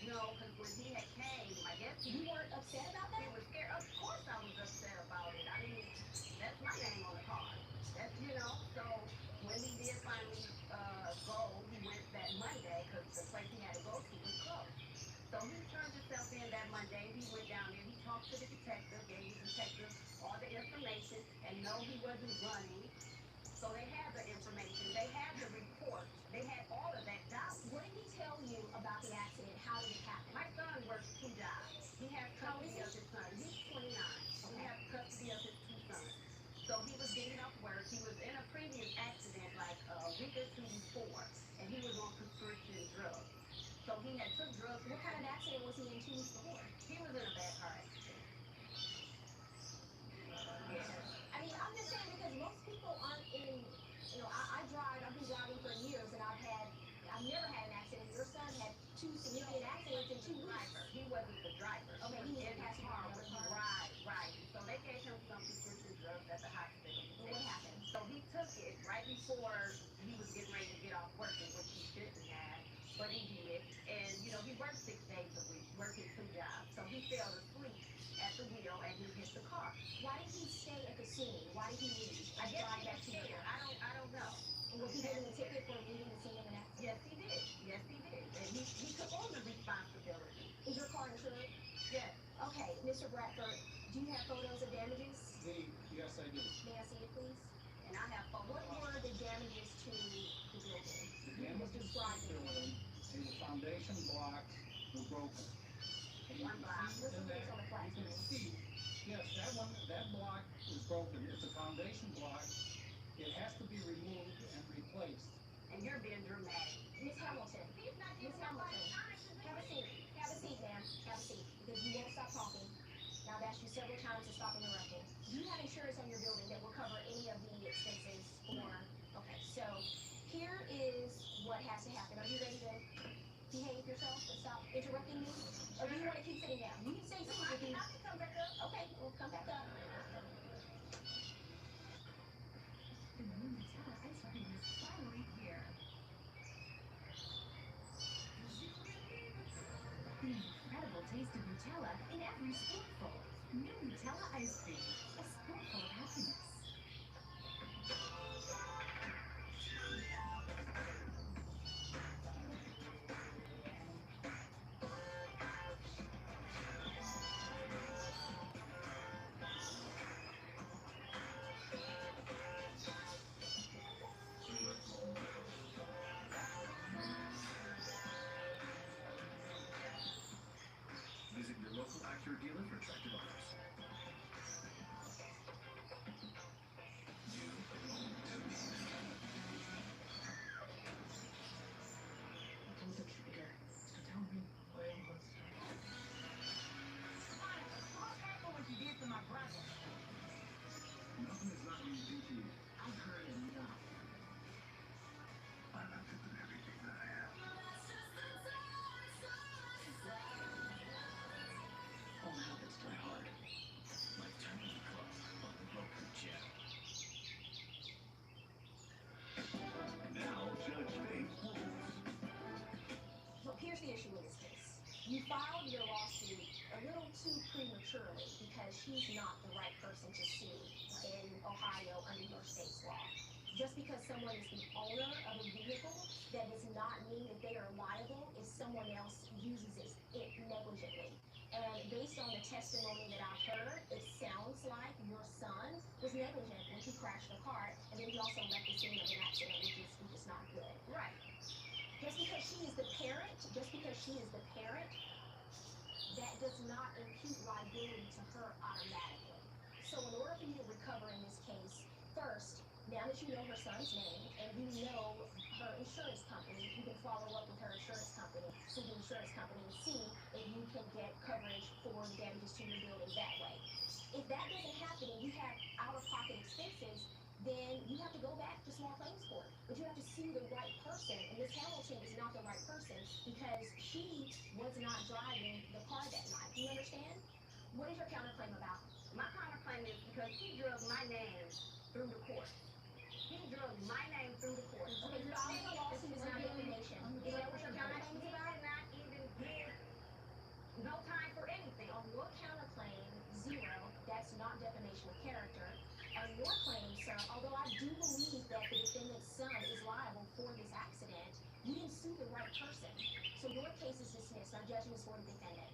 Speaker 5: know, because when he had came, I guess
Speaker 4: You weren't upset about
Speaker 5: he
Speaker 4: that?
Speaker 5: was scared. Of course I was upset about it. I mean, that's my name on the card. That's, you know, so when he did finally go, he went that Monday because the place he had to go to was closed. So he turned himself in that Monday. He went down there. He talked to the detective, gave the detective all the information, and no, he wasn't running. So they had the information. They had the report. They had all of that down.
Speaker 4: What did he tell you about the accident? How did it happen?
Speaker 5: My son works 2 jobs. He has custody of his son. He's 29. He has custody of his 2 sons. So he was getting off work. He was in a previous accident like a week or 2 before, and he was on prescription drugs. So he had took drugs.
Speaker 4: What kind of accident was he in 2 weeks before?
Speaker 5: He was in a bad car accident.
Speaker 4: I mean, I'm just saying because most people aren't in, you know, I drive, I've been driving for years and I've never had an accident. Your son had 2 significant accidents in 2 weeks.
Speaker 5: He wasn't the driver.
Speaker 4: Okay, he was
Speaker 5: in
Speaker 4: the
Speaker 5: his
Speaker 4: passenger
Speaker 5: car
Speaker 4: in the
Speaker 5: when he
Speaker 4: car.
Speaker 5: right. So they gave him some prescription drugs at the hospital.
Speaker 4: Well, what happened?
Speaker 5: So he took it right before he was getting ready to get off work, which he shouldn't have, but he did. And you know, he worked 6 days a week, working 2 jobs. So he fell asleep at the wheel and he hit the car.
Speaker 4: Why did he stay at the scene? Why did he leave?
Speaker 5: I guess
Speaker 4: drive
Speaker 5: he
Speaker 4: back
Speaker 5: was
Speaker 4: to your
Speaker 5: scared.
Speaker 4: house?
Speaker 5: I don't know.
Speaker 4: And was he given a ticket for leaving the scene of an accident?
Speaker 5: Yes, he did. Yes, he did. And he took on the responsibility.
Speaker 4: Is your car insured?
Speaker 5: Yes.
Speaker 4: Okay, Mr. Bradford, do you have photos of damages?
Speaker 3: Yes, I do.
Speaker 4: May I see it, please?
Speaker 5: And I have photos.
Speaker 4: What were the damages to the building?
Speaker 3: The
Speaker 4: You just
Speaker 3: damages to
Speaker 4: described
Speaker 3: the
Speaker 4: it.
Speaker 3: building, and the foundation blocks were broken. And you
Speaker 5: One
Speaker 3: can
Speaker 5: block.
Speaker 3: see
Speaker 4: What's
Speaker 3: in
Speaker 4: the
Speaker 3: that,
Speaker 4: picture on the flat
Speaker 3: you can
Speaker 4: screen?
Speaker 3: see, yes, that block is broken. It's a foundation block. It has to be removed and replaced.
Speaker 5: And you're being dramatic.
Speaker 4: Miss Hamilton,
Speaker 5: He's not
Speaker 4: Miss
Speaker 5: giving nobody
Speaker 4: Hamilton,
Speaker 5: time.
Speaker 4: have a seat. Have a seat, ma'am. Have a seat. Because you won't stop talking. Now, I've asked you several times to stop interrupting. Do you have insurance on your building that will cover any of the expenses for? Okay, so here is what has to happen. Are you ready to behave yourself and stop interrupting me? Or do you want to keep sitting down? You can stay seated if you.
Speaker 5: I can come back up.
Speaker 4: Okay, we'll come back up.
Speaker 18: The new Nutella ice cream is finally here. The incredible taste of Nutella in every spoonful. New Nutella ice cream, a spoonful of happiness.
Speaker 6: Visit your local Acura dealer for attractive offers. You belong to me.
Speaker 21: Pull the trigger. So tell me what it was.
Speaker 5: What happened when you did to my brother?
Speaker 6: Nothing is not easy to you. I've heard enough. I'm not doing everything that I am. All happens to my heart. My tiny club on the broken gem. Now Judge Faith rules.
Speaker 4: So here's the issue in this case. You filed your lawsuit a little too prematurely because she's not the right person to sue in Ohio under your state's law. Just because someone is the owner of a vehicle, that does not mean that they are liable if someone else uses it negligently. And based on the testimony that I've heard, it sounds like your son was negligent when he crashed the car, and then he also left the scene of an accident, which is not good.
Speaker 5: Right.
Speaker 4: Just because she is the parent, that does not impute liability to her automatically. So in order for you to recover in this case, first, now that you know her son's name and you know her insurance company, you can follow up with her insurance company, sue the insurance company, and see if you can get coverage for the damages to your building that way. If that doesn't happen and you have out-of-pocket expenses, then you have to go back to small claims court. But you have to sue the right person, and Ms. Hamilton is not the right person because she was not driving the car that night. Do you understand? What is your counterclaim about?
Speaker 5: My counterclaim is because he drug my name through the court. He drug my name through the court.
Speaker 4: Okay, filing a lawsuit is not defamation. Is that what your counterclaim is about?
Speaker 5: He did not even give
Speaker 4: Next, our judgment is for the defendant.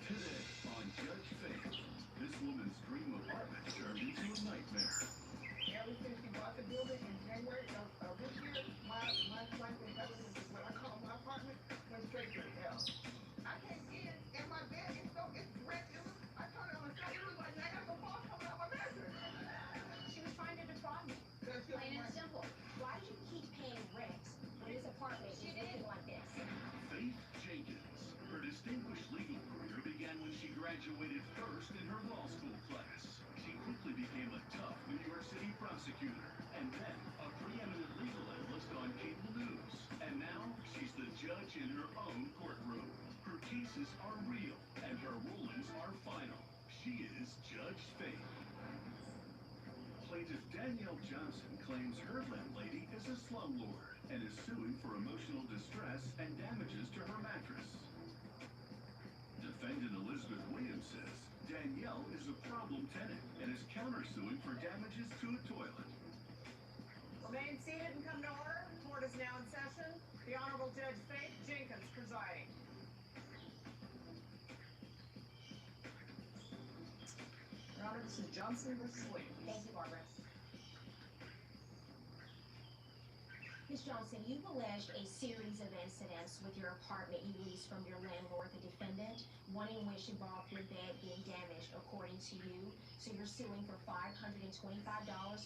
Speaker 6: Today on Judge Faith, this woman's dream apartment turned into a nightmare.
Speaker 2: Ever since she bought the building in January of this year, my life in heaven, is what I call my apartment, went straight to hell. I came in and my bed is so, it's wrecked. I turned it on the side, it was like Niagara Falls coming out my mattress.
Speaker 4: She was trying to defraud me.
Speaker 2: That's just
Speaker 4: Plain and
Speaker 2: my-
Speaker 4: simple. Why did you keep paying rent when this apartment is looking like this?
Speaker 6: Faith Jenkins. Her distinguished legal career began when she graduated first in her law school class. She quickly became a tough New York City prosecutor, and then a preeminent legal analyst on cable news. And now she's the judge in her own courtroom. Her cases are real, and her rulings are final. She is Judge Faith. Plaintiff Danielle Johnson claims her landlady is a slumlord and is suing for emotional distress and damages to her mattress. Defendant Elizabeth Williams says Danielle is a problem tenant and is countersuing for damages to a toilet.
Speaker 1: Remain seated and come to order. Court is now in session. The Honorable Judge Faith Jenkins presiding. Your Honor, this is Johnson versus Williams.
Speaker 4: Thank you, Barbara. Ms. Johnson, you've alleged a series of incidents with your apartment you leased from your landlord, the defendant, one in which involved your bed being damaged, according to you. So you're suing for $525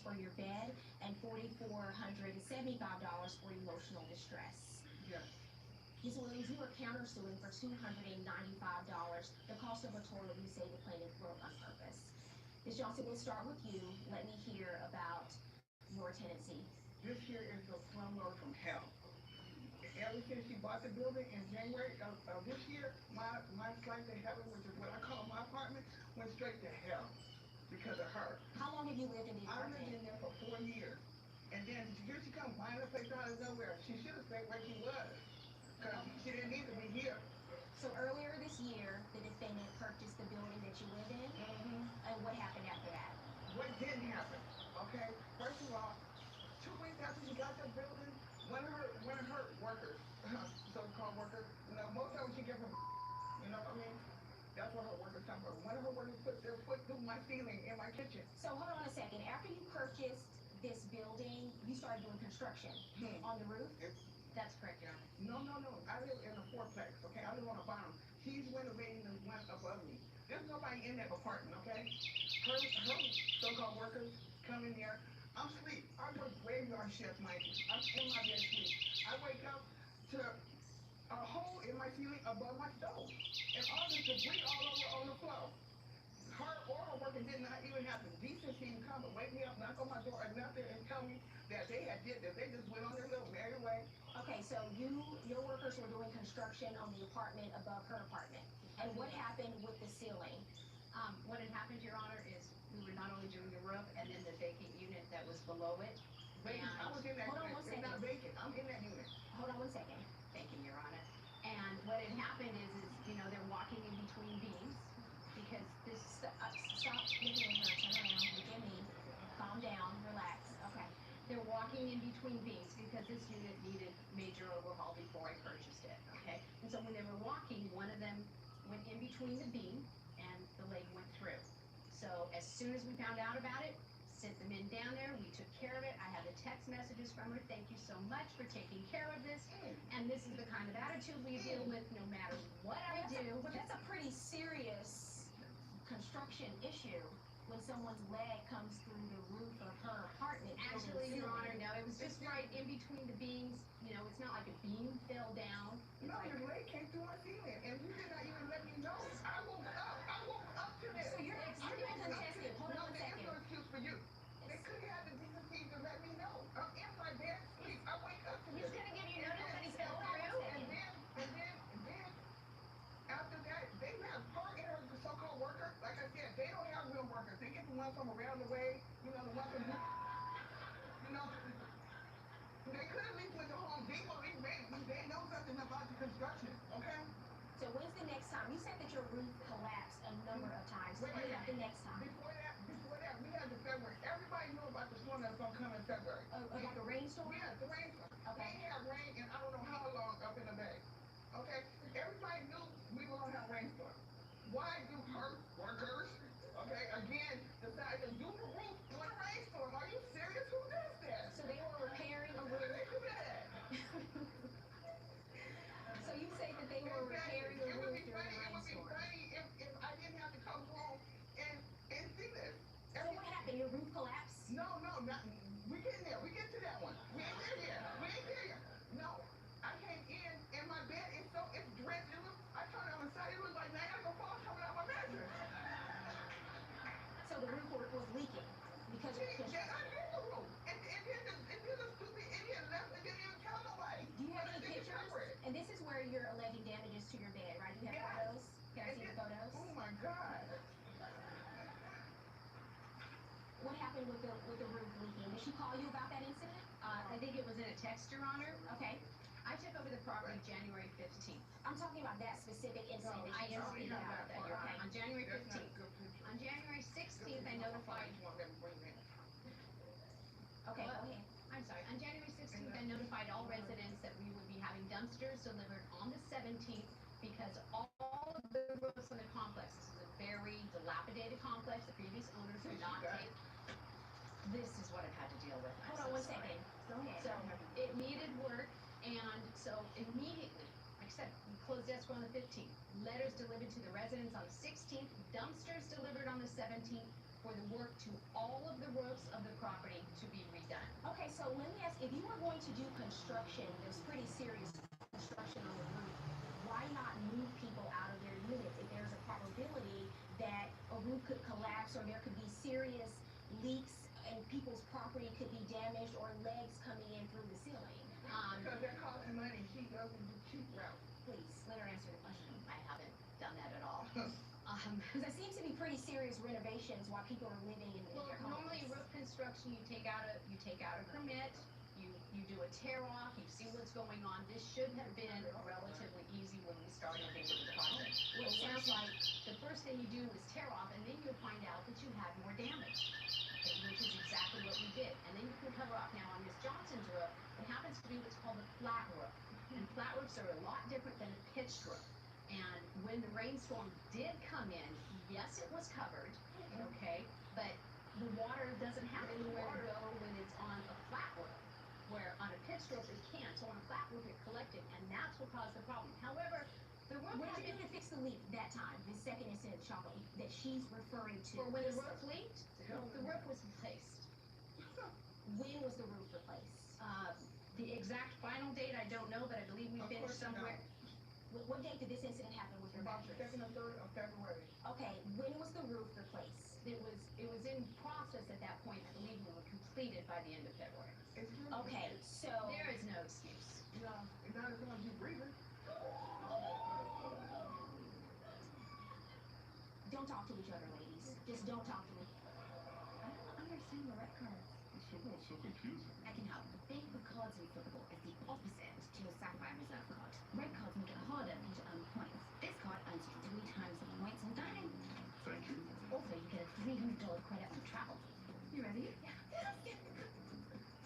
Speaker 4: for your bed and $4,475 for emotional distress.
Speaker 2: Yes.
Speaker 4: Ms. Williams, you are countersuing for $295, the cost of a toilet you say the plaintiff broke on purpose. Ms. Johnson, we'll start with you. Let me hear about your tenancy.
Speaker 2: This here is a slumlord from hell. Ever since she bought the building in January of this year, my flight to heaven, which is what I call my apartment, went straight to hell because of her.
Speaker 4: How long have you lived in the
Speaker 2: I
Speaker 4: apartment?
Speaker 2: lived in there for 4 years. And then here she comes buying a place out of nowhere. She should have stayed where she was. Because she didn't need to be here.
Speaker 4: So earlier this year, the defendant purchased the building that you live in. And what happened after that?
Speaker 2: What didn't happen, okay? First of all, 2 weeks after she got that building, one of her workers, so-called workers, you know, most of them she get from, you know what I mean? That's where her workers come from. One of her workers put their foot through my ceiling in my kitchen.
Speaker 4: So hold on a second. After you purchased this building, you started doing construction on the roof?
Speaker 8: That's correct, Your Honor.
Speaker 2: No. I live in a fourplex, okay? I live on a bottom. She's renovating the one above me. There's nobody in that apartment, okay? Her so-called workers come in there. I'm asleep. I work graveyard shift, mind you. I'm in my bed asleep. I wake up to a hole in my ceiling above my stove. And all this debris all over on the floor. Her or her worker did not even have the decency to come and wake me up, knock on my door or nothing, and tell me that they had did this. They just went on their little merry way.
Speaker 4: Okay, so your workers were doing construction on the apartment above her apartment. And what happened with the ceiling?
Speaker 8: What had happened, Your Honor, is we were not only doing the roof and then the vacant unit that was below it.
Speaker 2: Vacant. I was in that
Speaker 4: Hold on
Speaker 2: unit.
Speaker 4: one
Speaker 2: It's not
Speaker 4: second.
Speaker 2: vacant. I'm in that unit.
Speaker 4: Hold on one second.
Speaker 8: Thank you, Your Honor. And what had happened is they're walking in between beams because this.
Speaker 4: Stop looking at her. Turn around. Look at me. Calm down. Relax. Okay.
Speaker 8: They're walking in between beams because this unit needed major overhaul before I purchased it, okay? And so when they were walking, one of them went in between the beam and the leg went through. So as soon as we found out about it, sent the men down there, we took care of it. I have the text messages from her, thank you so much for taking care of this. And this is the kind of attitude we deal with no matter what I do.
Speaker 4: But that's a pretty serious construction issue when someone's leg comes through the roof of her apartment.
Speaker 8: Actually, Your Honor, no, it was just right in between the beams. You know, it's not like a beam fell down.
Speaker 2: No, your leg came through my ceiling, and you did not even let me know. I woke up to this.
Speaker 4: So you're being contested. Hold on one
Speaker 2: There's
Speaker 4: second.
Speaker 2: no excuse for you. They couldn't have the decency to let me know. I'm in my bed sleep. I wake up to
Speaker 8: He's
Speaker 2: this.
Speaker 8: gonna give you notice that he fell through.
Speaker 2: And then, after that, they have her and her so-called worker. Like I said, they don't have real workers. They get the ones from around the way, you know, the ones from, you know, they could at least went to Home Depot. They know something about the construction, okay?
Speaker 4: So when's the next time? You said that your roof collapsed a number of times. When is the next time?
Speaker 2: Before that, we had the February. Everybody knew about the storm that's gonna come in February.
Speaker 4: About the rainstorm?
Speaker 2: Yeah, the rainstorm.
Speaker 4: Okay.
Speaker 2: We had rain in I don't know how long up in the bay. Okay? Everybody knew we were gonna have rainstorm. Why do hurt workers, okay, again, decide to do the roof during a rainstorm? Are you serious? Who does that?
Speaker 4: So they were repairing a
Speaker 2: Who
Speaker 4: roof.
Speaker 2: did they do that?
Speaker 4: So you say that they were repairing a roof during a
Speaker 2: It would be
Speaker 4: rainstorm.
Speaker 2: funny if I didn't have to come home and see this.
Speaker 4: So what happened? Your roof collapsed?
Speaker 2: No, we getting there. We get to that one. We ain't there yet. We ain't there yet. No, I came in and my bed is it's drenched. I turned on the side. It looked like Niagara Falls coming out my mattress.
Speaker 4: So the roof was leaking because of the
Speaker 2: Yeah, I hit the roof. And then the stupid idiot left and didn't even tell nobody.
Speaker 4: Do you have any pictures? And this is where you're alleging damages to your bed, right? Do you have photos? Can I see the photos?
Speaker 2: Oh my God.
Speaker 4: What happened with the roof leaking? Did she call you about that incident?
Speaker 8: I think it was in a text, Your Honor.
Speaker 4: Okay.
Speaker 8: I took over the property January 15th.
Speaker 4: I'm talking about that specific incident.
Speaker 8: I am speaking about that, Your Honor.
Speaker 4: Okay.
Speaker 8: On January
Speaker 2: That's not a
Speaker 8: 15th.
Speaker 2: good picture.
Speaker 8: On January 16th, I notified.
Speaker 4: Okay, go ahead.
Speaker 8: I'm sorry. On January 16th, I notified all residents that we would be having dumpsters delivered on the 17th because all of the roofs in the complex, this is a very dilapidated complex, the previous owners did not take. This is what I've had to deal with. I'm
Speaker 4: Hold on
Speaker 8: so
Speaker 4: one
Speaker 8: sorry.
Speaker 4: second. Go ahead.
Speaker 8: So it needed work, and so immediately, like I said, we closed escrow on the 15th. Letters delivered to the residents on the 16th. Dumpsters delivered on the 17th for the work to all of the roofs of the property to be redone.
Speaker 4: Okay, so let me ask, if you were going to do construction, there's pretty serious construction on the roof, why not move people out of their units if there's a probability that a roof could collapse or there could be serious leaks and people's property could be damaged or legs coming in through the ceiling?
Speaker 2: Because they're costing money. She doesn't do cheap route.
Speaker 4: Please, let her answer the question.
Speaker 8: I haven't done that at all.
Speaker 4: Because there seems to be pretty serious renovations while people are living in
Speaker 8: Well,
Speaker 4: their homes.
Speaker 8: normally roof construction, you take out a permit, you do a tear off, you see what's going on. This should have been relatively easy when we started into the project. Well, it sounds like the first thing you do is tear off, and then you'll find out that you had more damage, which is exactly what we did. And then you can cover off. Now on Miss Johnson's roof, it happens to be what's called a flat roof, and flat roofs are a lot different than a pitched roof. And when the rainstorm did come in, yes, it was covered, okay, but the water doesn't have anywhere to go when it's on a flat roof, where on a pitched roof it can. So on a flat roof it collected, and that's what caused the problem. However, the roof
Speaker 4: What
Speaker 8: has
Speaker 4: did you do to fix the leak that time, the second incident that she's referring to?
Speaker 8: For when the roof leaked, the roof was replaced.
Speaker 4: When was the roof replaced?
Speaker 8: The exact final date, I don't know, but I believe we finished somewhere.
Speaker 4: What date did this incident happen with your
Speaker 2: About the
Speaker 4: mattress?
Speaker 2: 2nd or 3rd of February.
Speaker 4: Okay, when was the roof replaced?
Speaker 8: It was in process at that point. I believe we were completed by the end of February.
Speaker 4: Okay, so
Speaker 8: There is no excuse.
Speaker 2: No, not as long as you breathing.
Speaker 4: don't talk to each other, ladies. Just don't talk to me.
Speaker 18: I don't understand the red cards.
Speaker 6: It's so confusing.
Speaker 18: I can help. The thing with cards in football is the opposite to your Sapphire Reserve card. Red cards make it harder for you to earn points. This card earns you 3 times the points on dining.
Speaker 6: Thank you.
Speaker 18: Also, you get a $300 credit on travel. You ready? Yeah.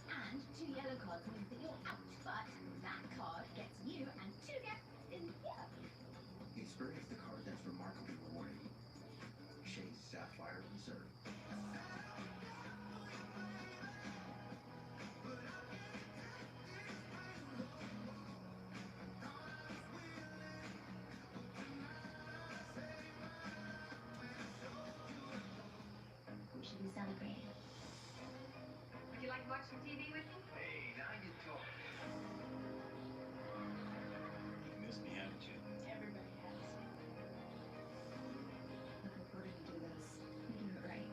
Speaker 18: And 2 yellow cards means that you're out, but that card gets you and 2 gets in here.
Speaker 15: Experience the card that's remarkably rewarding. Chase Sapphire Reserve.
Speaker 18: We should be celebrating.
Speaker 5: Would you like to watch some TV with me?
Speaker 15: Hey, now you talk. You missed me, haven't you?
Speaker 5: Everybody has.
Speaker 18: Looking forward to do this. We do it right.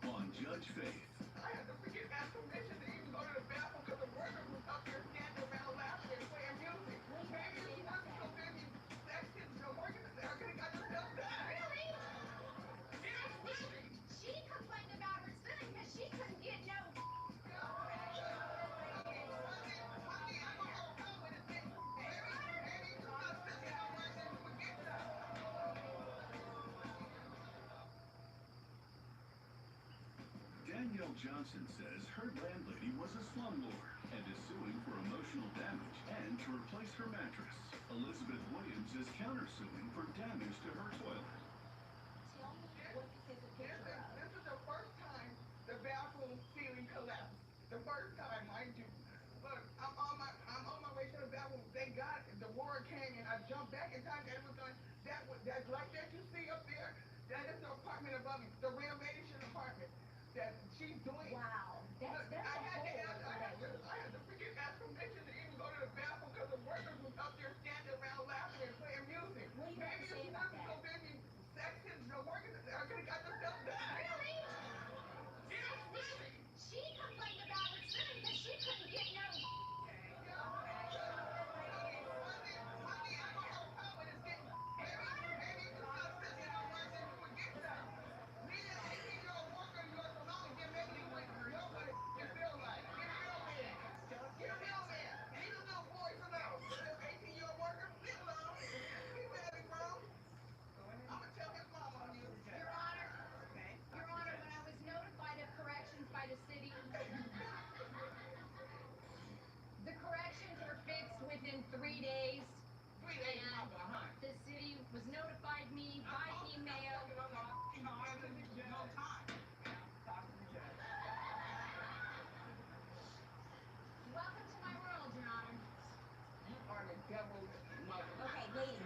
Speaker 6: on Judge Faith.
Speaker 2: I had to forget that permission to even go to the bathroom because the workers was up there standing around laughing and playing music. Maybe you wasn't so busy sexting, working, I could have got yourself done.
Speaker 4: Really?
Speaker 2: Yes, really.
Speaker 4: She complained about her son because she couldn't get no.
Speaker 6: Danielle Johnson says her landlady was a slumlord and is suing for emotional damage and to replace her mattress. Elizabeth Williams is countersuing for damage to her toilet.
Speaker 4: Tell me what this is a picture of.
Speaker 2: This is the first time the bathroom ceiling collapsed. The first time, mind you. Look, I'm on my way to the bathroom. Thank God the word came and I jumped back in time that it was done. That light that you see up there, that is the apartment above me, the renovation apartment that she's doing.
Speaker 4: Wow, that's
Speaker 2: I
Speaker 4: a
Speaker 2: had
Speaker 4: whole.
Speaker 2: I had to forget ask permission to even go to the bathroom because the workers was up there standing around laughing and playing music.
Speaker 4: What do you have
Speaker 2: Maybe
Speaker 4: to say
Speaker 2: if you
Speaker 4: about
Speaker 2: wasn't so
Speaker 4: that?
Speaker 2: busy sexting, working, I could have got yourself done.
Speaker 4: Really?
Speaker 2: Yes, really.
Speaker 4: She complained about her son because she couldn't get no.
Speaker 5: Your Honor, when I was notified of corrections by the city, the corrections were fixed within 3 days.
Speaker 2: 3 days,
Speaker 5: And the city was notified me by email. Welcome to my world, Your Honor.
Speaker 2: You are the devil's mother.
Speaker 4: Okay, ladies,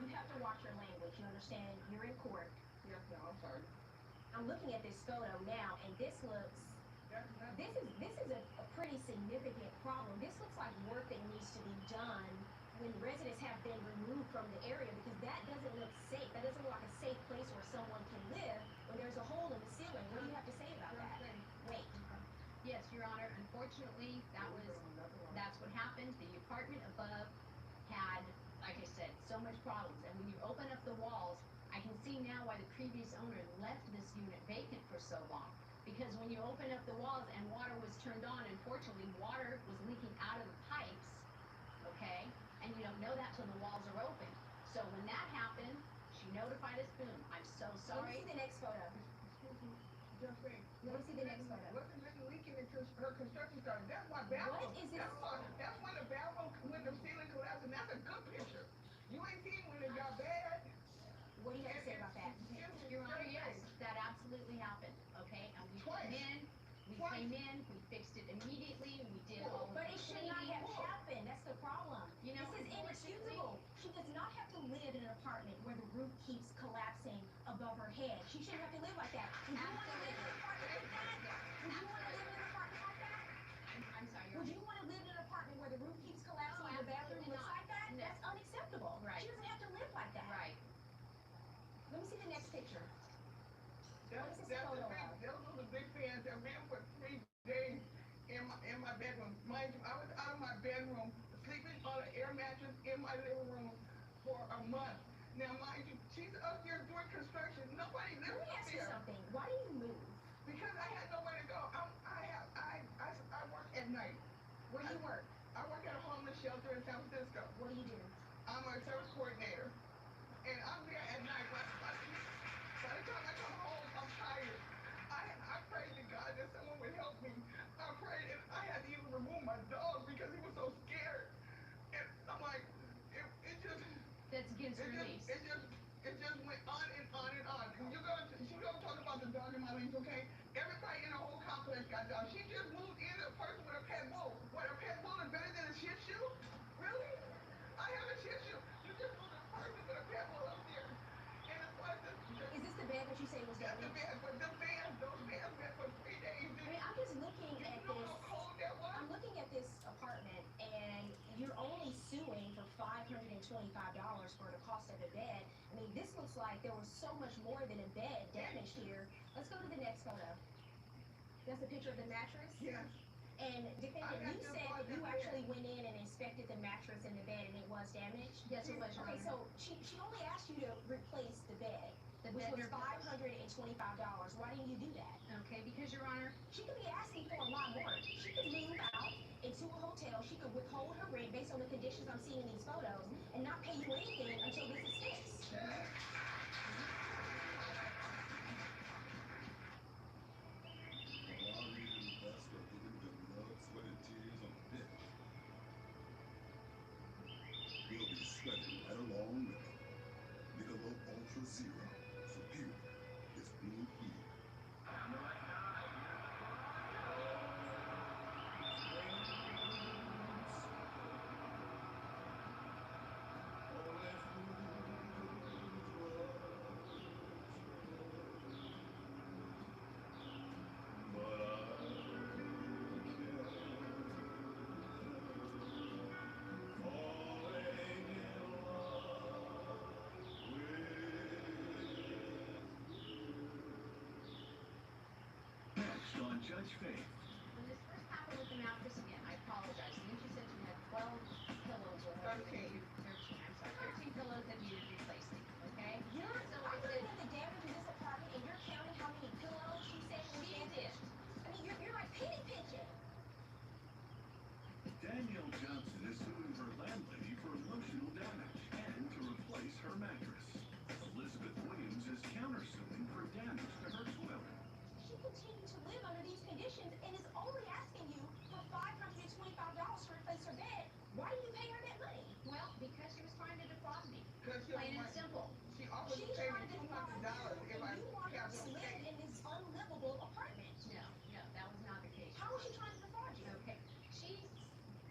Speaker 4: you have to watch your language. You understand? You're in court.
Speaker 2: Yes, no, I'm sorry.
Speaker 4: I'm looking at this photo now, and this is a pretty significant problem. This looks like work that needs to be done when residents have been removed from the area because that doesn't look safe. That doesn't look like a safe place where someone can live when there's a hole in the ceiling. What do you have to say about that? Wait.
Speaker 5: Yes, Your Honor, unfortunately, that's what happened. The apartment above had, like I said, so much problems. And when you open up the walls, I can see now why the previous owner left this unit vacant for so long. Because when you open up the walls and water was turned on, unfortunately, water was leaking out of the pipes, okay? And you don't know that till the walls are open. So when that happened, she notified us, boom, I'm so
Speaker 4: Let me
Speaker 5: sorry.
Speaker 4: see the next photo.
Speaker 2: Just saying.
Speaker 4: Let me see the next photo.
Speaker 2: Wasn't this leaking into her construction started? That's my bathroom.
Speaker 4: What is this?
Speaker 2: That's when the bathroom, when the ceiling collapsed, and that's a good picture. You ain't seen when it got bad.
Speaker 4: What do you have to say about that?
Speaker 5: Your Honor, yes, that absolutely happened, okay? And we
Speaker 2: Twice.
Speaker 5: came in, we fixed it immediately, we did all of
Speaker 4: But
Speaker 5: the
Speaker 4: it should not
Speaker 5: cleaning.
Speaker 4: have happened. That's the problem.
Speaker 5: You know,
Speaker 4: This is inexcusable. She does not have to live in an apartment where the roof keeps collapsing above her head. She shouldn't have to live like that. Would you want to live in an apartment like that? Would you want to live in an apartment like that?
Speaker 5: I'm sorry, Your
Speaker 4: Would
Speaker 5: Honor.
Speaker 4: you want to live in an apartment where the roof keeps collapsing
Speaker 5: No,
Speaker 4: and the bathroom
Speaker 5: absolutely
Speaker 4: looks
Speaker 5: not.
Speaker 4: like that?
Speaker 5: No.
Speaker 4: That's unacceptable.
Speaker 5: Right.
Speaker 4: She doesn't have to live like that.
Speaker 5: Right.
Speaker 4: Let me see the next picture.
Speaker 2: That's
Speaker 4: What is this photo of?
Speaker 2: those were the big fans that ran for 3 days in my bedroom. Mind you, I was out of my bedroom, sleeping on an air mattress in my living room for a month. Now, mind you, she's up there doing construction. Nobody
Speaker 4: Let
Speaker 2: lives
Speaker 4: me
Speaker 2: up
Speaker 4: ask you
Speaker 2: there.
Speaker 4: something. Why do you move?
Speaker 2: Because I had nowhere to go. I work at night.
Speaker 4: Where do you work?
Speaker 2: I work at a homeless shelter in San Francisco.
Speaker 4: What do you do?
Speaker 2: I'm a service coordinator. And I'm there at night. By the time I come home, I'm tired. I prayed to God that someone would help me. I prayed and I had to even remove my dog because he was so scared. And I'm like, it just...
Speaker 5: That's against release.
Speaker 2: It just went on and on and on. And you're gonna talk about the dog in my leash, okay? Everybody in the whole complex got dogs. She just moved in a person with a pet bull. What, a pet bull is better than a Shih Tzu? Really? I have a Shih Tzu. You just moved a person with a pet bull up there. And it's like this.
Speaker 4: Is this the bed that you say was
Speaker 2: That's the
Speaker 4: dirty?
Speaker 2: bed, but those bands went for 3 days.
Speaker 4: I mean, I'm just looking
Speaker 2: You
Speaker 4: at
Speaker 2: know
Speaker 4: this.
Speaker 2: how cold that was?
Speaker 4: I'm looking at this apartment, and you're only suing for $512,000. for the cost of the bed. I mean, this looks like there was so much more than a bed damaged here. Let's go to the next photo. That's a picture of the mattress?
Speaker 2: Yes.
Speaker 4: And defendant, you said that you actually went in and inspected the mattress and the bed and it was damaged?
Speaker 8: Yes, it was, Your
Speaker 4: Okay,
Speaker 8: Honor.
Speaker 4: so she only asked you to replace the bed,
Speaker 8: The
Speaker 4: which
Speaker 8: bed
Speaker 4: was
Speaker 8: replaced.
Speaker 4: $525. Why didn't you do that?
Speaker 8: Okay, because Your Honor,
Speaker 4: She could be asking for a lot more. She could move out into a hotel. She could withhold her rent based on the conditions I'm seeing in these photos and not pay you anything until this is fixed.
Speaker 17: We'll be sweating right along with it. Michelob Ultra Zero. Superior. It's blue heat.
Speaker 6: Next on Judge Faith.
Speaker 8: when this first happened with the mattress again, I apologize. And then she said she had 12 pillows or whatever.
Speaker 2: 13.
Speaker 8: 13, I'm sorry. 13 pillows that needed replacing, okay?
Speaker 4: I'm
Speaker 8: So I
Speaker 4: looking
Speaker 8: said,
Speaker 4: at the damage in this apartment and you're counting how many pillows she said was
Speaker 8: She
Speaker 4: damaged.
Speaker 8: did.
Speaker 4: I mean, you're like penny pinching.
Speaker 6: Danielle Johnson is suing her landlady for emotional damage and to replace her mattress. Elizabeth Williams is countersuing for damage to her toilet.
Speaker 4: She continued to live under these conditions and is only asking you for $525 to replace her bed. Why do you pay her that money?
Speaker 8: well, because she was trying to defraud me.
Speaker 2: Because she
Speaker 8: Plain and
Speaker 2: was
Speaker 8: simple.
Speaker 2: She offered
Speaker 4: She's
Speaker 2: to pay
Speaker 4: trying
Speaker 2: me
Speaker 4: to defraud you
Speaker 2: $200 if I
Speaker 4: and you want her
Speaker 2: have
Speaker 4: to
Speaker 2: no
Speaker 4: live
Speaker 2: case.
Speaker 4: in this unlivable apartment.
Speaker 8: No, that was not the case.
Speaker 4: How is she trying to defraud you?
Speaker 8: Okay. She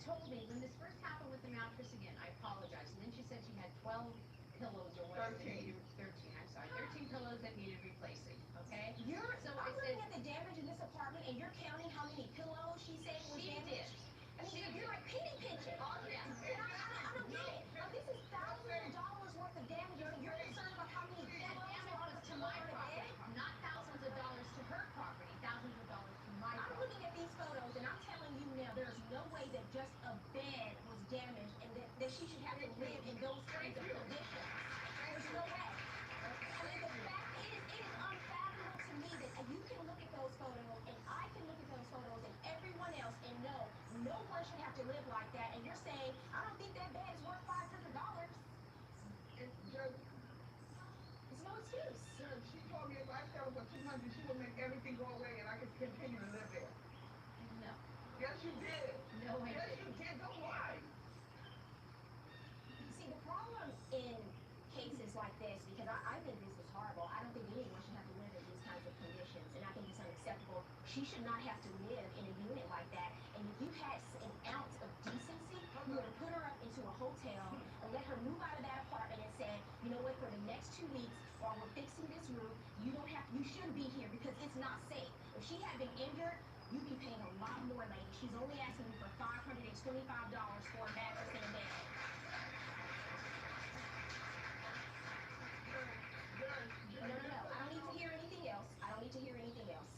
Speaker 8: told me when this first happened with the mattress again, I apologize. And then she said she had 12 pillows or whatever. that
Speaker 2: 13.
Speaker 8: needed- 13, I'm sorry. 13 pillows that needed replacing, okay? So
Speaker 4: I'm
Speaker 8: I
Speaker 4: looking
Speaker 8: said,
Speaker 4: at the damage in this apartment and you're counting how many pillows she said was
Speaker 8: She
Speaker 4: damaged.
Speaker 8: did.
Speaker 4: I mean, you're like penny pinching.
Speaker 8: Yeah.
Speaker 4: And I don't get it. Now, this is thousands of dollars worth of damage and you're concerned about how many
Speaker 8: that
Speaker 4: pillows
Speaker 8: damage
Speaker 4: are
Speaker 8: was to
Speaker 4: on
Speaker 8: my
Speaker 4: the
Speaker 8: property,
Speaker 4: bed.
Speaker 8: not thousands of dollars to her property, thousands of dollars to my
Speaker 4: I'm
Speaker 8: property.
Speaker 4: looking at these photos and I'm telling you now, there's no way that just a bed was damaged and that she should have to live in those kinds of conditions. There's no way. I mean, the fact it is unfathomable to me that you can look at those photos and I can look at those photos and everyone else and know no one should have to live like that. And you're saying, I don't think that bed is worth $500.
Speaker 2: It's just,
Speaker 4: It's no excuse.
Speaker 2: Judge, she told me if I sell for 200, she would make everything go away and I could continue to live there.
Speaker 8: No.
Speaker 2: Yes, you did.
Speaker 8: No, I
Speaker 2: Yes,
Speaker 8: didn't.
Speaker 2: you did. Don't lie.
Speaker 4: See, the problem in cases like this, because I think this is horrible, I don't think anyone should have to live in these kinds of conditions, and I think it's unacceptable. She should not have to live in a unit like that, and if you had an ounce of decency, you would have put her up into a hotel and let her move out of that apartment and said, you know what, for the next 2 weeks, while we're fixing this roof, you shouldn't be here because it's not safe. If she had been injured, you'd be paying a lot more, lady. She's only asking you for $525 for a mattress and a bed.
Speaker 2: Judge,
Speaker 4: No. I don't need to hear anything else. I don't need to hear anything else.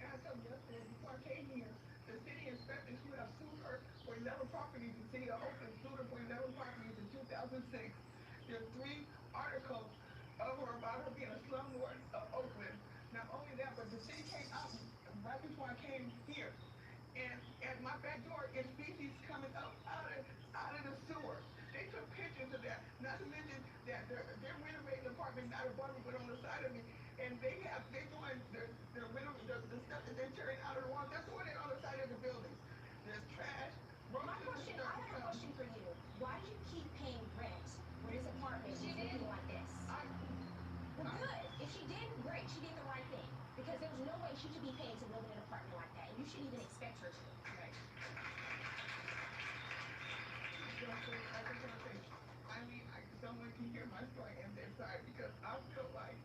Speaker 2: And I told you yesterday before I came here, the city inspector should have sued her for 11 properties. The city of Oakland sued her for 11 properties in 2006. There's 3 articles of her about her being a slumlord of Oakland. Not only that, but the city came out right before I came here. And at my back door is feces coming up out of the sewer. They took pictures of that. Not to mention that they're renovating the apartment, not a apartment, but on the side of me. And they're doing the stuff that they're tearing out of the walls. They're doing it on the side of the buildings. There's trash.
Speaker 4: I have a question for you. Why do you keep paying rent when this apartment is looking like this? Well, good. If she did, great. She did the right thing. Because there's no way she should be paying to live in an apartment like that. And you shouldn't even expect her to.
Speaker 8: Right.
Speaker 2: I mean, someone can hear my story and they're sorry because I felt like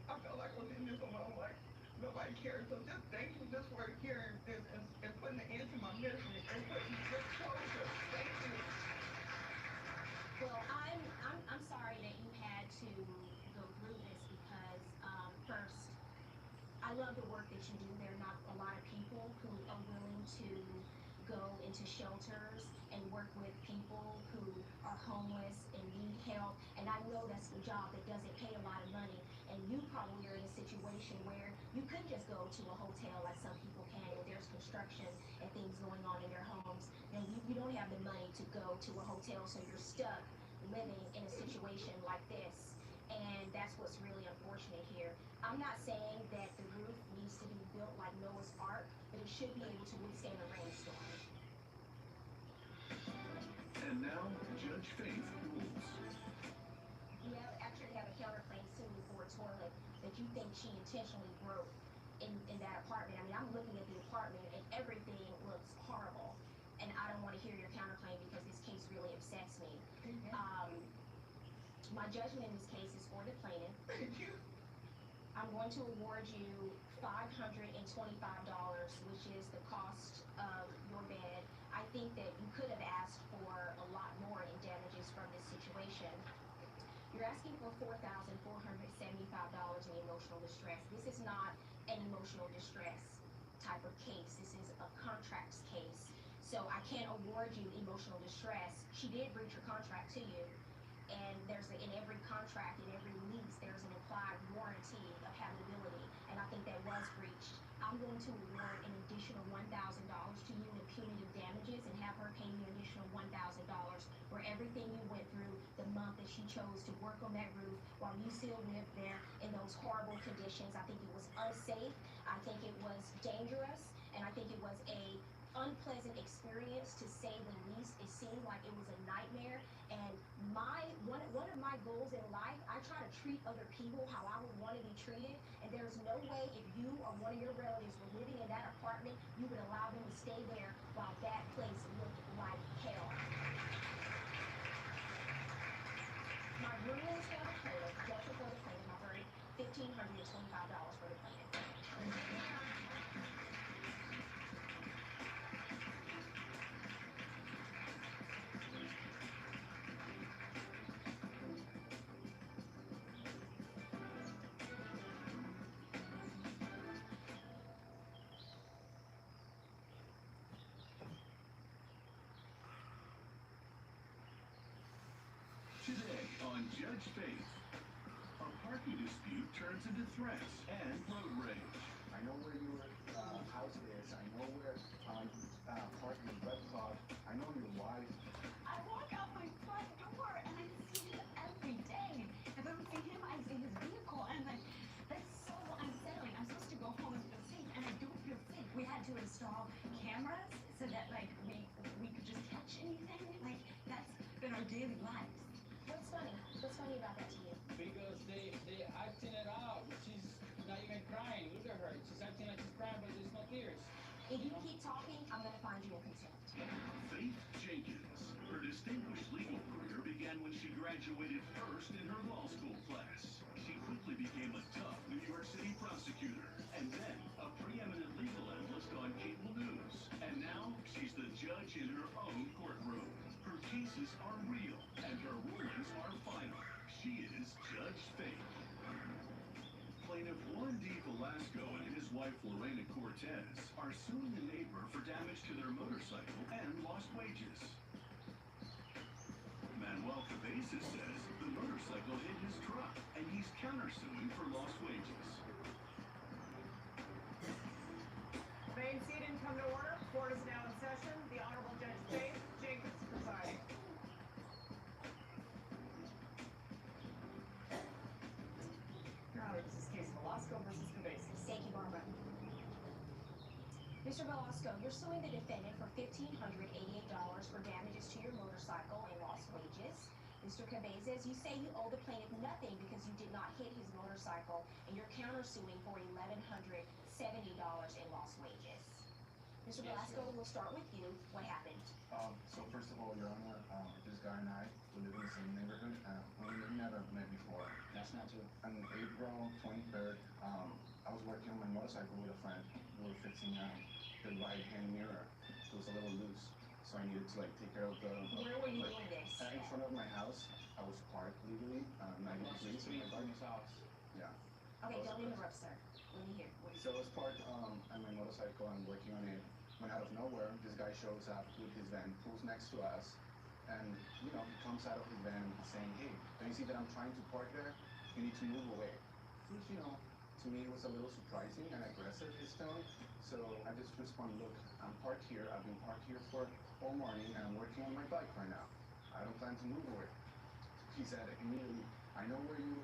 Speaker 2: I was in this alone, like nobody cares. So just thank you just for hearing this and putting an end to my misery and putting just closure. Thank you.
Speaker 4: Well, I'm I love the work that you do. There are not a lot of people who are willing to go into shelters and work with people who are homeless and need help. And I know that's a job that doesn't pay a lot of money. And you probably are in a situation where you could just go to a hotel like some people can when there's construction and things going on in their homes. And you don't have the money to go to a hotel, so you're stuck living in a situation like this. And that's what's really unfortunate here. I'm not saying that the roof needs to be built like Noah's Ark, but it should be able to withstand a rainstorm.
Speaker 6: And now, Judge Faith rules.
Speaker 4: You actually have a counterclaim suit for a toilet that you think she intentionally broke in that apartment. I mean, I'm looking at the apartment and everything looks horrible. And I don't want to hear your counterclaim because this case really upsets me. My judgment in this case is for the plaintiff. I'm going to award you $525, which is the cost of your bed. I think that you could have asked for a lot more in damages from this situation. You're asking for $4,475 in emotional distress. This is not an emotional distress type of case. This is a contracts case. So I can't award you emotional distress. She did breach her contract to you. And in every contract, in every lease, there's an implied warranty of habitability. And I think that was breached. I'm going to award an additional $1,000 to you in punitive damages and have her pay you an additional $1,000 for everything you went through the month that she chose to work on that roof while you still lived there in those horrible conditions. I think it was unsafe. I think it was dangerous. And I think it was a unpleasant experience, to say the least. It seemed like it was a nightmare. And one of my goals in life, I try to treat other people how I would want to be treated. And there's no way, if you or one of your relatives were living in that apartment, you would allow them to stay there while that place looked like hell. My rulings for the plaintiff, judgment for the plaintiff, my verdict, $1,525 for the plaintiff.
Speaker 6: Today on Judge Faith, a parking dispute turns into threats and road rage.
Speaker 10: I know where your house is. I know where parking is Red Claw. I know your wife.
Speaker 8: I walk out my front door and I see him every day. If I don't see him, I see his vehicle, and that's so unsettling. I'm supposed to go home and feel safe, and I don't feel safe. We had to install cameras so that we could just catch anything. Like, that's been our daily lives.
Speaker 4: What's funny? What's funny about that to you?
Speaker 3: Because they acting it out. She's not even crying. Look at her. She's acting like she's crying, but there's no tears.
Speaker 4: If you keep talking, I'm going to find you in contempt.
Speaker 6: Faith Jenkins. Her distinguished legal career began when she graduated first in her law school class. She quickly became a tough New York City prosecutor, and then a preeminent legal analyst on cable news. And now she's the judge in her own courtroom. Her cases are real, and her rulings are final. She is Judge Faith. Plaintiff Juan D. Velasco and his wife Lorena Cortez are suing the neighbor for damage to their motorcycle and lost wages. Manuel Cabezas says the motorcycle hit his truck, and he's countersuing for lost wages.
Speaker 1: Main seated and come to order. Court is now in session. The Honorable Judge Faith Jenkins presiding. Your Honor, this is case Velasco versus Cabezas.
Speaker 4: Thank you, Barbara. Mr. Velasco, you're suing the defendant for $1,588 for damages to your motorcycle and lost wages. Mr. Cabezas, you say you owe the plaintiff nothing because you did not hit his motorcycle, and you're countersuing for $1,170 in lost wages. Mr. Velasco, we'll start with you. What happened?
Speaker 10: So first of all, Your Honor, this guy and I, we live in the same neighborhood. We've never met before.
Speaker 3: That's not true.
Speaker 10: On April 23rd, I was working on my motorcycle with a friend. We were fixing the right-hand mirror. It was a little loose, so I needed to take care of the.
Speaker 4: Where were you doing this?
Speaker 10: In front of my house. I was parked legally. 90 degrees in my bike.
Speaker 3: House.
Speaker 10: Yeah.
Speaker 4: Okay, don't interrupt, sir. Let me hear. What is
Speaker 10: So I was parked on my motorcycle and working on it. When out of nowhere, this guy shows up with his van, pulls next to us, and he comes out of his van and he's saying, "Hey, don't you see that I'm trying to park there? You need to move away." Which, to me was a little surprising and aggressive, his tone. So I just responded, "Look, I'm parked here. I've been parked here for all morning and I'm working on my bike right now. I don't plan to move away." He said immediately, "I know where your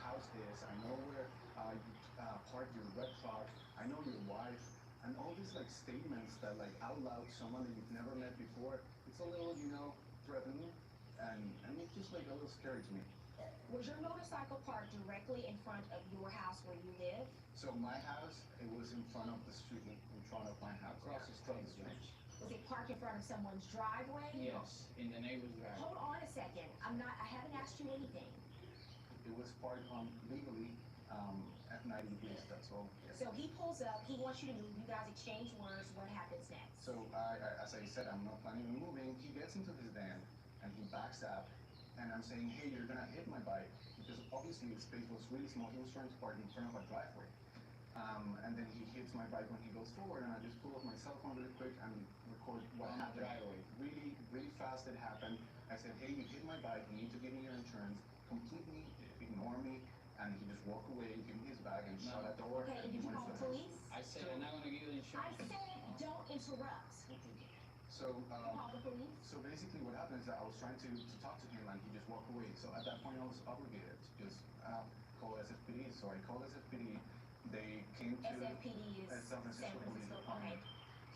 Speaker 10: house is. I know where you park your red truck. I know your wife." And all these statements that out loud someone that you've never met before, it's a little, threatening, and it's just a little scary to me.
Speaker 4: Was your motorcycle parked directly in front of your house where you live?
Speaker 10: So my house, it was in front of the street, in front of my house.
Speaker 3: Across the street.
Speaker 4: Was it parked in front of someone's driveway?
Speaker 3: Yes, in the neighbor's driveway.
Speaker 4: Hold on a second. I haven't asked you anything.
Speaker 10: It was parked on legally at 90 degrees, that's all. Yes.
Speaker 4: So he pulls up, he wants you to move, you guys exchange words, what happens next?
Speaker 10: So as I said, I'm not planning on moving. He gets into his van and he backs up, and I'm saying, "Hey, you're gonna hit my bike," because obviously the space was really small. He was trying to park in front of a driveway. And then he hits my bike when he goes forward, and I just pull up my cell phone really quick and record what
Speaker 3: On the
Speaker 10: happened.
Speaker 3: driveway.
Speaker 10: Really, really fast it happened. I said, "Hey, you hit my bike, you need to give me your insurance." Completely ignore me, and he just walked away, give me his bag, and shut that door.
Speaker 4: Okay, and did you
Speaker 10: went
Speaker 4: call the
Speaker 10: for it.
Speaker 4: police?
Speaker 3: I said, "I'm not gonna give you the
Speaker 4: I
Speaker 3: insurance."
Speaker 4: said, don't interrupt.
Speaker 10: So,
Speaker 4: You call the police?
Speaker 10: so basically what happened is that I was trying to talk to him, and he just walked away. So at that point I was obligated to just call SFPD. So I called SFPD. They came to
Speaker 4: SFPD is
Speaker 10: San Francisco Police Department.
Speaker 4: Okay.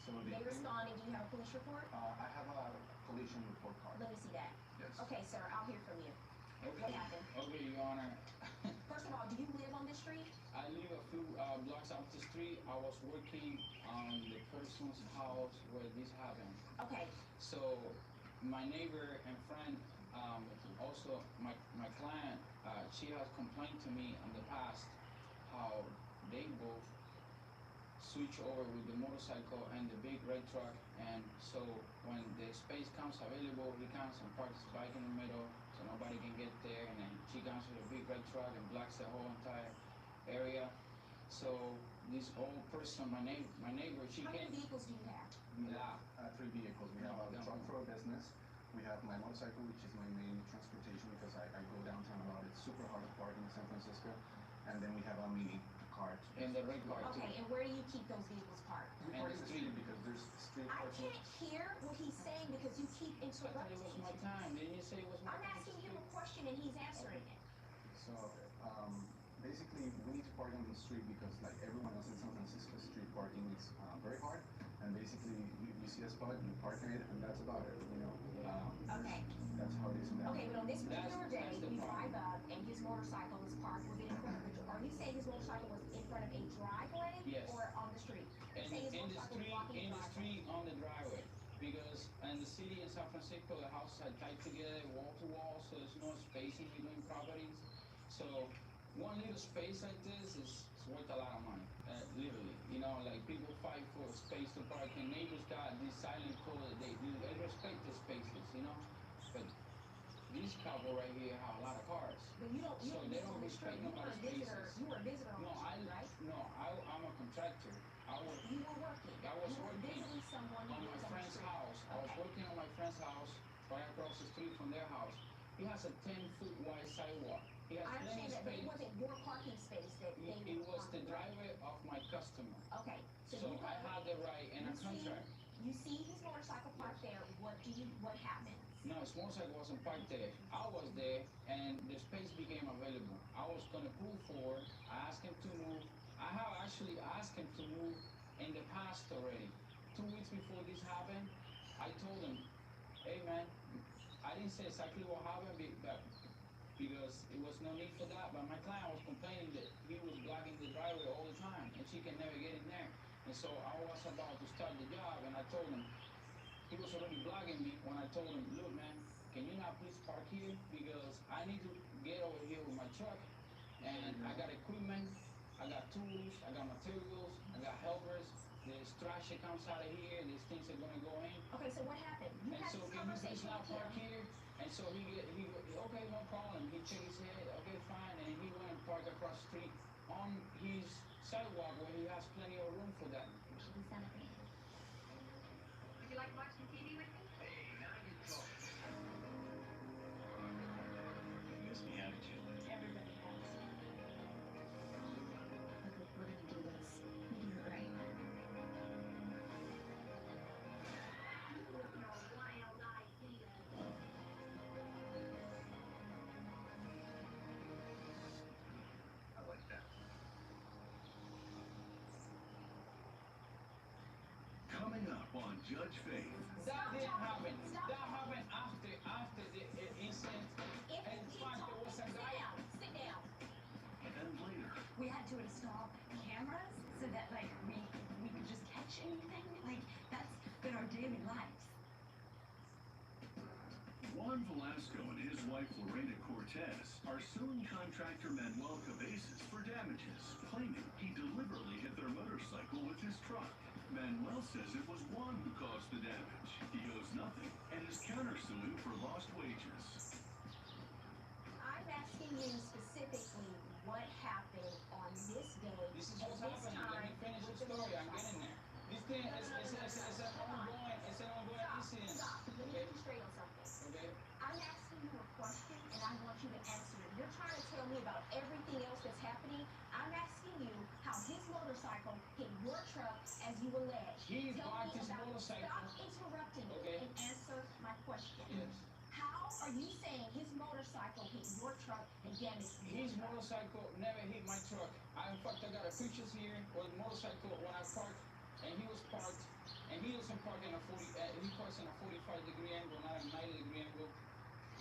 Speaker 10: So
Speaker 4: They
Speaker 10: came-
Speaker 4: responded, do you have a police report?
Speaker 10: I have a collision report card.
Speaker 4: Let me see that.
Speaker 10: Yes.
Speaker 4: Okay, sir, I'll hear from you. What
Speaker 3: Okay,
Speaker 4: happened?
Speaker 3: okay, Your Honor.
Speaker 4: First of all, do you live on this street?
Speaker 3: I live a few blocks up the street. I was working on the person's house where this happened.
Speaker 4: Okay.
Speaker 3: So my neighbor and friend, also my client, she has complained to me in the past how they both switch over with the motorcycle and the big red truck, and so when the space comes available, he comes and parks his bike in the middle so nobody can get there, and then she comes with a big red truck and blocks the whole entire area. So this old person, my neighbor, she
Speaker 4: How many
Speaker 3: came.
Speaker 4: vehicles do you have?
Speaker 10: We have 3 vehicles. We have a truck for our business. We have my motorcycle, which is my main transportation because I go downtown a lot. It's super hard to park in San Francisco. And then we have a mini car.
Speaker 3: And the red car too.
Speaker 4: Okay, and where do you keep those vehicles parked?
Speaker 10: We park in the street because there's street
Speaker 4: I
Speaker 10: parking.
Speaker 4: can't hear what he's saying because you keep
Speaker 3: I thought
Speaker 4: interrupting.
Speaker 3: it was my time. Didn't you say it was my
Speaker 4: I'm
Speaker 3: time?
Speaker 4: asking him a question and he's answering it.
Speaker 10: So basically, we need to park on the street because like everyone else in San Francisco, street parking is very hard. And basically, you see a spot, you park in it, and that's about it.
Speaker 4: Okay.
Speaker 10: That's how it is in that.
Speaker 4: Okay, but on this particular day,
Speaker 3: that's the
Speaker 4: you
Speaker 3: problem.
Speaker 4: drive up and his motorcycle is parked. Was it in front of the, are you saying his motorcycle was in front of a driveway?
Speaker 3: Yes.
Speaker 4: Or on the street? You say his
Speaker 3: In the
Speaker 4: motorcycle was
Speaker 3: street,
Speaker 4: blocking
Speaker 3: in
Speaker 4: the
Speaker 3: the
Speaker 4: driveway.
Speaker 3: street on the driveway, because in the city in San Francisco, the houses are tight together, wall to wall, so there's no space in between properties. So one little space like this is worth a lot of money, literally. Like people fight for space to park, and neighbors got this silent code that they respect the spaces, But this couple right here have a lot of cars.
Speaker 4: But you don't
Speaker 3: So they
Speaker 4: live
Speaker 3: don't
Speaker 4: on the
Speaker 3: respect
Speaker 4: street. You were a
Speaker 3: nobody's
Speaker 4: visitor.
Speaker 3: spaces.
Speaker 4: You were a visitor on
Speaker 3: No,
Speaker 4: the street, right?
Speaker 3: I'm a contractor.
Speaker 4: You were working.
Speaker 3: I was
Speaker 4: You were
Speaker 3: working
Speaker 4: visiting someone who
Speaker 3: on
Speaker 4: lives
Speaker 3: my
Speaker 4: on the
Speaker 3: friend's
Speaker 4: street.
Speaker 3: house. I was
Speaker 4: Okay.
Speaker 3: working on my friend's house right across the street from their house. He has a 10-foot wide sidewalk. He has
Speaker 4: I
Speaker 3: plenty
Speaker 4: understand that, but it
Speaker 3: space.
Speaker 4: wasn't your parking space that they
Speaker 3: It
Speaker 4: were
Speaker 3: was the
Speaker 4: parking, right?
Speaker 3: driveway of my customer.
Speaker 4: Okay, so
Speaker 3: So
Speaker 4: you
Speaker 3: I
Speaker 4: got,
Speaker 3: had the right and a
Speaker 4: you see-
Speaker 3: contract.
Speaker 4: you see his motorcycle parked there, what happens?
Speaker 3: No, his motorcycle wasn't parked there. I was there, and the space became available. I was gonna pull forward. I asked him to move. I have actually asked him to move in the past already. 2 weeks before this happened, I told him, "Hey man, I didn't say exactly what happened, but because it was no need for that. But my client was complaining that he was blocking the driveway all the time, and she can never get in there. And so I was about to start the job, and I told him." He was already blocking me when I told him, "Look, man, can you not please park here? Because I need to get over here with my truck, and I got equipment, I got tools, I got materials, I got helpers. There's trash that comes out of here. There's things that are gonna go in.
Speaker 4: Okay, so what happened? You
Speaker 3: And
Speaker 4: had
Speaker 3: so
Speaker 4: this
Speaker 3: can you please
Speaker 4: conversation
Speaker 3: not
Speaker 4: with
Speaker 3: park
Speaker 4: him.
Speaker 3: here?" And so okay, no problem. He shook his head, okay, fine, and he went and parked across the street on his sidewalk where he has plenty of room for that.
Speaker 18: Would you like watching TV with me?
Speaker 15: Hey, now you talk. You miss me, haven't you?
Speaker 4: Everybody has. Okay, we're gonna do this. You do it right.
Speaker 15: I like that. Coming up on Judge Faith.
Speaker 3: That didn't happen. That happened after the incident. In fact, there was a guy.
Speaker 4: Sit down.
Speaker 15: And later,
Speaker 8: We had to install cameras so that like we could just catch anything. Like that's been our daily lives.
Speaker 6: Juan Velasco and his wife Lorena Cortez are suing contractor Manuel Cabezas for damages, claiming he deliberately hit their motorcycle with his truck. Manuel says it was Juan who caused the damage. He owes nothing and is countersuing for lost wages.
Speaker 4: I'm asking you specifically what happened on this day
Speaker 3: This is
Speaker 4: at
Speaker 3: what's
Speaker 4: this
Speaker 3: happening. Let
Speaker 4: time
Speaker 3: me finish
Speaker 4: with
Speaker 3: the story. I'm
Speaker 4: motorcycle.
Speaker 3: getting there. This thing is an ongoing incident.
Speaker 4: Stop. Let me
Speaker 3: Okay.
Speaker 4: get you straight on something.
Speaker 3: Okay.
Speaker 4: I'm asking you a question and I want you to answer it. You're trying to tell me about everything else that's happening. I'm asking you how his motorcycle hit your truck as you allege.
Speaker 3: He
Speaker 4: Tell
Speaker 3: parked
Speaker 4: me
Speaker 3: his
Speaker 4: about-
Speaker 3: motorcycle.
Speaker 4: Stop interrupting me
Speaker 3: Okay.
Speaker 4: and answer my question.
Speaker 3: Yes.
Speaker 4: How are you saying his motorcycle hit your truck and damaged your
Speaker 3: His
Speaker 4: truck?
Speaker 3: motorcycle never hit my truck. In fact, I got a pictures here with the motorcycle when I parked, and he was parked, and he doesn't park in a 40. He parks in a 45-degree angle, not a 90-degree angle.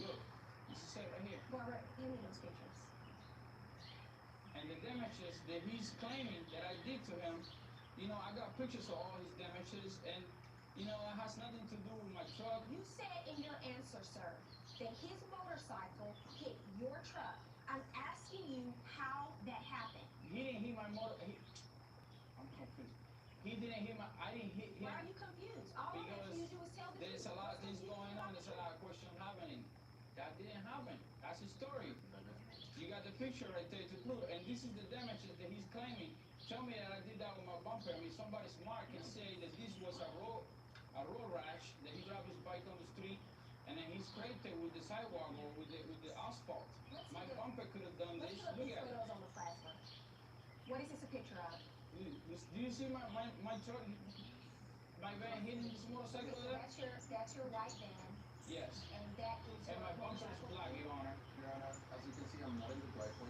Speaker 3: Look, this is it right here.
Speaker 4: Barbara, give me those pictures.
Speaker 3: And the damages that he's claiming that I did to him, you know, I got pictures of all his damages, and you know, it has nothing to do with my truck.
Speaker 4: You said in your answer, sir, that his motorcycle hit your truck. I'm asking you how that happened.
Speaker 3: He didn't hit my motor. I'm confused. He didn't hit my. I didn't hit him.
Speaker 4: Why are you confused? All I'm asking you to do is tell the
Speaker 3: There's
Speaker 4: truth.
Speaker 3: a lot of things going on. There's a lot of questions happening. That didn't happen. That's his story. You got the picture right there to prove. And this is the damages that he's claiming. Tell me that I did that with my bumper. I mean, somebody smart can say that this was a road rash, that he dropped his bike on the street, and then he scraped it with the sidewalk or with the asphalt. My bumper could have done this.
Speaker 4: Let's
Speaker 3: Look
Speaker 4: look
Speaker 3: at
Speaker 4: at
Speaker 3: it.
Speaker 4: photos on the plasma. What is this a picture of?
Speaker 3: Do you see my truck? My van hitting this motorcycle there?
Speaker 4: That's your white van,
Speaker 3: Yes.
Speaker 4: and that is
Speaker 3: And
Speaker 4: your
Speaker 3: my bumper is
Speaker 4: motorcycle.
Speaker 3: black, Your Honor.
Speaker 22: Your Honor, as you can see, I'm not in the driveway.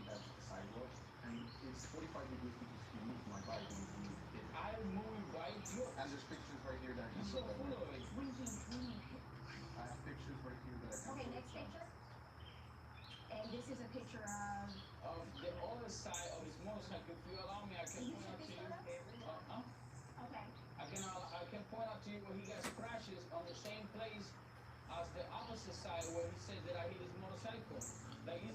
Speaker 22: That's the sidewalk. And it's 45 degrees because you moved my bike and you hit it.
Speaker 3: I moved bike. Look.
Speaker 22: And there's pictures right here that I can
Speaker 3: You're so
Speaker 22: show
Speaker 3: full
Speaker 22: that.
Speaker 3: of it.
Speaker 22: I have pictures right here that I can
Speaker 4: Okay,
Speaker 22: show
Speaker 4: next
Speaker 22: that.
Speaker 4: picture. And this is a picture of.
Speaker 3: Of the other side of his motorcycle. If you allow me, I can point out to you.
Speaker 4: Okay.
Speaker 3: I can point out to you where he got scratches on the same place as the opposite side where he said that I hit his motorcycle. Like he's